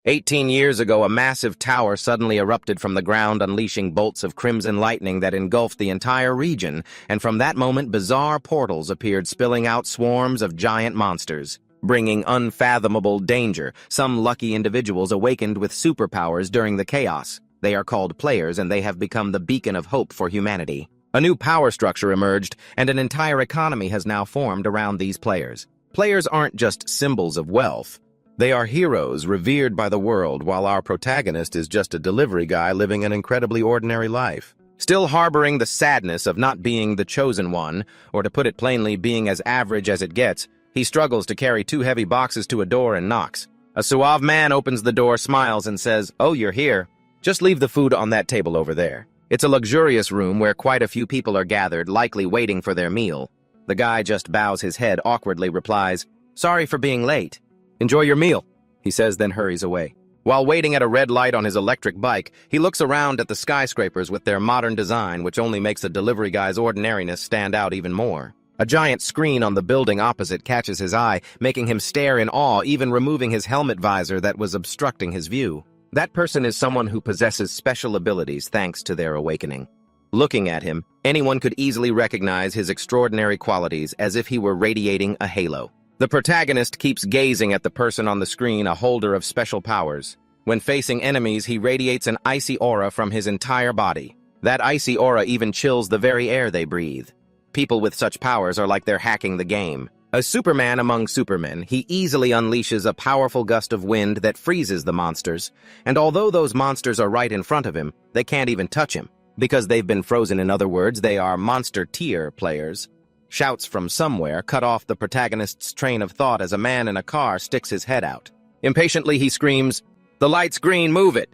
18 years ago, a massive tower suddenly erupted from the ground, unleashing bolts of crimson lightning that engulfed the entire region, and from that moment, bizarre portals appeared, spilling out swarms of giant monsters, bringing unfathomable danger. Some lucky individuals awakened with superpowers during the chaos. They are called players, and they have become the beacon of hope for humanity. A new power structure emerged, and an entire economy has now formed around these players. Players aren't just symbols of wealth. They are heroes revered by the world, while our protagonist is just a delivery guy living an incredibly ordinary life. Still harboring the sadness of not being the chosen one, or to put it plainly, being as average as it gets, he struggles to carry 2 heavy boxes to a door and knocks. A suave man opens the door, smiles, and says, "Oh, you're here. Just leave the food on that table over there." It's a luxurious room where quite a few people are gathered, likely waiting for their meal. The guy just bows his head awkwardly, replies, "Sorry for being late." "Enjoy your meal," he says, then hurries away. While waiting at a red light on his electric bike, he looks around at the skyscrapers with their modern design, which only makes the delivery guy's ordinariness stand out even more. A giant screen on the building opposite catches his eye, making him stare in awe, even removing his helmet visor that was obstructing his view. That person is someone who possesses special abilities thanks to their awakening. Looking at him, anyone could easily recognize his extraordinary qualities as if he were radiating a halo. The protagonist keeps gazing at the person on the screen, a holder of special powers. When facing enemies, he radiates an icy aura from his entire body. That icy aura even chills the very air they breathe. People with such powers are like they're hacking the game. A Superman among supermen, he easily unleashes a powerful gust of wind that freezes the monsters. And although those monsters are right in front of him, they can't even touch him. Because they've been frozen, in other words, they are monster-tier players. Shouts from somewhere cut off the protagonist's train of thought as a man in a car sticks his head out. Impatiently, he screams, "The light's green, move it!"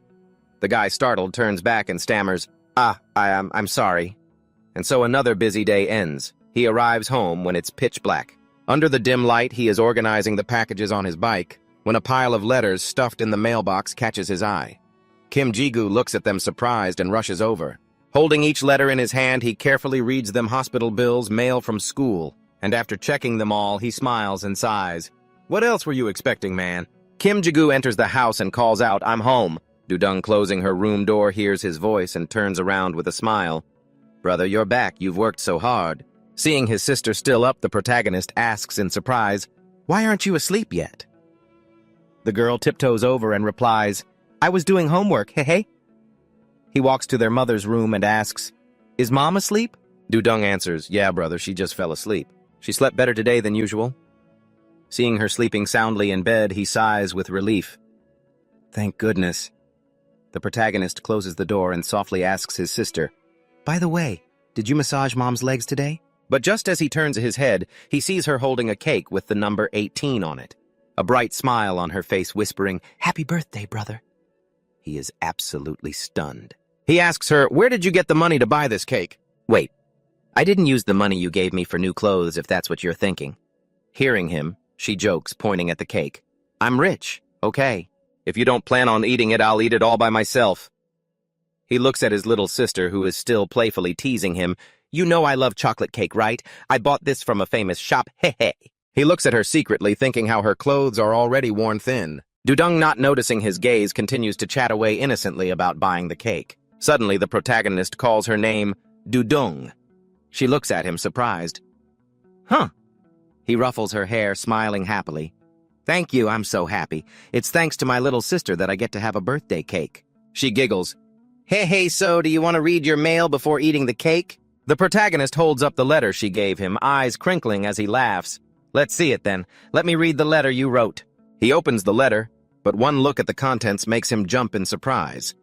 The guy, startled, turns back and stammers, I'm sorry." And so another busy day ends. He arrives home when it's pitch black. Under the dim light, he is organizing the packages on his bike when a pile of letters stuffed in the mailbox catches his eye. Kim Ji-gu looks at them surprised and rushes over. Holding each letter in his hand, he carefully reads them: hospital bills, mail from school. And after checking them all, he smiles and sighs. "What else were you expecting, man?" Kim Ji-gu enters the house and calls out, "I'm home." Dudung, closing her room door, hears his voice and turns around with a smile. "Brother, you're back. You've worked so hard." Seeing his sister still up, the protagonist asks in surprise, "Why aren't you asleep yet?" The girl tiptoes over and replies, "I was doing homework, hey. He walks to their mother's room and asks, "Is Mom asleep?" Dudung answers, "Yeah, brother, she just fell asleep. She slept better today than usual." Seeing her sleeping soundly in bed, he sighs with relief. "Thank goodness." The protagonist closes the door and softly asks his sister, "By the way, did you massage Mom's legs today?" But just as he turns his head, he sees her holding a cake with the number 18 on it. A bright smile on her face, whispering, "Happy birthday, brother." He is absolutely stunned. He asks her, "Where did you get the money to buy this cake?" "Wait, I didn't use the money you gave me for new clothes, if that's what you're thinking." Hearing him, she jokes, pointing at the cake. "I'm rich, okay. If you don't plan on eating it, I'll eat it all by myself." He looks at his little sister, who is still playfully teasing him. "You know I love chocolate cake, right? I bought this from a famous shop, hey. He looks at her secretly, thinking how her clothes are already worn thin. Dudung, not noticing his gaze, continues to chat away innocently about buying the cake. Suddenly, the protagonist calls her name Dudung. She looks at him, surprised. "Huh." He ruffles her hair, smiling happily. "Thank you, I'm so happy. It's thanks to my little sister that I get to have a birthday cake." She giggles. Hey, so do you want to read your mail before eating the cake?" The protagonist holds up the letter she gave him, eyes crinkling as he laughs. "Let's see it then. Let me read the letter you wrote." He opens the letter, but one look at the contents makes him jump in surprise.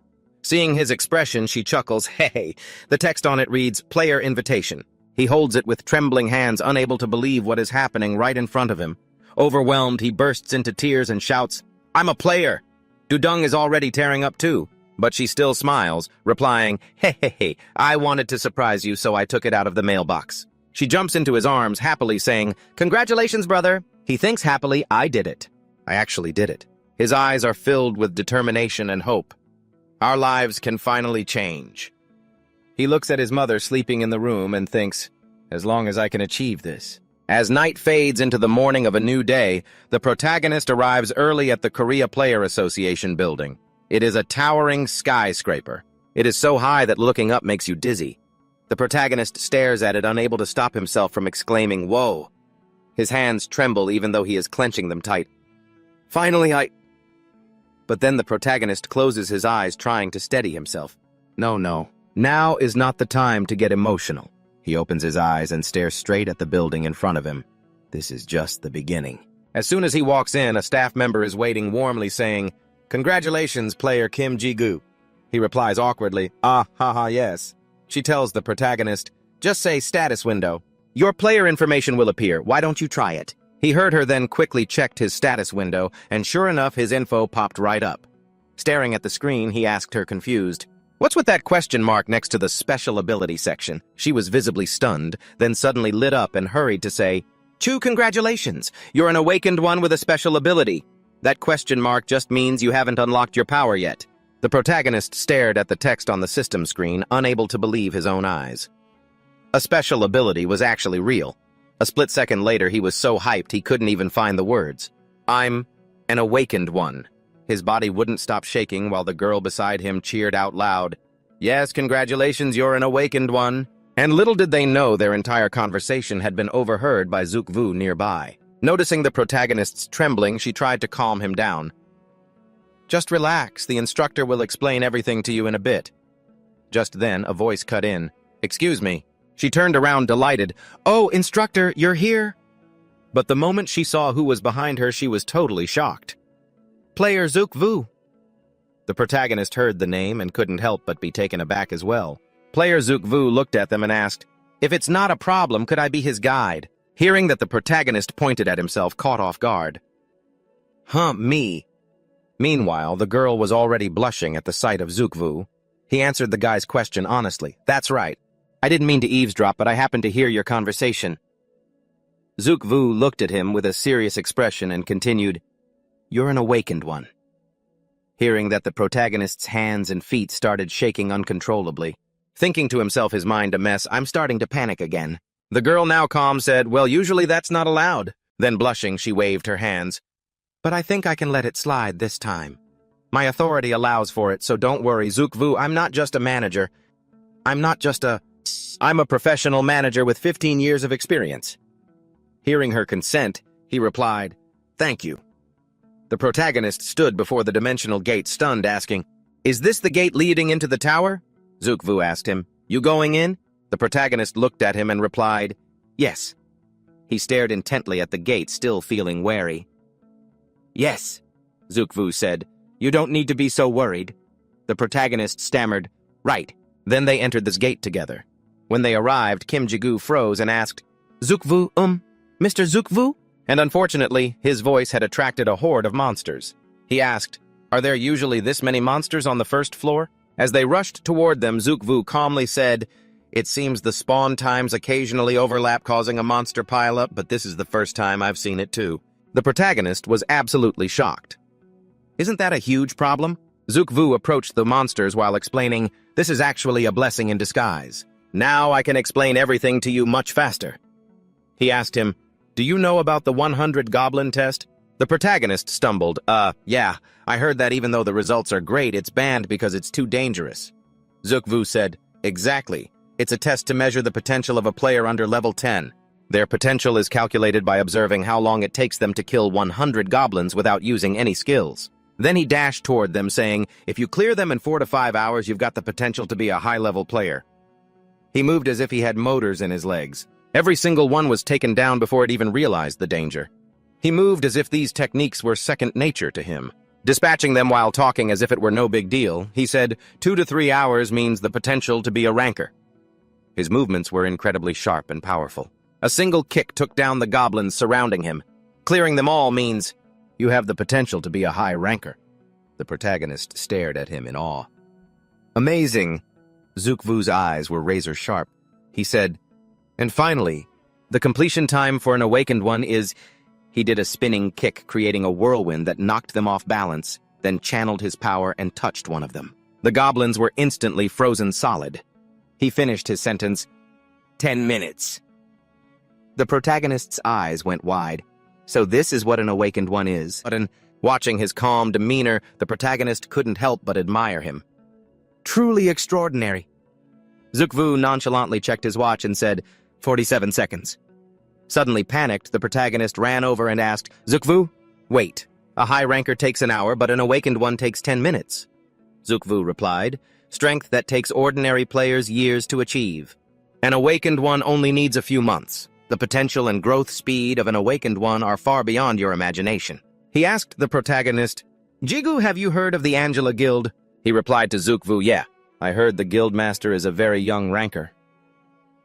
Seeing his expression, she chuckles, "Hey." The text on it reads, "Player invitation." He holds it with trembling hands, unable to believe what is happening right in front of him. Overwhelmed, he bursts into tears and shouts, "I'm a player!" Dudung is already tearing up too, but she still smiles, replying, Hey, I wanted to surprise you, so I took it out of the mailbox." She jumps into his arms, happily saying, "Congratulations, brother." He thinks happily, "I did it. I actually did it." His eyes are filled with determination and hope. Our lives can finally change. He looks at his mother sleeping in the room and thinks, as long as I can achieve this. As night fades into the morning of a new day, the protagonist arrives early at the Korea Player Association building. It is a towering skyscraper. It is so high that looking up makes you dizzy. The protagonist stares at it, unable to stop himself from exclaiming, "Whoa!" His hands tremble even though he is clenching them tight. Finally, But then the protagonist closes his eyes, trying to steady himself. No. Now is not the time to get emotional. He opens his eyes and stares straight at the building in front of him. This is just the beginning. As soon as he walks in, a staff member is waiting warmly, saying, "Congratulations, player Kim Ji-gu." He replies awkwardly, yes." She tells the protagonist, "Just say status window. Your player information will appear. Why don't you try it?" He heard her, then quickly checked his status window, and sure enough, his info popped right up. Staring at the screen, he asked her, confused, "What's with that question mark next to the special ability section?" She was visibly stunned, then suddenly lit up and hurried to say, Congratulations! You're an awakened one with a special ability. That question mark just means you haven't unlocked your power yet." The protagonist stared at the text on the system screen, unable to believe his own eyes. A special ability was actually real. A split second later, he was so hyped he couldn't even find the words. "I'm an awakened one." His body wouldn't stop shaking while the girl beside him cheered out loud, "Yes, congratulations, you're an awakened one." And little did they know their entire conversation had been overheard by Zuk-vu nearby. Noticing the protagonist's trembling, she tried to calm him down. "Just relax, the instructor will explain everything to you in a bit." Just then, a voice cut in. "Excuse me." She turned around delighted. "Oh, instructor, you're here?" But the moment she saw who was behind her, she was totally shocked. "Player Zuk-vu." The protagonist heard the name and couldn't help but be taken aback as well. Player Zuk-vu looked at them and asked, "If it's not a problem, could I be his guide?" Hearing that the protagonist pointed at himself, caught off guard. Me." Meanwhile, the girl was already blushing at the sight of Zuk-vu. He answered the guy's question honestly. "That's right. I didn't mean to eavesdrop, but I happened to hear your conversation." Zuk-vu looked at him with a serious expression and continued, "You're an awakened one." Hearing that the protagonist's hands and feet started shaking uncontrollably, thinking to himself, his mind a mess, "I'm starting to panic again." The girl, now calm, said, "Well, usually that's not allowed." Then blushing, she waved her hands. "But I think I can let it slide this time. My authority allows for it, so don't worry, Zuk-vu, I'm not just a manager. I'm a professional manager with 15 years of experience." Hearing her consent, he replied, "Thank you." The protagonist stood before the dimensional gate, stunned, asking, "Is this the gate leading into the tower?" Zuk-vu asked him, "You going in?" The protagonist looked at him and replied, "Yes." He stared intently at the gate, still feeling wary. "Yes," Zuk-vu said. "You don't need to be so worried." The protagonist stammered, "Right." Then they entered this gate together. When they arrived, Kim Ji-gu froze and asked, "Zuk-vu, Mr. Zuk-vu?" And unfortunately, his voice had attracted a horde of monsters. He asked, "Are there usually this many monsters on the first floor?" As they rushed toward them, Zuk-vu calmly said, "It seems the spawn times occasionally overlap, causing a monster pileup, but this is the first time I've seen it too." The protagonist was absolutely shocked. "Isn't that a huge problem?" Zuk-vu approached the monsters while explaining, "This is actually a blessing in disguise. Now I can explain everything to you much faster." He asked him, "Do you know about the 100 goblin test?" The protagonist stumbled, Yeah, I heard that even though the results are great, it's banned because it's too dangerous." Zuk-vu said, "Exactly. It's a test to measure the potential of a player under level 10. Their potential is calculated by observing how long it takes them to kill 100 goblins without using any skills." Then he dashed toward them, saying, "If you clear them in 4 to 5 hours, you've got the potential to be a high-level player." He moved as if he had motors in his legs. Every single one was taken down before it even realized the danger. He moved as if these techniques were second nature to him. Dispatching them while talking as if it were no big deal, he said, 2 to 3 hours means the potential to be a ranker." His movements were incredibly sharp and powerful. A single kick took down the goblins surrounding him. Clearing them all means you have the potential to be a high ranker. The protagonist stared at him in awe. "Amazing." Zuk-vu's eyes were razor sharp. He said, "And finally, the completion time for an awakened one is..." He did a spinning kick, creating a whirlwind that knocked them off balance, then channeled his power and touched one of them. The goblins were instantly frozen solid. He finished his sentence, 10 minutes. The protagonist's eyes went wide. So this is what an awakened one is. But watching his calm demeanor, the protagonist couldn't help but admire him. Truly extraordinary. Zukvu nonchalantly checked his watch and said, 47 seconds. Suddenly panicked, the protagonist ran over and asked, Zukvu, wait. A high ranker takes an hour, but an awakened one takes 10 minutes. Zukvu replied, strength that takes ordinary players years to achieve. An awakened one only needs a few months. The potential and growth speed of an awakened one are far beyond your imagination. He asked the protagonist, Jigu, have you heard of the Angela Guild? He replied to Zukvu, yeah, I heard the guildmaster is a very young ranker.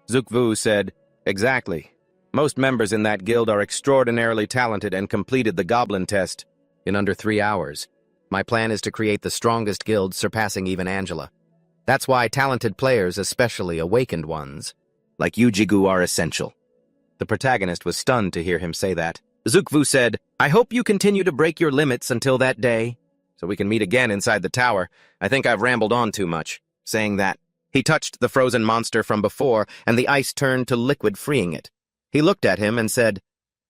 Zukvu said, exactly. Most members in that guild are extraordinarily talented and completed the goblin test in under 3 hours. My plan is to create the strongest guild, surpassing even Angela. That's why talented players, especially awakened ones, like you, Jigu, are essential. The protagonist was stunned to hear him say that. Zukvu said, I hope you continue to break your limits until that day, so we can meet again inside the tower. I think I've rambled on too much. Saying that, he touched the frozen monster from before, and the ice turned to liquid, freeing it. He looked at him and said,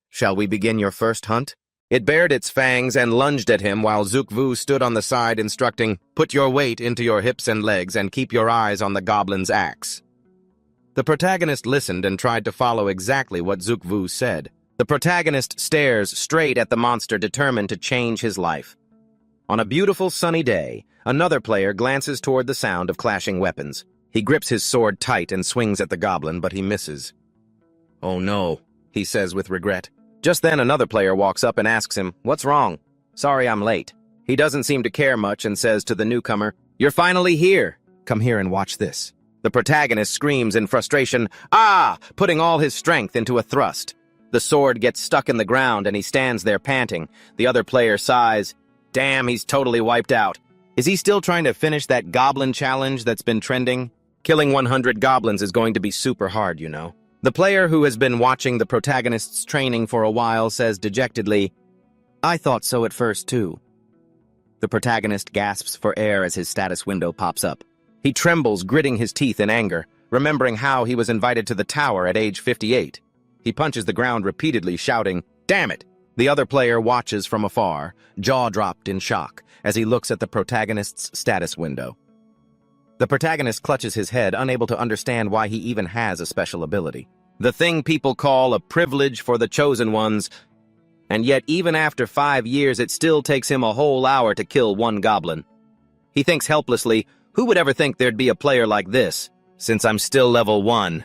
shall we begin your first hunt? It bared its fangs and lunged at him while Zukvu stood on the side instructing, put your weight into your hips and legs and keep your eyes on the goblin's axe. The protagonist listened and tried to follow exactly what Zukvu said. The protagonist stares straight at the monster, determined to change his life. On a beautiful sunny day, another player glances toward the sound of clashing weapons. He grips his sword tight and swings at the goblin, but he misses. Oh no, he says with regret. Just then another player walks up and asks him, what's wrong? Sorry, I'm late. He doesn't seem to care much and says to the newcomer, you're finally here. Come here and watch this. The protagonist screams in frustration, ah, putting all his strength into a thrust. The sword gets stuck in the ground and he stands there panting. The other player sighs, damn, he's totally wiped out. Is he still trying to finish that goblin challenge that's been trending? Killing 100 goblins is going to be super hard, you know. The player who has been watching the protagonist's training for a while says dejectedly, I thought so at first too. The protagonist gasps for air as his status window pops up. He trembles, gritting his teeth in anger, remembering how he was invited to the tower at age 58. He punches the ground repeatedly, shouting, damn it! The other player watches from afar, jaw-dropped in shock, as he looks at the protagonist's status window. The protagonist clutches his head, unable to understand why he even has a special ability. The thing people call a privilege for the chosen ones, and yet even after 5 years it still takes him a whole hour to kill one goblin. He thinks helplessly, who would ever think there'd be a player like this, since I'm still level 1?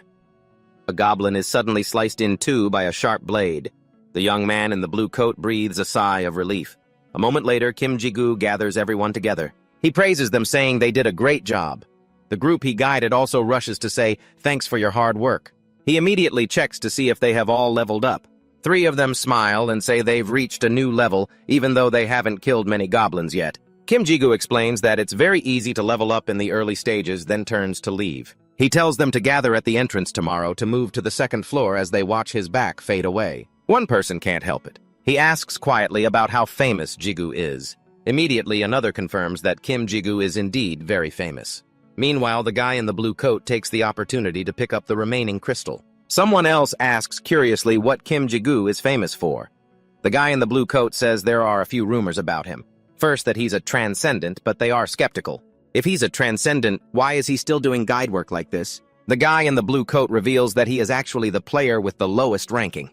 A goblin is suddenly sliced in two by a sharp blade. The young man in the blue coat breathes a sigh of relief. A moment later, Kim Ji-gu gathers everyone together. He praises them, saying they did a great job. The group he guided also rushes to say, thanks for your hard work. He immediately checks to see if they have all leveled up. 3 of them smile and say they've reached a new level, even though they haven't killed many goblins yet. Kim Ji-gu explains that it's very easy to level up in the early stages, then turns to leave. He tells them to gather at the entrance tomorrow to move to the 2nd floor as they watch his back fade away. One person can't help it. He asks quietly about how famous Ji-gu is. Immediately, another confirms that Kim Ji-gu is indeed very famous. Meanwhile, the guy in the blue coat takes the opportunity to pick up the remaining crystal. Someone else asks curiously what Kim Ji-gu is famous for. The guy in the blue coat says there are a few rumors about him. First, that he's a transcendent, but they are skeptical. If he's a transcendent, why is he still doing guide work like this? The guy in the blue coat reveals that he is actually the player with the lowest ranking.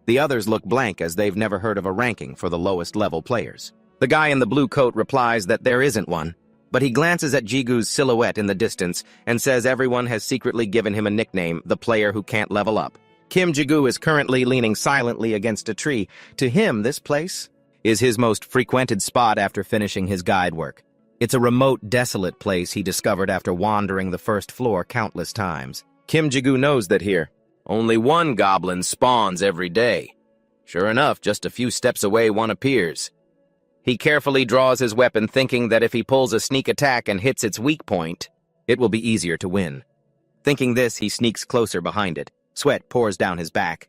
The others look blank as they've never heard of a ranking for the lowest level players. The guy in the blue coat replies that there isn't one, but he glances at Ji-gu's silhouette in the distance and says everyone has secretly given him a nickname, the player who can't level up. Kim Ji-gu is currently leaning silently against a tree. To him, this place is his most frequented spot after finishing his guide work. It's a remote, desolate place he discovered after wandering the 1st floor countless times. Kim Ji-gu knows that here, only one goblin spawns every day. Sure enough, just a few steps away one appears. He carefully draws his weapon, thinking that if he pulls a sneak attack and hits its weak point, it will be easier to win. Thinking this, he sneaks closer behind it. Sweat pours down his back.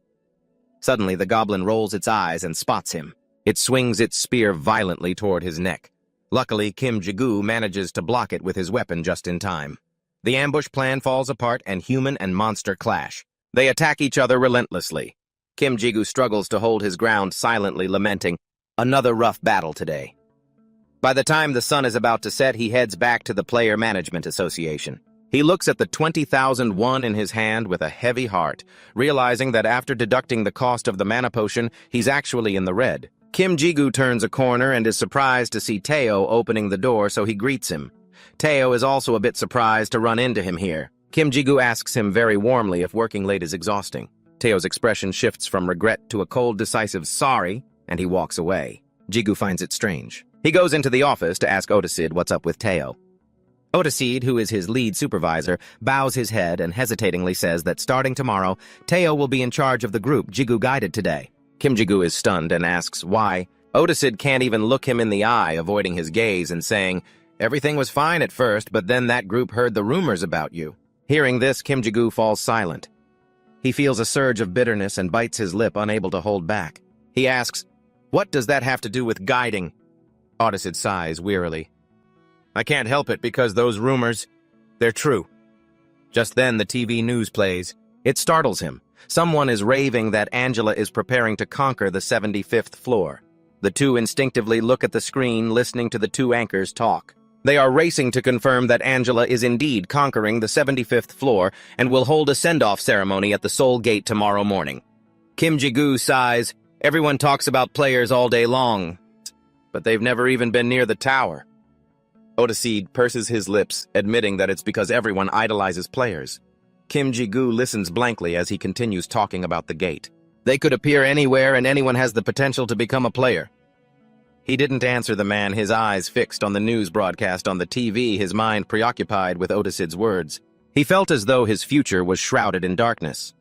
Suddenly, the goblin rolls its eyes and spots him. It swings its spear violently toward his neck. Luckily, Kim Ji-gu manages to block it with his weapon just in time. The ambush plan falls apart and human and monster clash. They attack each other relentlessly. Kim Ji-gu struggles to hold his ground, silently lamenting, "Another rough battle today." By the time the sun is about to set, he heads back to the Player Management Association. He looks at the 20,000 won in his hand with a heavy heart, realizing that after deducting the cost of the mana potion, he's actually in the red. Kim Ji-gu turns a corner and is surprised to see Teo opening the door, so he greets him. Teo is also a bit surprised to run into him here. Kim Ji-gu asks him very warmly if working late is exhausting. Teo's expression shifts from regret to a cold, decisive sorry, and he walks away. Ji-gu finds it strange. He goes into the office to ask Otisid what's up with Teo. Otisid, who is his lead supervisor, bows his head and hesitatingly says that starting tomorrow, Teo will be in charge of the group Ji-gu guided today. Kim Ji-gu is stunned and asks why. Otisid can't even look him in the eye, avoiding his gaze and saying, "Everything was fine at first, but then that group heard the rumors about you." Hearing this, Kim Ji-gu falls silent. He feels a surge of bitterness and bites his lip, unable to hold back. He asks, "What does that have to do with guiding?" Otisid sighs wearily. "I can't help it because those rumors, they're true." Just then, the TV news plays. It startles him. Someone is raving that Angela is preparing to conquer the 75th floor. The two instinctively look at the screen, listening to the two anchors talk. They are racing to confirm that Angela is indeed conquering the 75th floor and will hold a send-off ceremony at the Soul Gate tomorrow morning. Kim Ji-gu sighs, "Everyone talks about players all day long, but they've never even been near the tower." Otisid purses his lips, admitting that it's because everyone idolizes players. Kim Ji-gu listens blankly as he continues talking about the gate. They could appear anywhere and anyone has the potential to become a player. He didn't answer the man, his eyes fixed on the news broadcast on the TV, his mind preoccupied with Otisid's words. He felt as though his future was shrouded in darkness.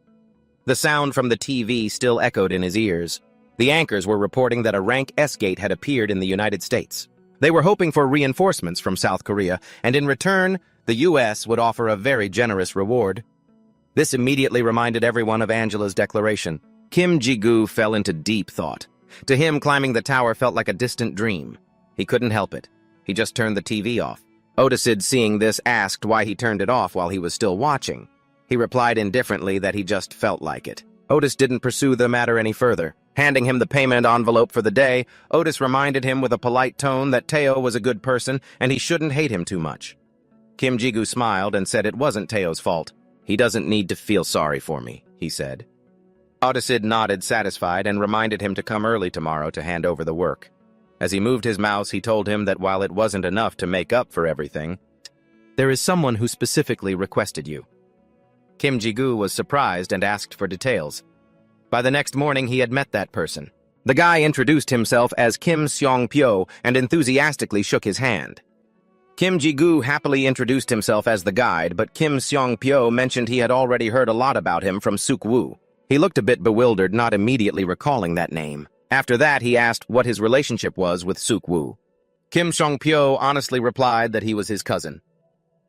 The sound from the TV still echoed in his ears. The anchors were reporting that a rank S gate had appeared in the United States. They were hoping for reinforcements from South Korea, and in return, the U.S. would offer a very generous reward. This immediately reminded everyone of Angela's declaration. Kim Ji-gu fell into deep thought. To him, climbing the tower felt like a distant dream. He couldn't help it. He just turned the TV off. Otisid, seeing this, asked why he turned it off while he was still watching. He replied indifferently that he just felt like it. Otis didn't pursue the matter any further. Handing him the payment envelope for the day, Otis reminded him with a polite tone that Teo was a good person and he shouldn't hate him too much. Kim Ji-gu smiled and said it wasn't Teo's fault. "He doesn't need to feel sorry for me," he said. Otisid nodded, satisfied, and reminded him to come early tomorrow to hand over the work. As he moved his mouse, he told him that while it wasn't enough to make up for everything, "There is someone who specifically requested you." Kim Ji-gu was surprised and asked for details. By the next morning, he had met that person. The guy introduced himself as Kim Seong-pyo and enthusiastically shook his hand. Kim Ji-gu happily introduced himself as the guide, but Kim Seong-pyo mentioned he had already heard a lot about him from Suk-woo. He looked a bit bewildered, not immediately recalling that name. After that, he asked what his relationship was with Suk-woo. Kim Seong-pyo honestly replied that he was his cousin.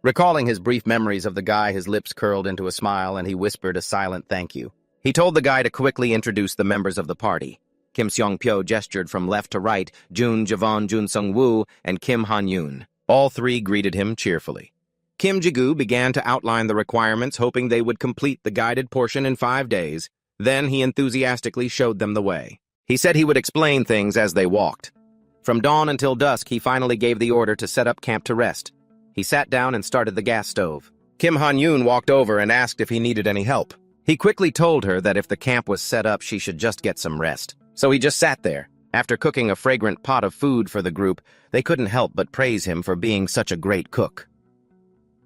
Recalling his brief memories of the guy, his lips curled into a smile and he whispered a silent thank you. He told the guy to quickly introduce the members of the party. Kim Seong-pyo gestured from left to right, Jun Javon Jun Sung-woo, and Kim Han-yoon. All three greeted him cheerfully. Kim Ji-gu began to outline the requirements, hoping they would complete the guided portion in 5 days. Then he enthusiastically showed them the way. He said he would explain things as they walked. From dawn until dusk, he finally gave the order to set up camp to rest. He sat down and started the gas stove. Kim Han-yoon walked over and asked if he needed any help. He quickly told her that if the camp was set up, she should just get some rest. So he just sat there. After cooking a fragrant pot of food for the group, they couldn't help but praise him for being such a great cook.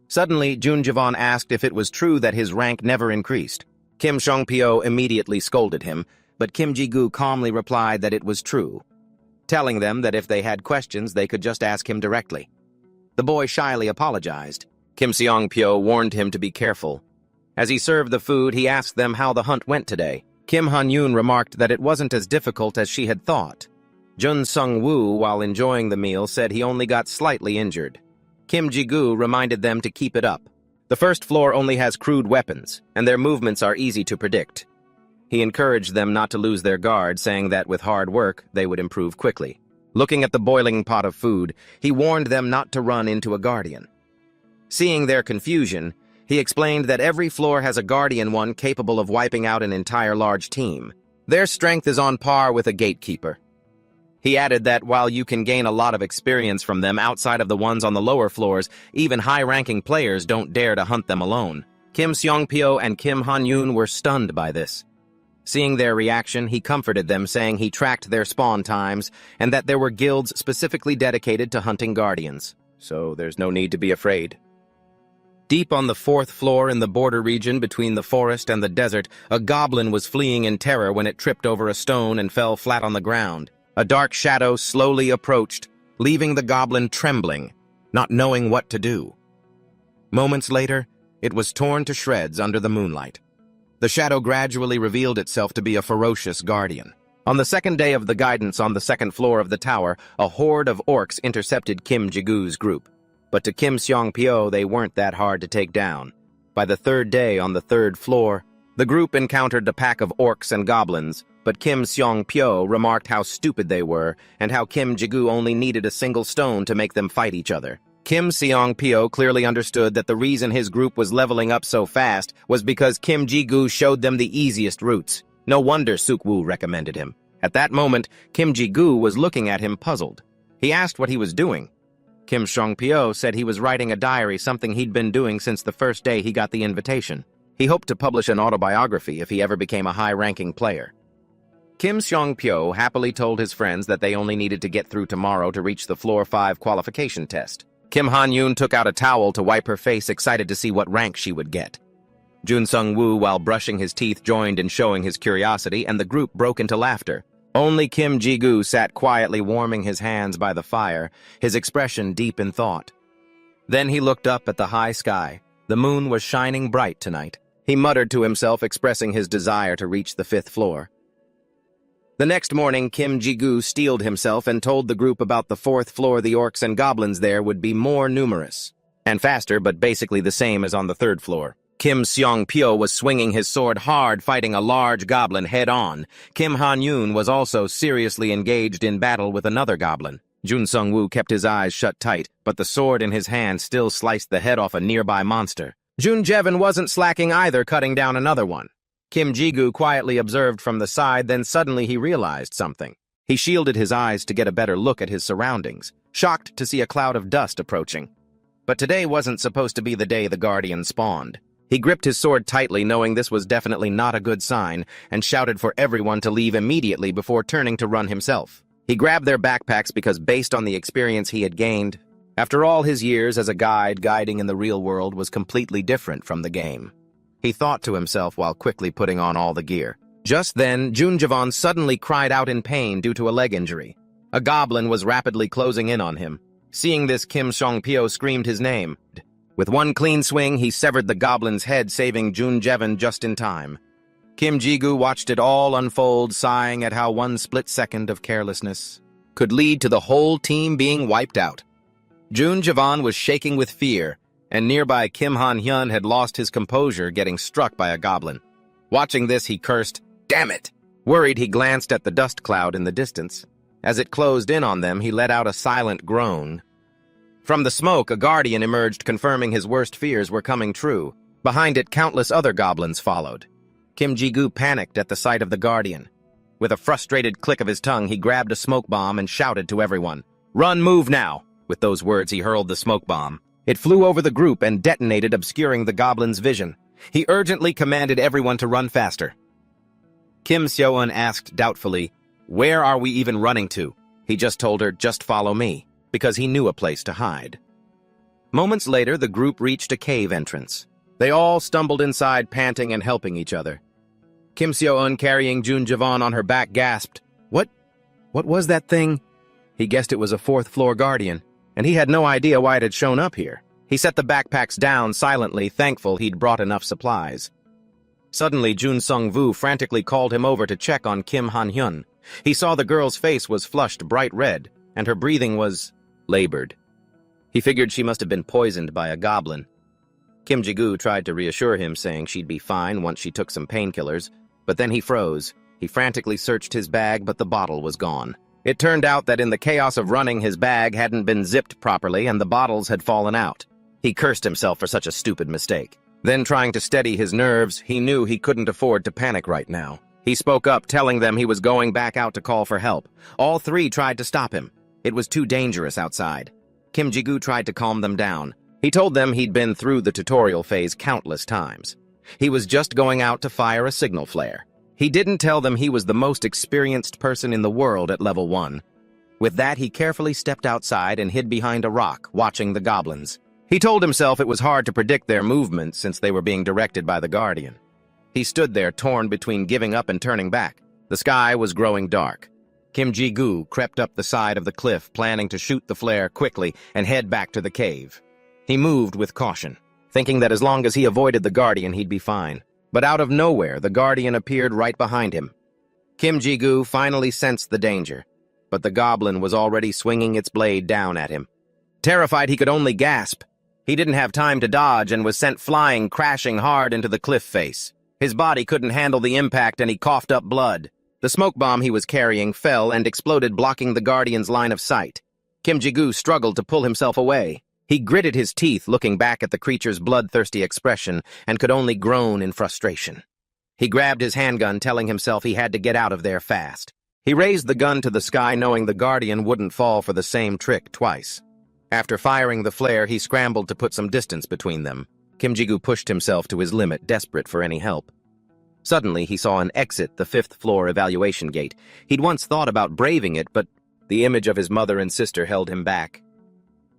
Suddenly, Jun Javon asked if it was true that his rank never increased. Kim Seong-pyo immediately scolded him, but Kim Ji-gu calmly replied that it was true, telling them that if they had questions, they could just ask him directly. The boy shyly apologized. Kim Seong-pyo warned him to be careful. As he served the food, he asked them how the hunt went today. Kim Han-yoon remarked that it wasn't as difficult as she had thought. Jun Sung-woo, while enjoying the meal, said he only got slightly injured. Kim Ji-gu reminded them to keep it up. The first floor only has crude weapons, and their movements are easy to predict. He encouraged them not to lose their guard, saying that with hard work, they would improve quickly. Looking at the boiling pot of food, he warned them not to run into a guardian. Seeing their confusion, He explained that every floor has a guardian one capable of wiping out an entire large team. Their strength is on par with a gatekeeper. He added that while you can gain a lot of experience from them outside of the ones on the lower floors, even high-ranking players don't dare to hunt them alone. Kim Seong-pyo and Kim Han-yoon were stunned by this. Seeing their reaction, he comforted them, saying he tracked their spawn times and that there were guilds specifically dedicated to hunting guardians. So there's no need to be afraid. Deep on the 4th floor in the border region between the forest and the desert, a goblin was fleeing in terror when it tripped over a stone and fell flat on the ground. A dark shadow slowly approached, leaving the goblin trembling, not knowing what to do. Moments later, it was torn to shreds under the moonlight. The shadow gradually revealed itself to be a ferocious guardian. On the second day of the guidance on the 2nd floor of the tower, a horde of orcs intercepted Kim Ji-goo's group. But to Kim Seong-pyo, they weren't that hard to take down. By the 3rd day on the 3rd floor, the group encountered a pack of orcs and goblins, but Kim Seong-pyo remarked how stupid they were and how Kim Ji-goo only needed a single stone to make them fight each other. Kim Seong-pyo clearly understood that the reason his group was leveling up so fast was because Kim Ji-goo showed them the easiest routes. No wonder Suk-woo recommended him. At that moment, Kim Ji-goo was looking at him puzzled. He asked what he was doing. Kim Seong-pyo said he was writing a diary, something he'd been doing since the first day he got the invitation. He hoped to publish an autobiography if he ever became a high-ranking player. Kim Seong-pyo happily told his friends that they only needed to get through tomorrow to reach the Floor 5 qualification test. Kim Han-yoon took out a towel to wipe her face, excited to see what rank she would get. Jun Sung-woo, while brushing his teeth, joined in showing his curiosity, and the group broke into laughter. Only Kim Ji-goo sat quietly warming his hands by the fire, his expression deep in thought. Then he looked up at the high sky. The moon was shining bright tonight. He muttered to himself, expressing his desire to reach the 5th floor. The next morning, Kim Ji-goo steeled himself and told the group about the 4th floor. The orcs and goblins there would be more numerous and faster, but basically the same as on the 3rd floor. Kim Seong-pyo was swinging his sword hard, fighting a large goblin head-on. Kim Han-yoon was also seriously engaged in battle with another goblin. Jun Sung-woo kept his eyes shut tight, but the sword in his hand still sliced the head off a nearby monster. Jun Jevin wasn't slacking either, cutting down another one. Kim Ji-goo quietly observed from the side, then suddenly he realized something. He shielded his eyes to get a better look at his surroundings, shocked to see a cloud of dust approaching. But today wasn't supposed to be the day the Guardian spawned. He gripped his sword tightly, knowing this was definitely not a good sign, and shouted for everyone to leave immediately before turning to run himself. He grabbed their backpacks because, based on the experience he had gained, after all his years as a guide, guiding in the real world was completely different from the game. He thought to himself while quickly putting on all the gear. Just then, Jun Javan suddenly cried out in pain due to a leg injury. A goblin was rapidly closing in on him. Seeing this, Kim Seong-pyo screamed his name. With one clean swing, he severed the goblin's head, saving Jun Jevin just in time. Kim Ji-goo watched it all unfold, sighing at how one split second of carelessness could lead to the whole team being wiped out. Jun Javan was shaking with fear, and nearby Kim Han-hyun had lost his composure, getting struck by a goblin. Watching this, he cursed, "Damn it!" Worried, he glanced at the dust cloud in the distance. As it closed in on them, he let out a silent groan. From the smoke, a guardian emerged, confirming his worst fears were coming true. Behind it, countless other goblins followed. Kim Ji-goo panicked at the sight of the guardian. With a frustrated click of his tongue, he grabbed a smoke bomb and shouted to everyone, "Run, move now!" With those words, he hurled the smoke bomb. It flew over the group and detonated, obscuring the goblin's vision. He urgently commanded everyone to run faster. Kim Seo-eun asked doubtfully, "Where are we even running to?" He just told her, "Just follow me," because he knew a place to hide. Moments later, the group reached a cave entrance. They all stumbled inside, panting and helping each other. Kim Seo-eun, carrying Jun Javan on her back, gasped, What was that thing?" He guessed it was a 4th floor guardian, and he had no idea why it had shown up here. He set the backpacks down silently, thankful he'd brought enough supplies. Suddenly, Jun Sung-woo frantically called him over to check on Kim Han-hyun. He saw the girl's face was flushed bright red, and her breathing was labored. He figured she must have been poisoned by a goblin. Kim Ji-goo tried to reassure him, saying she'd be fine once she took some painkillers, but then he froze. He frantically searched his bag, but the bottle was gone. It turned out that in the chaos of running, his bag hadn't been zipped properly and the bottles had fallen out. He cursed himself for such a stupid mistake. Then, trying to steady his nerves, he knew he couldn't afford to panic right now. He spoke up, telling them he was going back out to call for help. All three tried to stop him. It was too dangerous outside. Kim Ji-gu tried to calm them down. He told them he'd been through the tutorial phase countless times. He was just going out to fire a signal flare. He didn't tell them he was the most experienced person in the world at level 1. With that, he carefully stepped outside and hid behind a rock, watching the goblins. He told himself it was hard to predict their movements since they were being directed by the Guardian. He stood there, torn between giving up and turning back. The sky was growing dark. Kim Ji-gu crept up the side of the cliff, planning to shoot the flare quickly and head back to the cave. He moved with caution, thinking that as long as he avoided the Guardian, he'd be fine. But out of nowhere, the Guardian appeared right behind him. Kim Ji-gu finally sensed the danger, but the goblin was already swinging its blade down at him. Terrified, he could only gasp. He didn't have time to dodge and was sent flying, crashing hard into the cliff face. His body couldn't handle the impact and he coughed up blood. The smoke bomb he was carrying fell and exploded, blocking the Guardian's line of sight. Kim Ji-gu struggled to pull himself away. He gritted his teeth, looking back at the creature's bloodthirsty expression, and could only groan in frustration. He grabbed his handgun, telling himself he had to get out of there fast. He raised the gun to the sky, knowing the Guardian wouldn't fall for the same trick twice. After firing the flare, he scrambled to put some distance between them. Kim Ji-gu pushed himself to his limit, desperate for any help. Suddenly, he saw an exit, the 5th floor evaluation gate. He'd once thought about braving it, but the image of his mother and sister held him back.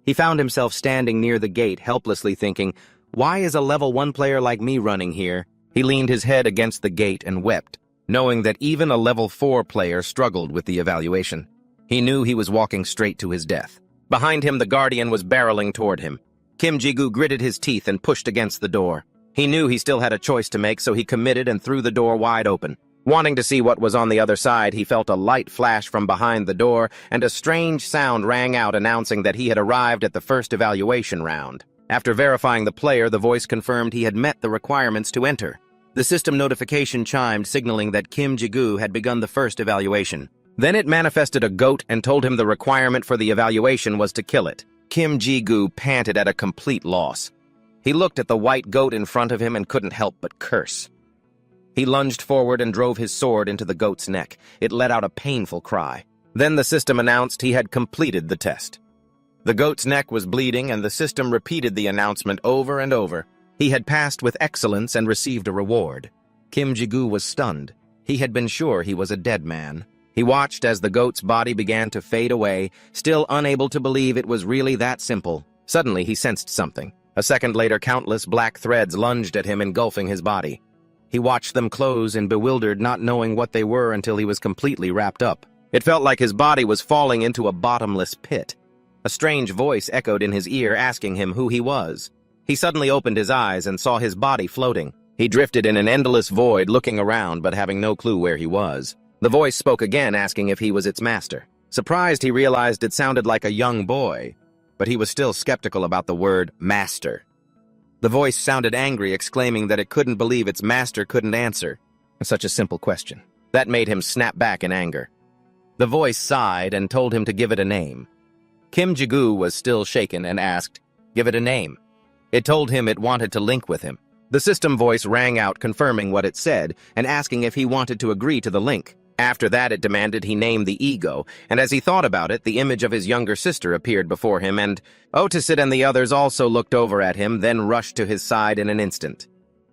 He found himself standing near the gate, helplessly thinking, "Why is a level 1 player like me running here?" He leaned his head against the gate and wept, knowing that even a level 4 player struggled with the evaluation. He knew he was walking straight to his death. Behind him, the Guardian was barreling toward him. Kim Ji-gu gritted his teeth and pushed against the door. He knew he still had a choice to make, so he committed and threw the door wide open. Wanting to see what was on the other side, he felt a light flash from behind the door, and a strange sound rang out announcing that he had arrived at the first evaluation round. After verifying the player, the voice confirmed he had met the requirements to enter. The system notification chimed, signaling that Kim Ji-gu had begun the first evaluation. Then it manifested a goat and told him the requirement for the evaluation was to kill it. Kim Ji-gu panted at a complete loss. He looked at the white goat in front of him and couldn't help but curse. He lunged forward and drove his sword into the goat's neck. It let out a painful cry. Then the system announced he had completed the test. The goat's neck was bleeding, and the system repeated the announcement over and over. He had passed with excellence and received a reward. Kim Ji-gu was stunned. He had been sure he was a dead man. He watched as the goat's body began to fade away, still unable to believe it was really that simple. Suddenly, he sensed something. A second later, countless black threads lunged at him, engulfing his body. He watched them close and bewildered, not knowing what they were until he was completely wrapped up. It felt like his body was falling into a bottomless pit. A strange voice echoed in his ear, asking him who he was. He suddenly opened his eyes and saw his body floating. He drifted in an endless void, looking around but having no clue where he was. The voice spoke again, asking if he was its master. Surprised, he realized it sounded like a young boy, but he was still skeptical about the word master. The voice sounded angry, exclaiming that it couldn't believe its master couldn't answer such a simple question. That made him snap back in anger. The voice sighed and told him to give it a name. Kim Ji-gu was still shaken and asked, "Give it a name." It told him it wanted to link with him. The system voice rang out, confirming what it said and asking if he wanted to agree to the link. After that, it demanded he name the ego, and as he thought about it, the image of his younger sister appeared before him, and Otisid and the others also looked over at him, then rushed to his side in an instant.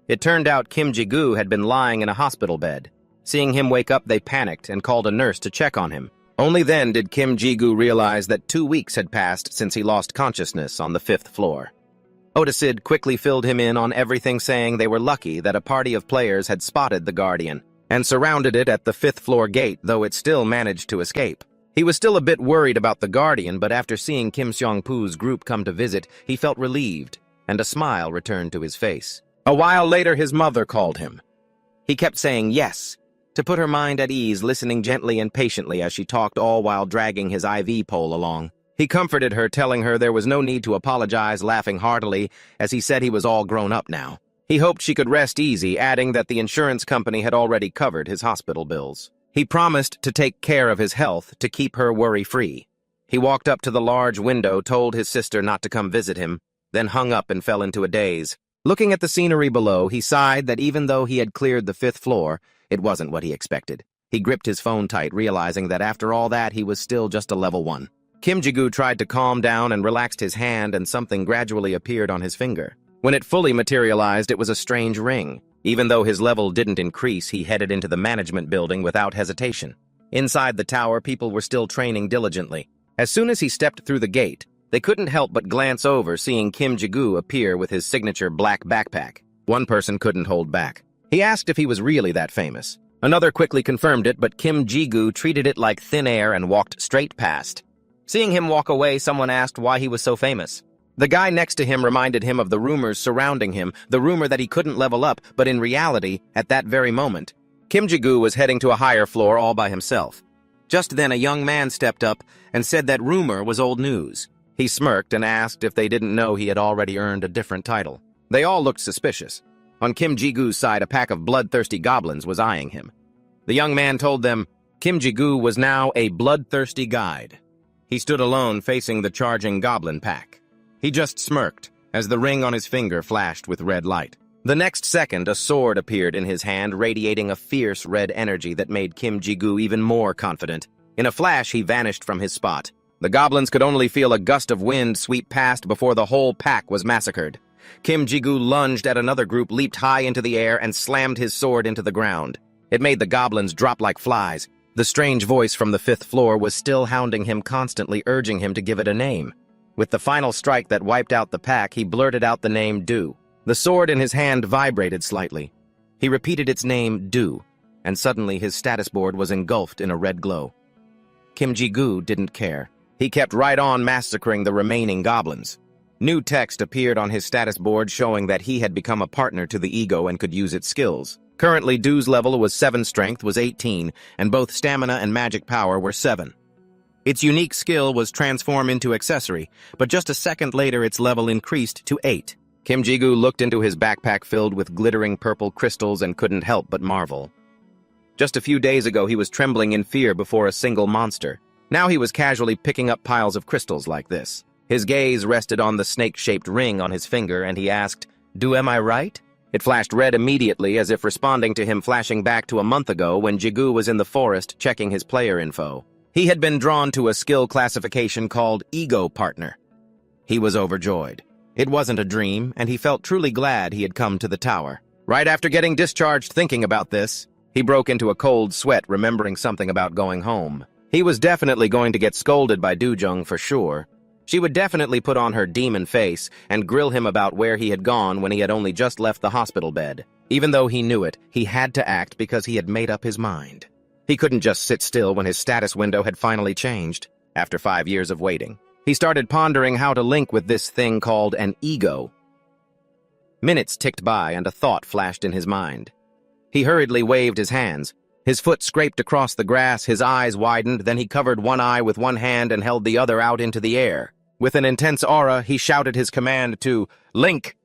It turned out Kim Ji-gu had been lying in a hospital bed. Seeing him wake up, they panicked and called a nurse to check on him. Only then did Kim Ji-gu realize that 2 weeks had passed since he lost consciousness on the 5th floor. Otisid quickly filled him in on everything, saying they were lucky that a party of players had spotted the Guardian and surrounded it at the 5th floor gate, though it still managed to escape. He was still a bit worried about the Guardian, but after seeing Kim Seong-poo's group come to visit, he felt relieved, and a smile returned to his face. A while later, his mother called him. He kept saying yes, to put her mind at ease, listening gently and patiently as she talked, all while dragging his IV pole along. He comforted her, telling her there was no need to apologize, laughing heartily, as he said he was all grown up now. He hoped she could rest easy, adding that the insurance company had already covered his hospital bills. He promised to take care of his health to keep her worry-free. He walked up to the large window, told his sister not to come visit him, then hung up and fell into a daze. Looking at the scenery below, he sighed that even though he had cleared the 5th floor, it wasn't what he expected. He gripped his phone tight, realizing that after all that, he was still just a level 1. Kim Ji-gu tried to calm down and relaxed his hand, and something gradually appeared on his finger. When it fully materialized, it was a strange ring. Even though his level didn't increase, he headed into the management building without hesitation. Inside the tower, people were still training diligently. As soon as he stepped through the gate, they couldn't help but glance over, seeing Kim Ji-gu appear with his signature black backpack. One person couldn't hold back. He asked if he was really that famous. Another quickly confirmed it, but Kim Ji-gu treated it like thin air and walked straight past. Seeing him walk away, someone asked why he was so famous. The guy next to him reminded him of the rumors surrounding him, the rumor that he couldn't level up, but in reality, at that very moment, Kim Ji-gu was heading to a higher floor all by himself. Just then a young man stepped up and said that rumor was old news. He smirked and asked if they didn't know he had already earned a different title. They all looked suspicious. On Kim Ji-gu's side, a pack of bloodthirsty goblins was eyeing him. The young man told them Kim Ji-gu was now a bloodthirsty guide. He stood alone facing the charging goblin pack. He just smirked as the ring on his finger flashed with red light. The next second, a sword appeared in his hand, radiating a fierce red energy that made Kim Ji-gu even more confident. In a flash, he vanished from his spot. The goblins could only feel a gust of wind sweep past before the whole pack was massacred. Kim Ji-gu lunged at another group, leaped high into the air, and slammed his sword into the ground. It made the goblins drop like flies. The strange voice from the 5th floor was still hounding him, constantly urging him to give it a name. With the final strike that wiped out the pack, he blurted out the name Du. The sword in his hand vibrated slightly. He repeated its name, Du, and suddenly his status board was engulfed in a red glow. Kim Ji-gu didn't care. He kept right on massacring the remaining goblins. New text appeared on his status board showing that he had become a partner to the ego and could use its skills. Currently, Du's level was 7, strength was 18, and both stamina and magic power were 7. Its unique skill was transform into accessory, but just a second later its level increased to 8. Kim Ji-gu looked into his backpack filled with glittering purple crystals and couldn't help but marvel. Just a few days ago he was trembling in fear before a single monster. Now he was casually picking up piles of crystals like this. His gaze rested on the snake-shaped ring on his finger, and he asked, "Do am I right?" It flashed red immediately, as if responding to him flashing back to a month ago when Ji-gu was in the forest checking his player info. He had been drawn to a skill classification called Ego Partner. He was overjoyed. It wasn't a dream, and he felt truly glad he had come to the tower. Right after getting discharged thinking about this, he broke into a cold sweat remembering something about going home. He was definitely going to get scolded by Dujung for sure. She would definitely put on her demon face and grill him about where he had gone when he had only just left the hospital bed. Even though he knew it, he had to act because he had made up his mind. He couldn't just sit still when his status window had finally changed. After 5 years of waiting, he started pondering how to link with this thing called an ego. Minutes ticked by and a thought flashed in his mind. He hurriedly waved his hands. His foot scraped across the grass, his eyes widened, then he covered one eye with one hand and held the other out into the air. With an intense aura, he shouted his command to Link!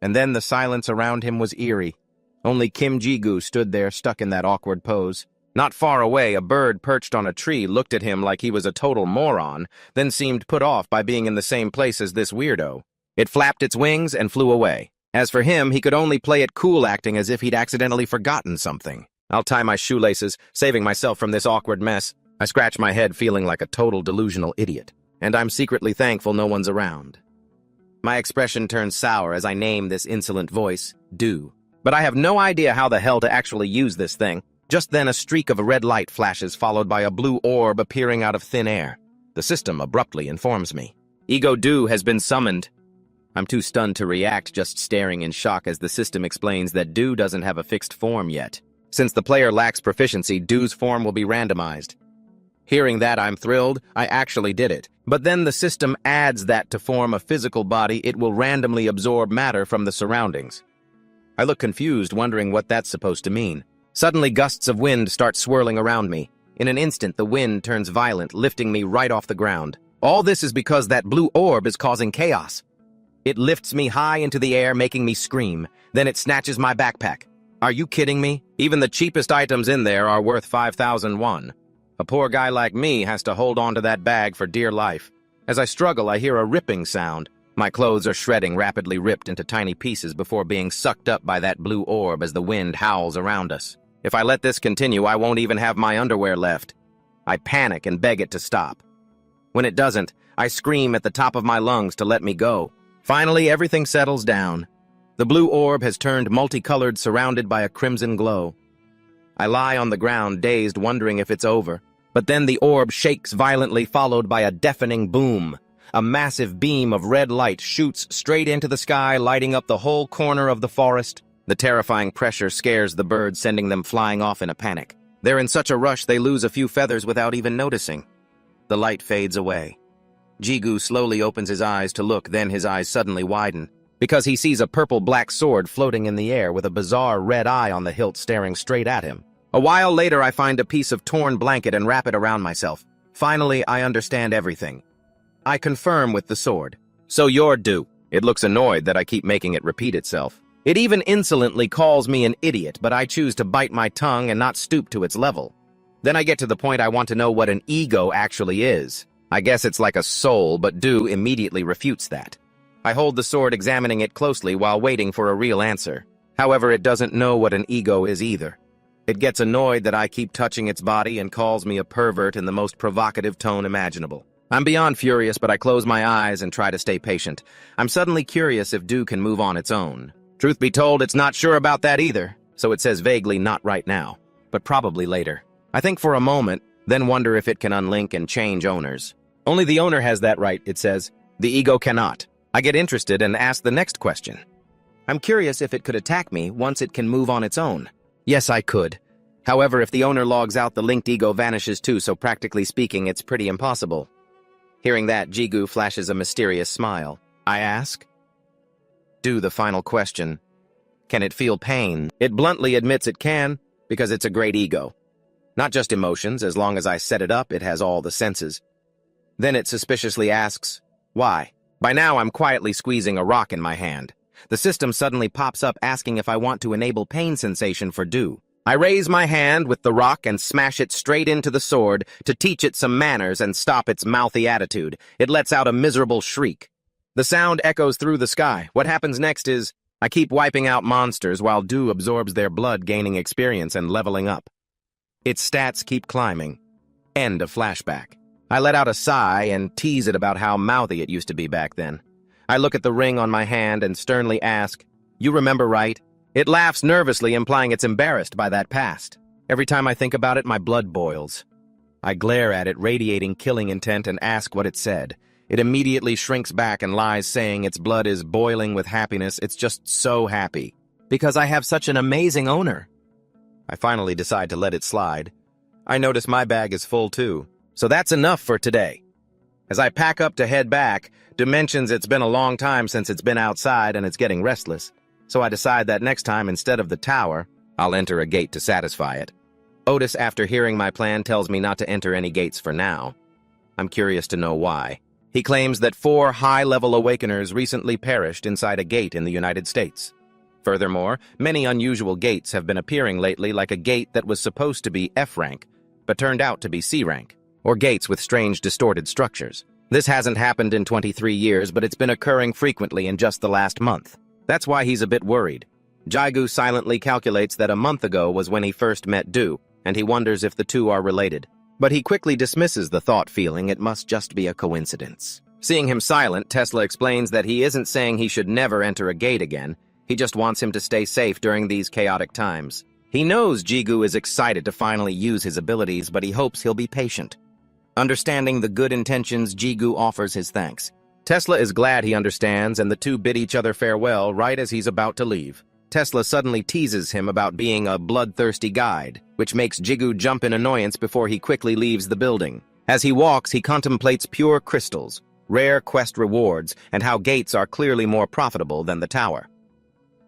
And then the silence around him was eerie. Only Kim Ji-gu stood there, stuck in that awkward pose. Not far away, a bird perched on a tree looked at him like he was a total moron, then seemed put off by being in the same place as this weirdo. It flapped its wings and flew away. As for him, he could only play it cool, acting as if he'd accidentally forgotten something. I'll tie my shoelaces, saving myself from this awkward mess. I scratch my head, feeling like a total delusional idiot. And I'm secretly thankful no one's around. My expression turns sour as I name this insolent voice, Du. But I have no idea how the hell to actually use this thing. Just then a streak of red light flashes, followed by a blue orb appearing out of thin air. The system abruptly informs me. Ego Du has been summoned. I'm too stunned to react, just staring in shock as the system explains that Du doesn't have a fixed form yet. Since the player lacks proficiency, Du's form will be randomized. Hearing that, I'm thrilled. I actually did it. But then the system adds that to form a physical body, it will randomly absorb matter from the surroundings. I look confused, wondering what that's supposed to mean. Suddenly, gusts of wind start swirling around me. In an instant, the wind turns violent, lifting me right off the ground. All this is because that blue orb is causing chaos. It lifts me high into the air, making me scream. Then it snatches my backpack. Are you kidding me? Even the cheapest items in there are worth 5,000 won. A poor guy like me has to hold on to that bag for dear life. As I struggle, I hear a ripping sound. My clothes are shredding, rapidly ripped into tiny pieces before being sucked up by that blue orb as the wind howls around us. If I let this continue, I won't even have my underwear left. I panic and beg it to stop. When it doesn't, I scream at the top of my lungs to let me go. Finally, everything settles down. The blue orb has turned multicolored, surrounded by a crimson glow. I lie on the ground, dazed, wondering if it's over. But then the orb shakes violently, followed by a deafening boom. A massive beam of red light shoots straight into the sky, lighting up the whole corner of the forest. The terrifying pressure scares the birds, sending them flying off in a panic. They're in such a rush they lose a few feathers without even noticing. The light fades away. Jigu slowly opens his eyes to look, then his eyes suddenly widen, because he sees a purple-black sword floating in the air with a bizarre red eye on the hilt staring straight at him. A while later, I find a piece of torn blanket and wrap it around myself. Finally, I understand everything. I confirm with the sword. So you're due. It looks annoyed that I keep making it repeat itself. It even insolently calls me an idiot, but I choose to bite my tongue and not stoop to its level. Then I get to the point I want to know what an ego actually is. I guess it's like a soul, but Du immediately refutes that. I hold the sword, examining it closely while waiting for a real answer. However, it doesn't know what an ego is either. It gets annoyed that I keep touching its body and calls me a pervert in the most provocative tone imaginable. I'm beyond furious, but I close my eyes and try to stay patient. I'm suddenly curious if Du can move on its own. Truth be told, it's not sure about that either, so it says vaguely not right now, but probably later. I think for a moment, then wonder if it can unlink and change owners. Only the owner has that right, it says. The ego cannot. I get interested and ask the next question. I'm curious if it could attack me once it can move on its own. Yes, I could. However, if the owner logs out, the linked ego vanishes too, so practically speaking, it's pretty impossible. Hearing that, Jigu flashes a mysterious smile. I ask, Do the final question. Can it feel pain? It bluntly admits it can, because it's a great ego. Not just emotions, as long as I set it up, it has all the senses. Then it suspiciously asks, why? By now, I'm quietly squeezing a rock in my hand. The system suddenly pops up asking if I want to enable pain sensation for Du. I raise my hand with the rock and smash it straight into the sword to teach it some manners and stop its mouthy attitude. It lets out a miserable shriek. The sound echoes through the sky. What happens next is, I keep wiping out monsters while Du absorbs their blood, gaining experience and leveling up. Its stats keep climbing. End of flashback. I let out a sigh and tease it about how mouthy it used to be back then. I look at the ring on my hand and sternly ask, You remember, right? It laughs nervously, implying it's embarrassed by that past. Every time I think about it, my blood boils. I glare at it, radiating killing intent, and ask what it said. It immediately shrinks back and lies, saying its blood is boiling with happiness. It's just so happy. Because I have such an amazing owner. I finally decide to let it slide. I notice my bag is full too. So that's enough for today. As I pack up to head back, Du mentions it's been a long time since it's been outside and it's getting restless. So I decide that next time, instead of the tower, I'll enter a gate to satisfy it. Otis, after hearing my plan, tells me not to enter any gates for now. I'm curious to know why. He claims that 4 high-level awakeners recently perished inside a gate in the United States. Furthermore, many unusual gates have been appearing lately, like a gate that was supposed to be F rank, but turned out to be C rank, or gates with strange distorted structures. This hasn't happened in 23 years, but it's been occurring frequently in just the last month. That's why he's a bit worried. Jigu silently calculates that a month ago was when he first met Du, and he wonders if the two are related. But he quickly dismisses the thought, feeling it must just be a coincidence. Seeing him silent, Tesla explains that he isn't saying he should never enter a gate again. He just wants him to stay safe during these chaotic times. He knows Jigu is excited to finally use his abilities, but he hopes he'll be patient. Understanding the good intentions, Jigu offers his thanks. Tesla is glad he understands, and the two bid each other farewell right as he's about to leave. Tesla suddenly teases him about being a bloodthirsty guide, which makes Jigu jump in annoyance before he quickly leaves the building. As he walks, he contemplates pure crystals, rare quest rewards, and how gates are clearly more profitable than the tower.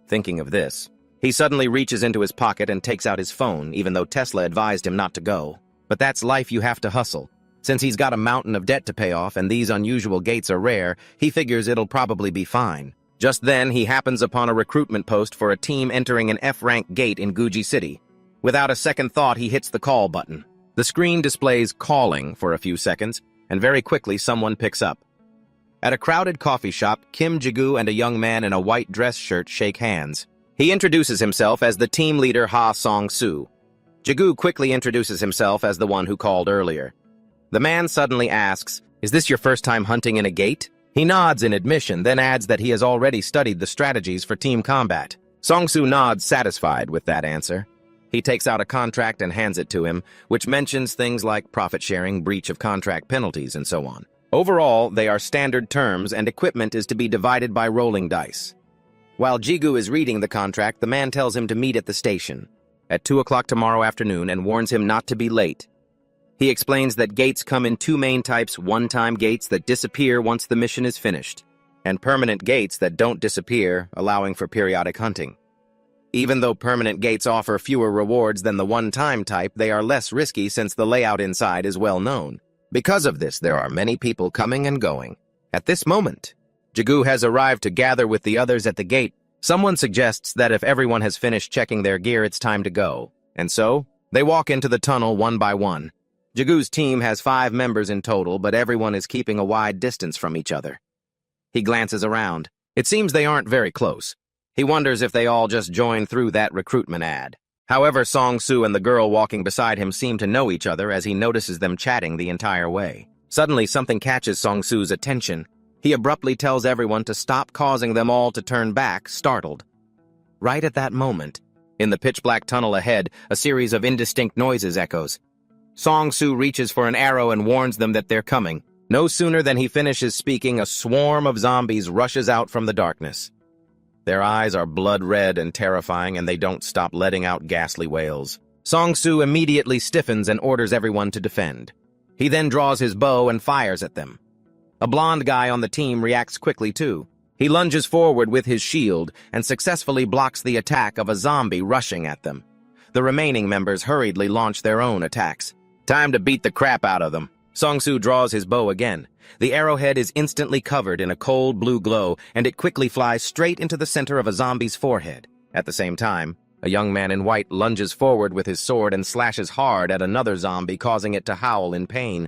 Thinking of this, he suddenly reaches into his pocket and takes out his phone, even though Tesla advised him not to go. But that's life, you have to hustle. Since he's got a mountain of debt to pay off and these unusual gates are rare, he figures it'll probably be fine. Just then, he happens upon a recruitment post for a team entering an F-rank gate in Guji City. Without a second thought, he hits the call button. The screen displays calling for a few seconds, and very quickly someone picks up. At a crowded coffee shop, Kim Jigu and a young man in a white dress shirt shake hands. He introduces himself as the team leader Ha Song-soo. Jigu quickly introduces himself as the one who called earlier. The man suddenly asks, "Is this your first time hunting in a gate?" He nods in admission, then adds that he has already studied the strategies for team combat. Song-soo nods satisfied with that answer. He takes out a contract and hands it to him, which mentions things like profit sharing, breach of contract penalties, and so on. Overall, they are standard terms and equipment is to be divided by rolling dice. While Jigu is reading the contract, the man tells him to meet at the station at 2 o'clock tomorrow afternoon and warns him not to be late. He explains that gates come in two main types: one-time gates that disappear once the mission is finished, and permanent gates that don't disappear, allowing for periodic hunting. Even though permanent gates offer fewer rewards than the one-time type, they are less risky since the layout inside is well known. Because of this, there are many people coming and going. At this moment, Jigu has arrived to gather with the others at the gate. Someone suggests that if everyone has finished checking their gear, it's time to go. And so, they walk into the tunnel one by one. Jigu's team has 5 members in total, but everyone is keeping a wide distance from each other. He glances around. It seems they aren't very close. He wonders if they all just joined through that recruitment ad. However, Song-soo and the girl walking beside him seem to know each other as he notices them chatting the entire way. Suddenly, something catches Song-soo's attention. He abruptly tells everyone to stop, causing them all to turn back, startled. Right at that moment, in the pitch-black tunnel ahead, a series of indistinct noises echoes. Song-soo reaches for an arrow and warns them that they're coming. No sooner than he finishes speaking, a swarm of zombies rushes out from the darkness. Their eyes are blood-red and terrifying, and they don't stop letting out ghastly wails. Song-soo immediately stiffens and orders everyone to defend. He then draws his bow and fires at them. A blonde guy on the team reacts quickly too. He lunges forward with his shield and successfully blocks the attack of a zombie rushing at them. The remaining members hurriedly launch their own attacks. Time to beat the crap out of them. Song-soo draws his bow again. The arrowhead is instantly covered in a cold blue glow, and it quickly flies straight into the center of a zombie's forehead. At the same time, a young man in white lunges forward with his sword and slashes hard at another zombie, causing it to howl in pain.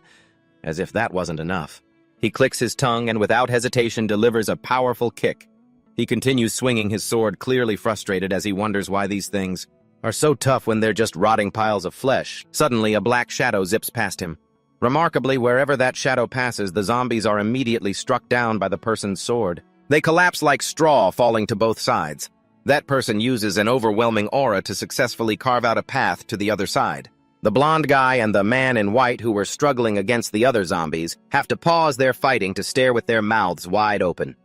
As if that wasn't enough, he clicks his tongue and without hesitation delivers a powerful kick. He continues swinging his sword, clearly frustrated as he wonders why these things are so tough when they're just rotting piles of flesh. Suddenly, a black shadow zips past him. Remarkably, wherever that shadow passes, the zombies are immediately struck down by the person's sword. They collapse like straw, falling to both sides. That person uses an overwhelming aura to successfully carve out a path to the other side. The blonde guy and the man in white who were struggling against the other zombies have to pause their fighting to stare with their mouths wide open.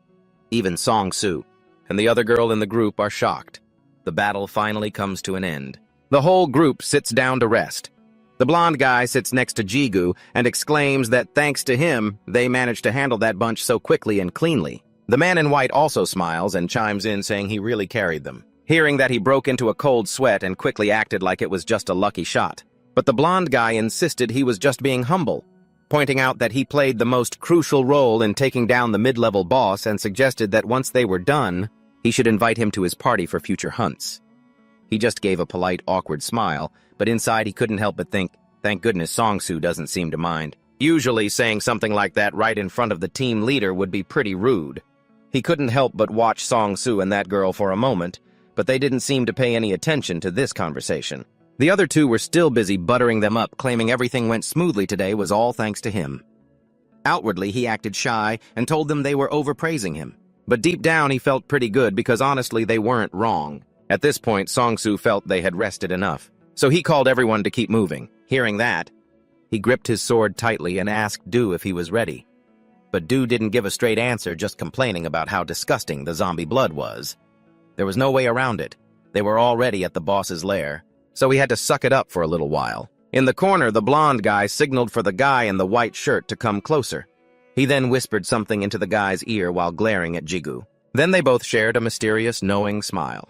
Even Song-soo and the other girl in the group are shocked. The battle finally comes to an end. The whole group sits down to rest. The blonde guy sits next to Jigu and exclaims that thanks to him, they managed to handle that bunch so quickly and cleanly. The man in white also smiles and chimes in saying he really carried them. Hearing that, he broke into a cold sweat and quickly acted like it was just a lucky shot. But the blonde guy insisted he was just being humble, pointing out that he played the most crucial role in taking down the mid-level boss and suggested that once they were done, he should invite him to his party for future hunts. He just gave a polite, awkward smile, but inside he couldn't help but think, thank goodness Song-soo doesn't seem to mind. Usually saying something like that right in front of the team leader would be pretty rude. He couldn't help but watch Song-soo and that girl for a moment, but they didn't seem to pay any attention to this conversation. The other two were still busy buttering them up, claiming everything went smoothly today was all thanks to him. Outwardly, he acted shy and told them they were overpraising him. But deep down, he felt pretty good because honestly, they weren't wrong. At this point, Song-soo felt they had rested enough. So he called everyone to keep moving. Hearing that, he gripped his sword tightly and asked Do if he was ready. But Do didn't give a straight answer, just complaining about how disgusting the zombie blood was. There was no way around it. They were already at the boss's lair, so he had to suck it up for a little while. In the corner, the blonde guy signaled for the guy in the white shirt to come closer. He then whispered something into the guy's ear while glaring at Jigu. Then they both shared a mysterious, knowing smile.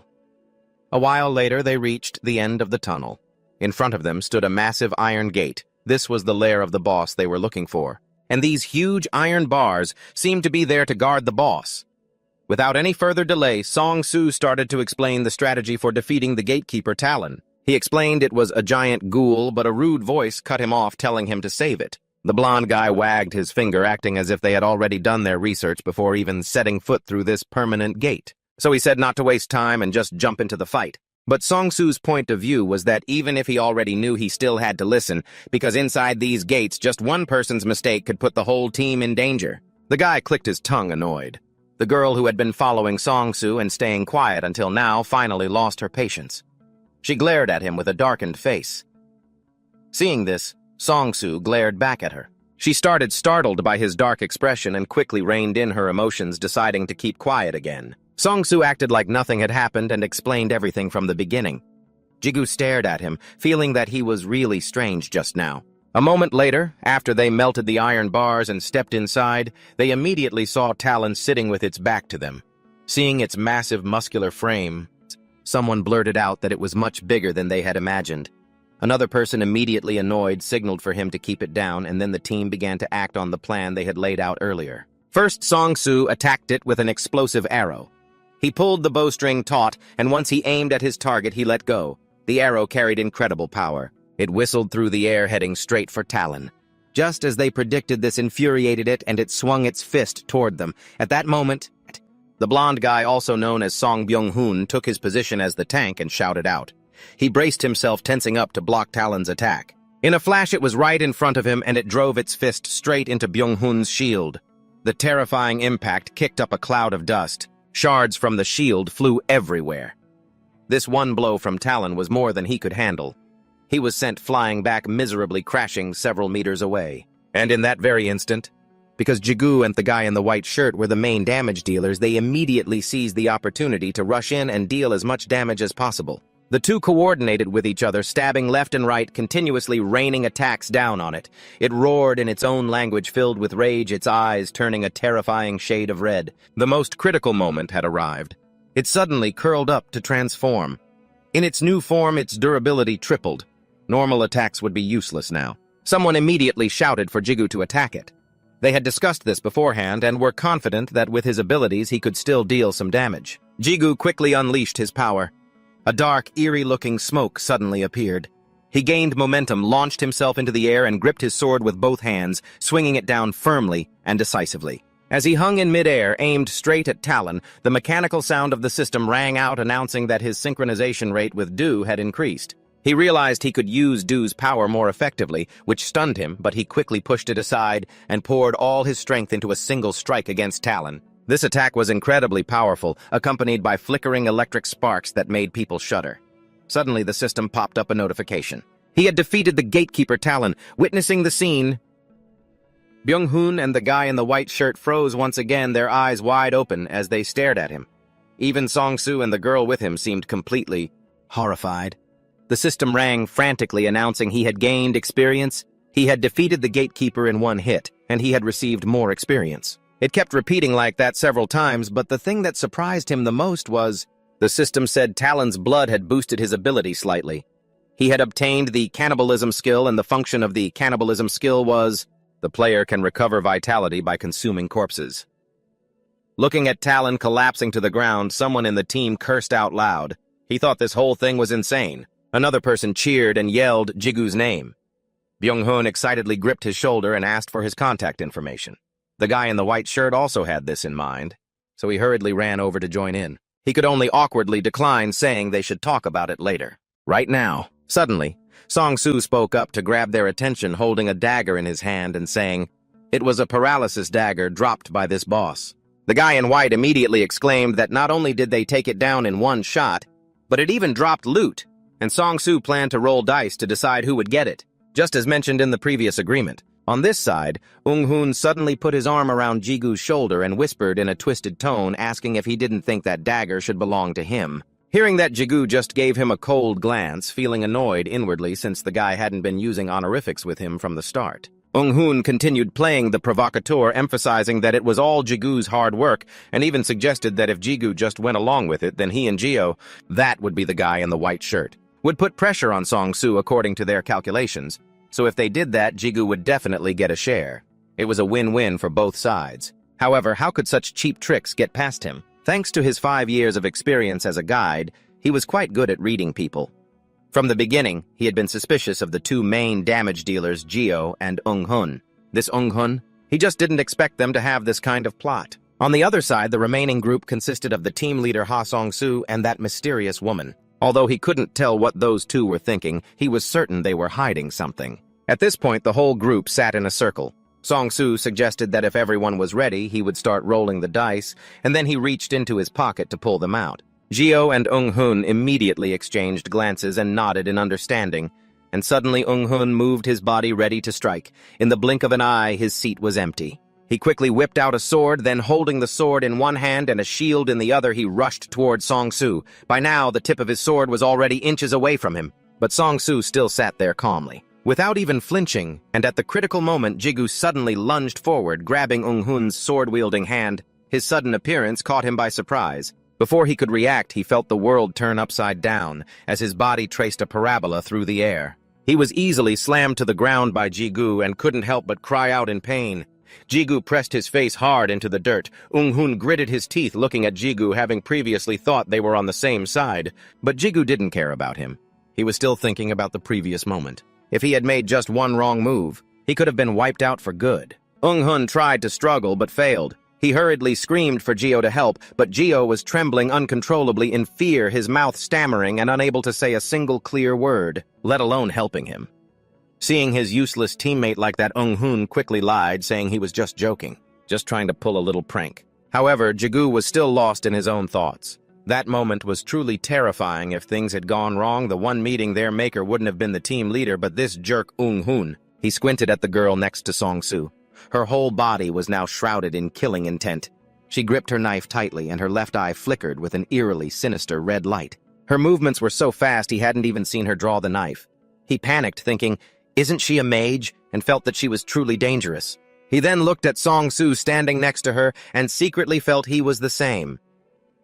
A while later, they reached the end of the tunnel. In front of them stood a massive iron gate. This was the lair of the boss they were looking for. And these huge iron bars seemed to be there to guard the boss. Without any further delay, Song-soo started to explain the strategy for defeating the gatekeeper Talon. He explained it was a giant ghoul, but a rude voice cut him off, telling him to save it. The blonde guy wagged his finger, acting as if they had already done their research before even setting foot through this permanent gate. So he said not to waste time and just jump into the fight. But Song-Soo's point of view was that even if he already knew, he still had to listen, because inside these gates, just one person's mistake could put the whole team in danger. The guy clicked his tongue, annoyed. The girl who had been following Song-Soo and staying quiet until now finally lost her patience. She glared at him with a darkened face. Seeing this, Song-Soo glared back at her. She started startled by his dark expression and quickly reined in her emotions, deciding to keep quiet again. Song-Soo acted like nothing had happened and explained everything from the beginning. Jigu stared at him, feeling that he was really strange just now. A moment later, after they melted the iron bars and stepped inside, they immediately saw Talon sitting with its back to them. Seeing its massive muscular frame, someone blurted out that it was much bigger than they had imagined. Another person, immediately annoyed, signaled for him to keep it down, and then the team began to act on the plan they had laid out earlier. First, Song-Soo attacked it with an explosive arrow. He pulled the bowstring taut, and once he aimed at his target, he let go. The arrow carried incredible power. It whistled through the air, heading straight for Talon. Just as they predicted, this infuriated it, and it swung its fist toward them. At that moment, the blonde guy, also known as Song Byung-hoon, took his position as the tank and shouted out. He braced himself, tensing up to block Talon's attack. In a flash, it was right in front of him, and it drove its fist straight into Byung-hoon's shield. The terrifying impact kicked up a cloud of dust. Shards from the shield flew everywhere. This one blow from Talon was more than he could handle. He was sent flying back, miserably crashing several meters away. And in that very instant, because Jigu and the guy in the white shirt were the main damage dealers, they immediately seized the opportunity to rush in and deal as much damage as possible. The two coordinated with each other, stabbing left and right, continuously raining attacks down on it. It roared in its own language, filled with rage, its eyes turning a terrifying shade of red. The most critical moment had arrived. It suddenly curled up to transform. In its new form, its durability tripled. Normal attacks would be useless now. Someone immediately shouted for Jigu to attack it. They had discussed this beforehand and were confident that with his abilities he could still deal some damage. Jigu quickly unleashed his power. A dark, eerie-looking smoke suddenly appeared. He gained momentum, launched himself into the air, and gripped his sword with both hands, swinging it down firmly and decisively. As he hung in midair, aimed straight at Talon, the mechanical sound of the system rang out, announcing that his synchronization rate with Du had increased. He realized he could use Du's power more effectively, which stunned him, but he quickly pushed it aside and poured all his strength into a single strike against Talon. This attack was incredibly powerful, accompanied by flickering electric sparks that made people shudder. Suddenly, the system popped up a notification. He had defeated the gatekeeper Talon. Witnessing the scene, Byung-hoon and the guy in the white shirt froze once again, their eyes wide open as they stared at him. Even Song-Soo and the girl with him seemed completely horrified. The system rang frantically, announcing he had gained experience. He had defeated the gatekeeper in one hit, and he had received more experience. It kept repeating like that several times, but the thing that surprised him the most was, the system said Talon's blood had boosted his ability slightly. He had obtained the cannibalism skill, and the function of the cannibalism skill was, the player can recover vitality by consuming corpses. Looking at Talon collapsing to the ground, someone in the team cursed out loud. He thought this whole thing was insane. Another person cheered and yelled Jigu's name. Byung-hoon excitedly gripped his shoulder and asked for his contact information. The guy in the white shirt also had this in mind, so he hurriedly ran over to join in. He could only awkwardly decline, saying they should talk about it later. Right now. Suddenly, Song-Soo spoke up to grab their attention, holding a dagger in his hand and saying, it was a paralysis dagger dropped by this boss. The guy in white immediately exclaimed that not only did they take it down in one shot, but it even dropped loot, and Song-Soo planned to roll dice to decide who would get it, just as mentioned in the previous agreement. On this side, Ung-hoon suddenly put his arm around Jigu's shoulder and whispered in a twisted tone, asking if he didn't think that dagger should belong to him. Hearing that, Jigu just gave him a cold glance, feeling annoyed inwardly since the guy hadn't been using honorifics with him from the start. Ung-hoon continued playing the provocateur, emphasizing that it was all Jigu's hard work, and even suggested that if Jigu just went along with it, then he and Gio, that would be the guy in the white shirt, would put pressure on Song-Soo according to their calculations. So if they did that, Jigu would definitely get a share. It was a win-win for both sides. However, how could such cheap tricks get past him? Thanks to his 5 years of experience as a guide, he was quite good at reading people. From the beginning, he had been suspicious of the two main damage dealers, Gio and Ung-hoon. this Ung-hun. He just didn't expect them to have this kind of plot. On the other side, the remaining group consisted of the team leader Ha Song-soo and that mysterious woman. Although he couldn't tell what those two were thinking, he was certain they were hiding something. At this point, the whole group sat in a circle. Song-soo suggested that if everyone was ready, he would start rolling the dice, and then he reached into his pocket to pull them out. Jio and Ung-hun immediately exchanged glances and nodded in understanding, and suddenly Ung-hun moved his body ready to strike. In the blink of an eye, his seat was empty. He quickly whipped out a sword, then holding the sword in one hand and a shield in the other, he rushed toward Song-soo. By now, the tip of his sword was already inches away from him, but Song-soo still sat there calmly. Without even flinching, and at the critical moment, Jigu suddenly lunged forward, grabbing Ung-hun's sword-wielding hand. His sudden appearance caught him by surprise. Before he could react, he felt the world turn upside down, as his body traced a parabola through the air. He was easily slammed to the ground by Jigu and couldn't help but cry out in pain. Jigu pressed his face hard into the dirt. Ung-hun gritted his teeth looking at Jigu, having previously thought they were on the same side. But Jigu didn't care about him. He was still thinking about the previous moment. If he had made just one wrong move, he could have been wiped out for good. Ung-hun tried to struggle but failed. He hurriedly screamed for Jio to help, but Jio was trembling uncontrollably in fear, his mouth stammering and unable to say a single clear word, let alone helping him. Seeing his useless teammate like that, Ung-hun quickly lied, saying he was just joking, just trying to pull a little prank. However, Jigu was still lost in his own thoughts. That moment was truly terrifying. If things had gone wrong, the one meeting their maker wouldn't have been the team leader, but this jerk Ung-hun. He squinted at the girl next to Song-soo. Her whole body was now shrouded in killing intent. She gripped her knife tightly, and her left eye flickered with an eerily sinister red light. Her movements were so fast he hadn't even seen her draw the knife. He panicked, thinking, "Isn't she a mage?" and felt that she was truly dangerous. He then looked at Song-soo standing next to her and secretly felt he was the same.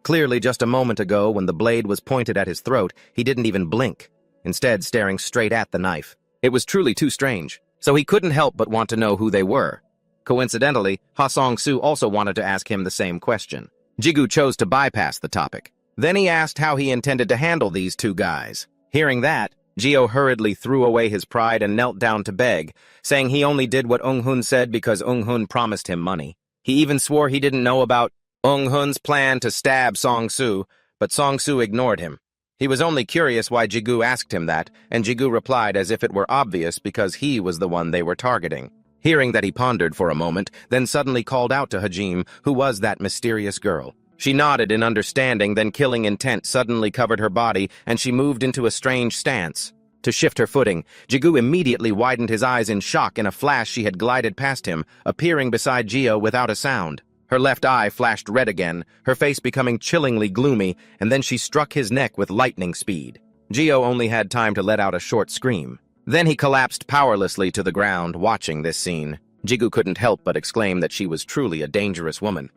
Clearly, just a moment ago, when the blade was pointed at his throat, he didn't even blink, instead staring straight at the knife. It was truly too strange, so he couldn't help but want to know who they were. Coincidentally, Ha Song-soo also wanted to ask him the same question. Jigu chose to bypass the topic. Then he asked how he intended to handle these two guys. Hearing that, Jio hurriedly threw away his pride and knelt down to beg, saying he only did what Ung-hun said because Ung-hun promised him money. He even swore he didn't know about Ung-hun's plan to stab Song-soo, but Song-soo ignored him. He was only curious why Jigu asked him that, and Jigu replied as if it were obvious because he was the one they were targeting. Hearing that, he pondered for a moment, then suddenly called out to Hajime, who was that mysterious girl. She nodded in understanding, then killing intent suddenly covered her body, and she moved into a strange stance. To shift her footing, Jigu immediately widened his eyes in shock. In a flash, she had glided past him, appearing beside Jio without a sound. Her left eye flashed red again, her face becoming chillingly gloomy, and then she struck his neck with lightning speed. Jio only had time to let out a short scream. Then he collapsed powerlessly to the ground, watching this scene. Jigu couldn't help but exclaim that she was truly a dangerous woman.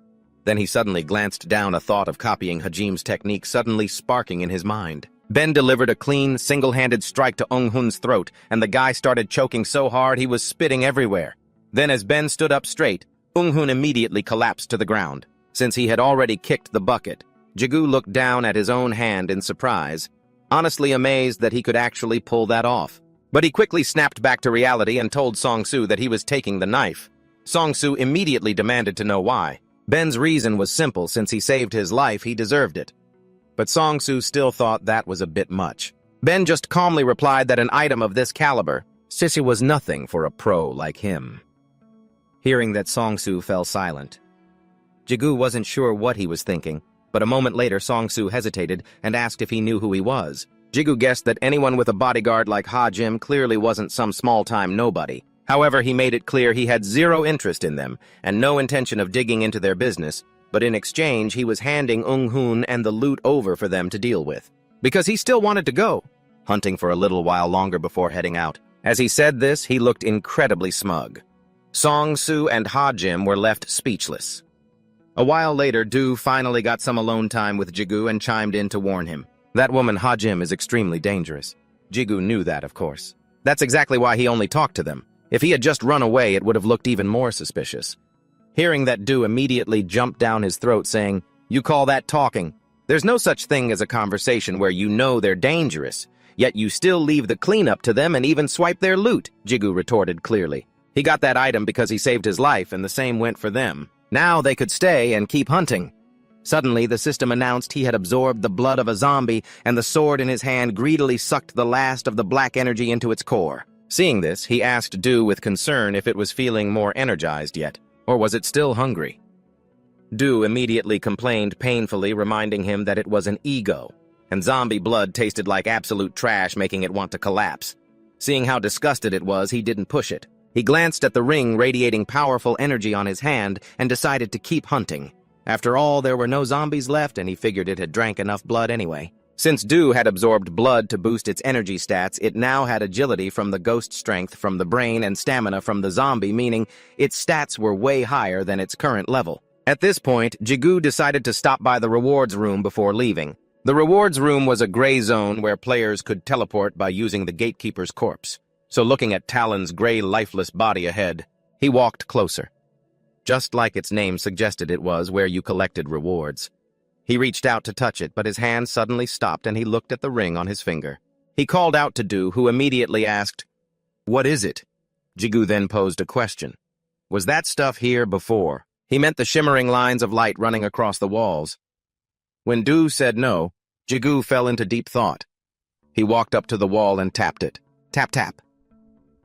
Then he suddenly glanced down, a thought of copying Hajime's technique suddenly sparking in his mind. Ben delivered a clean, single-handed strike to Ung-hun's throat, and the guy started choking so hard he was spitting everywhere. Then as Ben stood up straight, Ung-hun immediately collapsed to the ground. Since he had already kicked the bucket, Jigu looked down at his own hand in surprise, honestly amazed that he could actually pull that off. But he quickly snapped back to reality and told Song-soo that he was taking the knife. Song-soo immediately demanded to know why. Ben's reason was simple: since he saved his life, he deserved it. But Song-soo still thought that was a bit much. Ben just calmly replied that an item of this caliber, Sissy, was nothing for a pro like him. Hearing that, Song-soo fell silent. Jigu wasn't sure what he was thinking, but a moment later Song-soo hesitated and asked if he knew who he was. Jigu guessed that anyone with a bodyguard like Ha-jim clearly wasn't some small-time nobody. However, he made it clear he had zero interest in them and no intention of digging into their business, but in exchange he was handing Ung-hun and the loot over for them to deal with. Because he still wanted to go, hunting for a little while longer before heading out. As he said this, he looked incredibly smug. Song-soo and Ha-jim were left speechless. A while later, Do finally got some alone time with Jigu and chimed in to warn him. That woman Ha-jim is extremely dangerous. Jigu knew that, of course. That's exactly why he only talked to them. If he had just run away, it would have looked even more suspicious. Hearing that, Do immediately jumped down his throat, saying, "You call that talking? There's no such thing as a conversation where you know they're dangerous, yet you still leave the cleanup to them and even swipe their loot," Jigu retorted clearly. He got that item because he saved his life, and the same went for them. Now they could stay and keep hunting. Suddenly, the system announced he had absorbed the blood of a zombie, and the sword in his hand greedily sucked the last of the black energy into its core. Seeing this, he asked Do with concern if it was feeling more energized yet, or was it still hungry? Do immediately complained painfully, reminding him that it was an ego, and zombie blood tasted like absolute trash, making it want to collapse. Seeing how disgusted it was, he didn't push it. He glanced at the ring radiating powerful energy on his hand and decided to keep hunting. After all, there were no zombies left, and he figured it had drank enough blood anyway. Since Do had absorbed blood to boost its energy stats, it now had agility from the ghost strength from the brain and stamina from the zombie, meaning its stats were way higher than its current level. At this point, Jigu decided to stop by the rewards room before leaving. The rewards room was a gray zone where players could teleport by using the gatekeeper's corpse. So looking at Talon's gray, lifeless body ahead, he walked closer. Just like its name suggested, it was where you collected rewards. He reached out to touch it, but his hand suddenly stopped and he looked at the ring on his finger. He called out to Do, who immediately asked, "What is it?" Jigu then posed a question. Was that stuff here before? He meant the shimmering lines of light running across the walls. When Do said no, Jigu fell into deep thought. He walked up to the wall and tapped it. Tap, tap.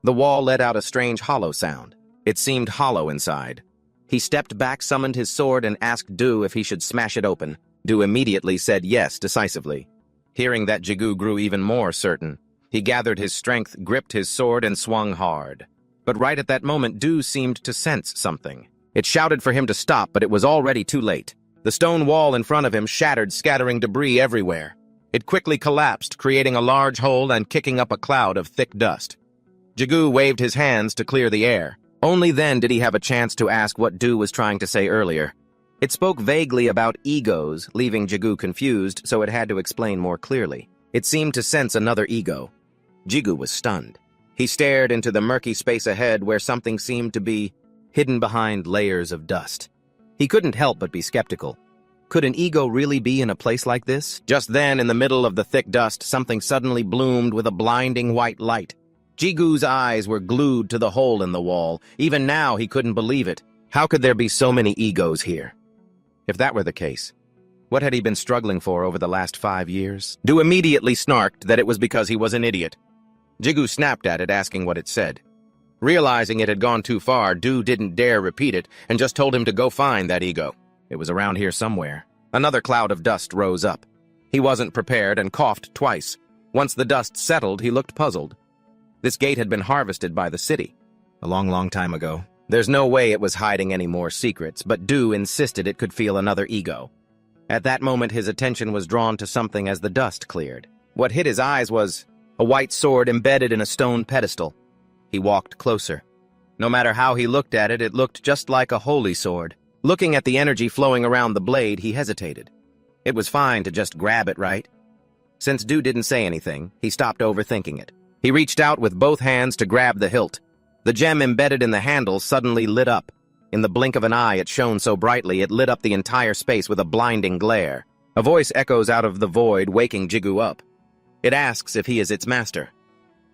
The wall let out a strange hollow sound. It seemed hollow inside. He stepped back, summoned his sword, and asked Do if he should smash it open. Do immediately said yes decisively. Hearing that, Jigu grew even more certain. He gathered his strength, gripped his sword, and swung hard. But right at that moment, Do seemed to sense something. It shouted for him to stop, but it was already too late. The stone wall in front of him shattered, scattering debris everywhere. It quickly collapsed, creating a large hole and kicking up a cloud of thick dust. Jigu waved his hands to clear the air. Only then did he have a chance to ask what Do was trying to say earlier. It spoke vaguely about egos, leaving Jigu confused, so it had to explain more clearly. It seemed to sense another ego. Jigu was stunned. He stared into the murky space ahead where something seemed to be hidden behind layers of dust. He couldn't help but be skeptical. Could an ego really be in a place like this? Just then, in the middle of the thick dust, something suddenly bloomed with a blinding white light. Jigu's eyes were glued to the hole in the wall. Even now, he couldn't believe it. How could there be so many egos here? If that were the case, what had he been struggling for over the last 5 years? Do immediately snarked that it was because he was an idiot. Jigu snapped at it, asking what it said. Realizing it had gone too far, Do didn't dare repeat it and just told him to go find that ego. It was around here somewhere. Another cloud of dust rose up. He wasn't prepared and coughed twice. Once the dust settled, he looked puzzled. This gate had been harvested by the city a long time ago. There's no way it was hiding any more secrets, but Do insisted it could feel another ego. At that moment, his attention was drawn to something as the dust cleared. What hit his eyes was a white sword embedded in a stone pedestal. He walked closer. No matter how he looked at it, it looked just like a holy sword. Looking at the energy flowing around the blade, he hesitated. It was fine to just grab it, right? Since Do didn't say anything, he stopped overthinking it. He reached out with both hands to grab the hilt. The gem embedded in the handle suddenly lit up. In the blink of an eye, it shone so brightly it lit up the entire space with a blinding glare. A voice echoes out of the void, waking Jigu up. It asks if he is its master.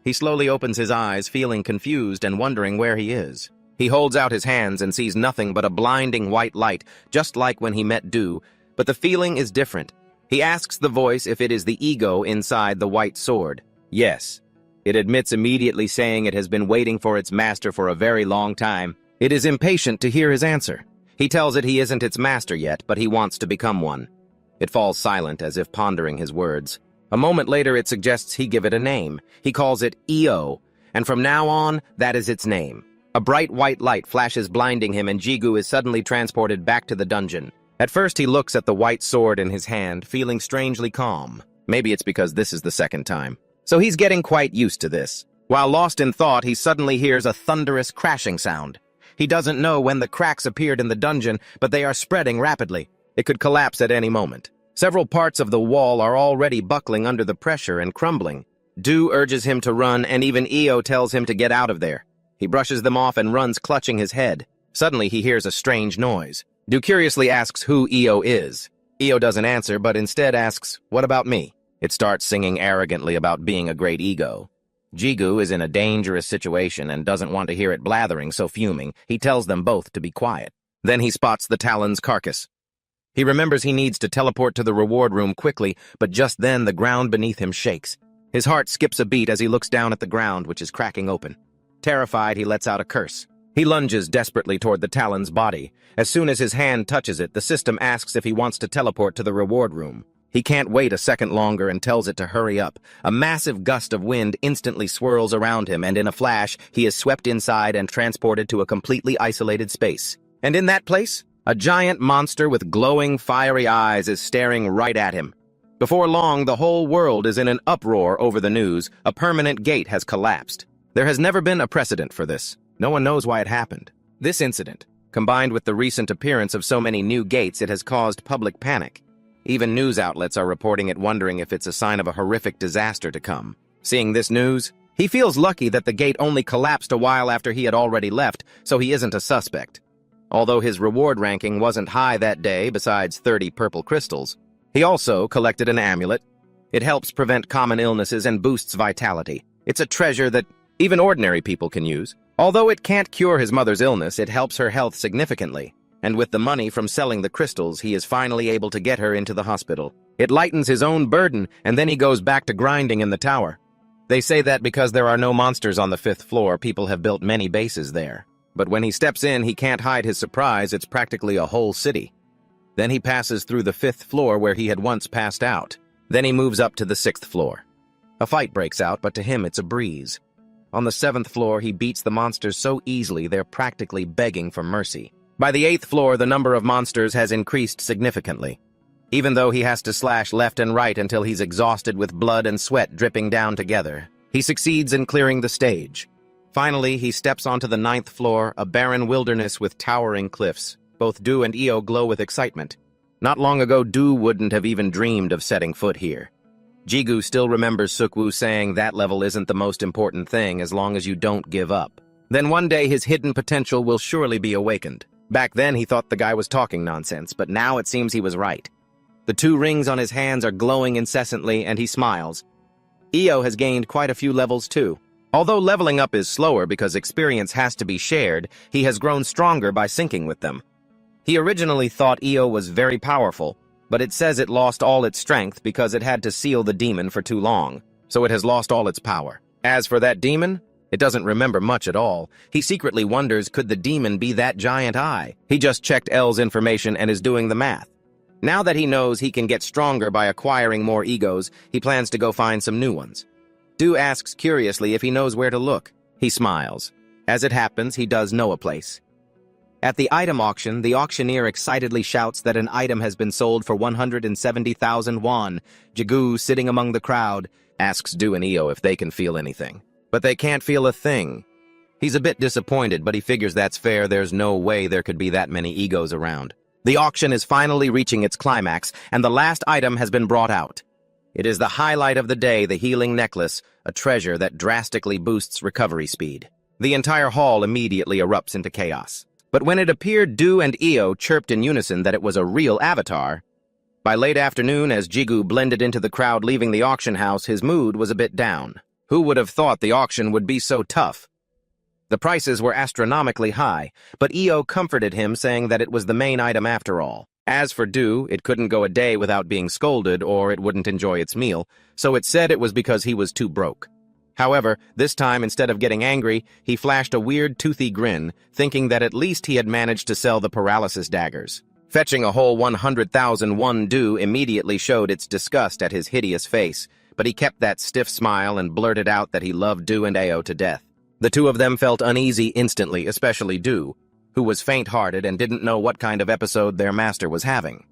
He slowly opens his eyes, feeling confused and wondering where he is. He holds out his hands and sees nothing but a blinding white light, just like when he met Do, but the feeling is different. He asks the voice if it is the ego inside the white sword. Yes. It admits immediately, saying it has been waiting for its master for a very long time. It is impatient to hear his answer. He tells it he isn't its master yet, but he wants to become one. It falls silent, as if pondering his words. A moment later, it suggests he give it a name. He calls it EO, and from now on, that is its name. A bright white light flashes, blinding him, and Jigu is suddenly transported back to the dungeon. At first, he looks at the white sword in his hand, feeling strangely calm. Maybe it's because this is the second time. So he's getting quite used to this. While lost in thought, he suddenly hears a thunderous crashing sound. He doesn't know when the cracks appeared in the dungeon, but they are spreading rapidly. It could collapse at any moment. Several parts of the wall are already buckling under the pressure and crumbling. Do urges him to run, and even Eo tells him to get out of there. He brushes them off and runs, clutching his head. Suddenly, he hears a strange noise. Do curiously asks who Eo is. Eo doesn't answer, but instead asks, "What about me?" It starts singing arrogantly about being a great ego. Jigu is in a dangerous situation and doesn't want to hear it blathering, so fuming, he tells them both to be quiet. Then he spots the Talon's carcass. He remembers he needs to teleport to the reward room quickly, but just then the ground beneath him shakes. His heart skips a beat as he looks down at the ground, which is cracking open. Terrified, he lets out a curse. He lunges desperately toward the Talon's body. As soon as his hand touches it, the system asks if he wants to teleport to the reward room. He can't wait a second longer and tells it to hurry up. A massive gust of wind instantly swirls around him, and in a flash, he is swept inside and transported to a completely isolated space. And in that place, a giant monster with glowing, fiery eyes is staring right at him. Before long, the whole world is in an uproar over the news. A permanent gate has collapsed. There has never been a precedent for this. No one knows why it happened. This incident, combined with the recent appearance of so many new gates, it has caused public panic. Even news outlets are reporting it, wondering if it's a sign of a horrific disaster to come. Seeing this news, he feels lucky that the gate only collapsed a while after he had already left, so he isn't a suspect. Although his reward ranking wasn't high that day, besides 30 purple crystals, he also collected an amulet. It helps prevent common illnesses and boosts vitality. It's a treasure that even ordinary people can use. Although it can't cure his mother's illness, it helps her health significantly. And with the money from selling the crystals, he is finally able to get her into the hospital. It lightens his own burden, and then he goes back to grinding in the tower. They say that because there are no monsters on the 5th floor, people have built many bases there. But when he steps in, he can't hide his surprise. It's practically a whole city. Then he passes through the 5th floor where he had once passed out. Then he moves up to the 6th floor. A fight breaks out, but to him it's a breeze. On the 7th floor, he beats the monsters so easily they're practically begging for mercy. By the 8th floor, the number of monsters has increased significantly. Even though he has to slash left and right until he's exhausted with blood and sweat dripping down together, he succeeds in clearing the stage. Finally, he steps onto the 9th floor, a barren wilderness with towering cliffs. Both Du and Io glow with excitement. Not long ago, Du wouldn't have even dreamed of setting foot here. Jigu still remembers Sukwu saying that level isn't the most important thing as long as you don't give up. Then one day his hidden potential will surely be awakened. Back then he thought the guy was talking nonsense, but now it seems he was right. The 2 rings on his hands are glowing incessantly, and he smiles. Io has gained quite a few levels too. Although leveling up is slower because experience has to be shared, he has grown stronger by syncing with them. He originally thought Io was very powerful, but it says it lost all its strength because it had to seal the demon for too long, so it has lost all its power. As for that demon, it doesn't remember much at all. He secretly wonders, could the demon be that giant eye? He just checked L's information and is doing the math. Now that he knows he can get stronger by acquiring more egos, he plans to go find some new ones. Du asks curiously if he knows where to look. He smiles. As it happens, he does know a place. At the item auction, the auctioneer excitedly shouts that an item has been sold for 170,000 won. Jigu, sitting among the crowd, asks Du and Io if they can feel anything. But they can't feel a thing. He's a bit disappointed, but he figures that's fair. There's no way there could be that many egos around. The auction is finally reaching its climax, and the last item has been brought out. It is the highlight of the day, the healing necklace, a treasure that drastically boosts recovery speed. The entire hall immediately erupts into chaos. But when it appeared, Du and Io chirped in unison that it was a real avatar. By late afternoon, as Jigu blended into the crowd leaving the auction house, his mood was a bit down. Who would have thought the auction would be so tough? The prices were astronomically high, but Io comforted him, saying that it was the main item after all. As for Du, it couldn't go a day without being scolded, or it wouldn't enjoy its meal, so it said it was because he was too broke. However, this time, instead of getting angry, he flashed a weird, toothy grin, thinking that at least he had managed to sell the paralysis daggers. Fetching a whole 100,000 won, Du immediately showed its disgust at his hideous face, but he kept that stiff smile and blurted out that he loved Du and Ao to death. The two of them felt uneasy instantly, especially Du, who was faint-hearted and didn't know what kind of episode their master was having.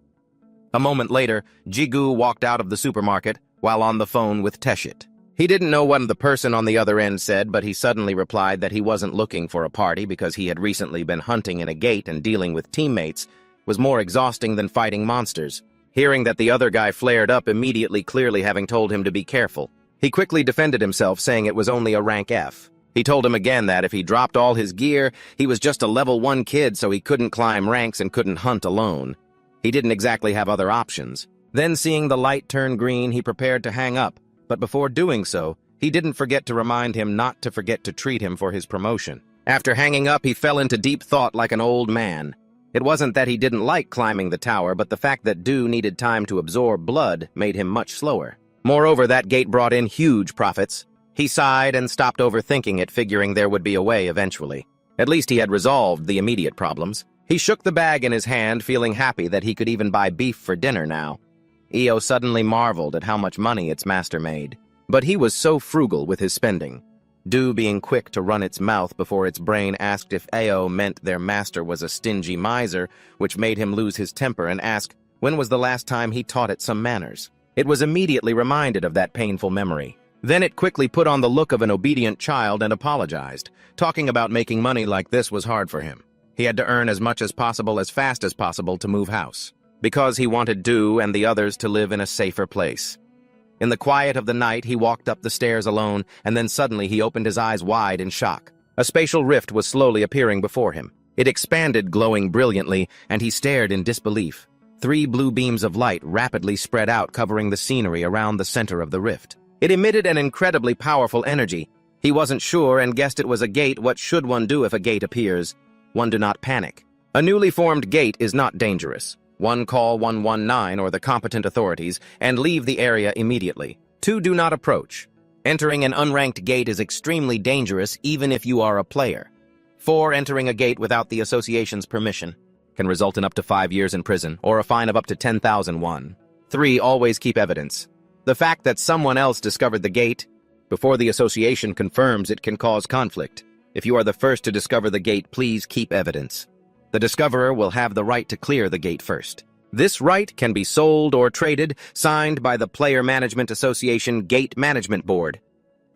A moment later, Jigu walked out of the supermarket while on the phone with Teshit. He didn't know what the person on the other end said, but he suddenly replied that he wasn't looking for a party because he had recently been hunting in a gate, and dealing with teammates was more exhausting than fighting monsters. Hearing that the other guy flared up immediately, clearly having told him to be careful. He quickly defended himself, saying it was only a rank F. He told him again that if he dropped all his gear, he was just a level 1 kid, so he couldn't climb ranks and couldn't hunt alone. He didn't exactly have other options. Then, seeing the light turn green, he prepared to hang up, but before doing so, He didn't forget to remind him not to forget to treat him for his promotion. After hanging up, he fell into deep thought like an old man. It wasn't that he didn't like climbing the tower, but the fact that Do needed time to absorb blood made him much slower. Moreover, that gate brought in huge profits. He sighed and stopped overthinking it, figuring there would be a way eventually. At least he had resolved the immediate problems. He shook the bag in his hand, feeling happy that he could even buy beef for dinner now. Io suddenly marveled at how much money its master made. But he was so frugal with his spending. Do being quick to run its mouth before its brain asked if Ao meant their master was a stingy miser, which made him lose his temper and ask when was the last time he taught it some manners. It was immediately reminded of that painful memory. Then it quickly put on the look of an obedient child and apologized. Talking about making money like this was hard for him. He had to earn as much as possible as fast as possible to move house, because he wanted Do and the others to live in a safer place. In the quiet of the night, he walked up the stairs alone, and then suddenly he opened his eyes wide in shock. A spatial rift was slowly appearing before him. It expanded, glowing brilliantly, and he stared in disbelief. 3 blue beams of light rapidly spread out, covering the scenery around the center of the rift. It emitted an incredibly powerful energy. He wasn't sure and guessed it was a gate. What should one do if a gate appears? One, do not panic. A newly formed gate is not dangerous. 1, call 119 or the competent authorities and leave the area immediately. 2, do not approach. Entering an unranked gate is extremely dangerous even if you are a player. 4, entering a gate without the association's permission can result in up to 5 years in prison or a fine of up to 10,000 won. 3, always keep evidence. The fact that someone else discovered the gate before the association confirms it can cause conflict. If you are the first to discover the gate, please keep evidence. The discoverer will have the right to clear the gate first. This right can be sold or traded, signed by the Player Management Association Gate Management Board.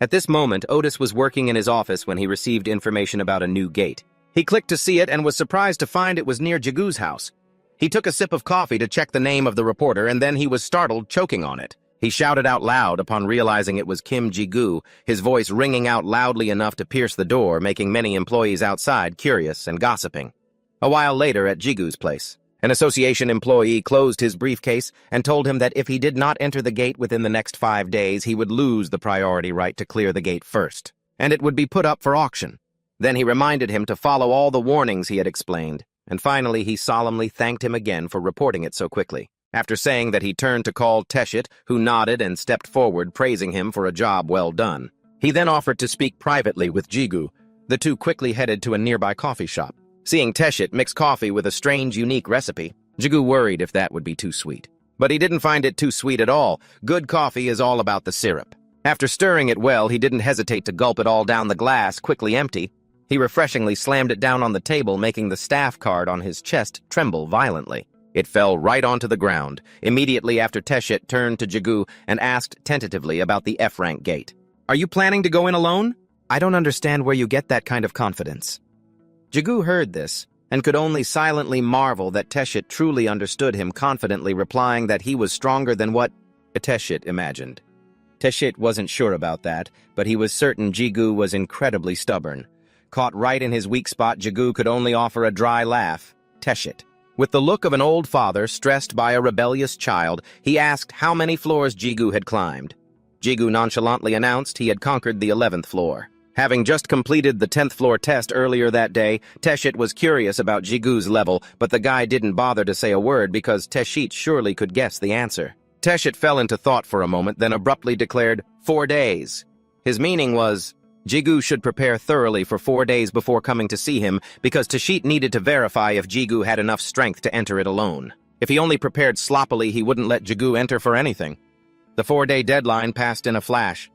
At this moment, Otis was working in his office when he received information about a new gate. He clicked to see it and was surprised to find it was near Jigu's house. He took a sip of coffee to check the name of the reporter, and then he was startled, choking on it. He shouted out loud upon realizing it was Kim Jigu, his voice ringing out loudly enough to pierce the door, making many employees outside curious and gossiping. A while later, at Jigu's place, an association employee closed his briefcase and told him that if he did not enter the gate within the next 5 days, he would lose the priority right to clear the gate first, and it would be put up for auction. Then he reminded him to follow all the warnings he had explained, and finally he solemnly thanked him again for reporting it so quickly. After saying that, he turned to call Teshit, who nodded and stepped forward, praising him for a job well done. He then offered to speak privately with Jigu. The two quickly headed to a nearby coffee shop. Seeing Teshit mix coffee with a strange, unique recipe, Jigu worried if that would be too sweet. But he didn't find it too sweet at all. Good coffee is all about the syrup. After stirring it well, he didn't hesitate to gulp it all down the glass, quickly empty. He refreshingly slammed it down on the table, making the staff card on his chest tremble violently. It fell right onto the ground, immediately after Teshit turned to Jigu and asked tentatively about the F-rank gate. "Are you planning to go in alone? I don't understand where you get that kind of confidence." Jigu heard this, and could only silently marvel that Teshit truly understood him, confidently replying that he was stronger than what Teshit imagined. Teshit wasn't sure about that, but he was certain Jigu was incredibly stubborn. Caught right in his weak spot, Jigu could only offer a dry laugh. Teshit, with the look of an old father stressed by a rebellious child, he asked how many floors Jigu had climbed. Jigu nonchalantly announced he had conquered the 11th floor. Having just completed the 10th floor test earlier that day, Teshit was curious about Jigu's level, but the guy didn't bother to say a word because Teshit surely could guess the answer. Teshit fell into thought for a moment, then abruptly declared, 4 days. His meaning was, Jigu should prepare thoroughly for 4 days before coming to see him, because Teshit needed to verify if Jigu had enough strength to enter it alone. If he only prepared sloppily, he wouldn't let Jigu enter for anything. The 4-day deadline passed in a flash.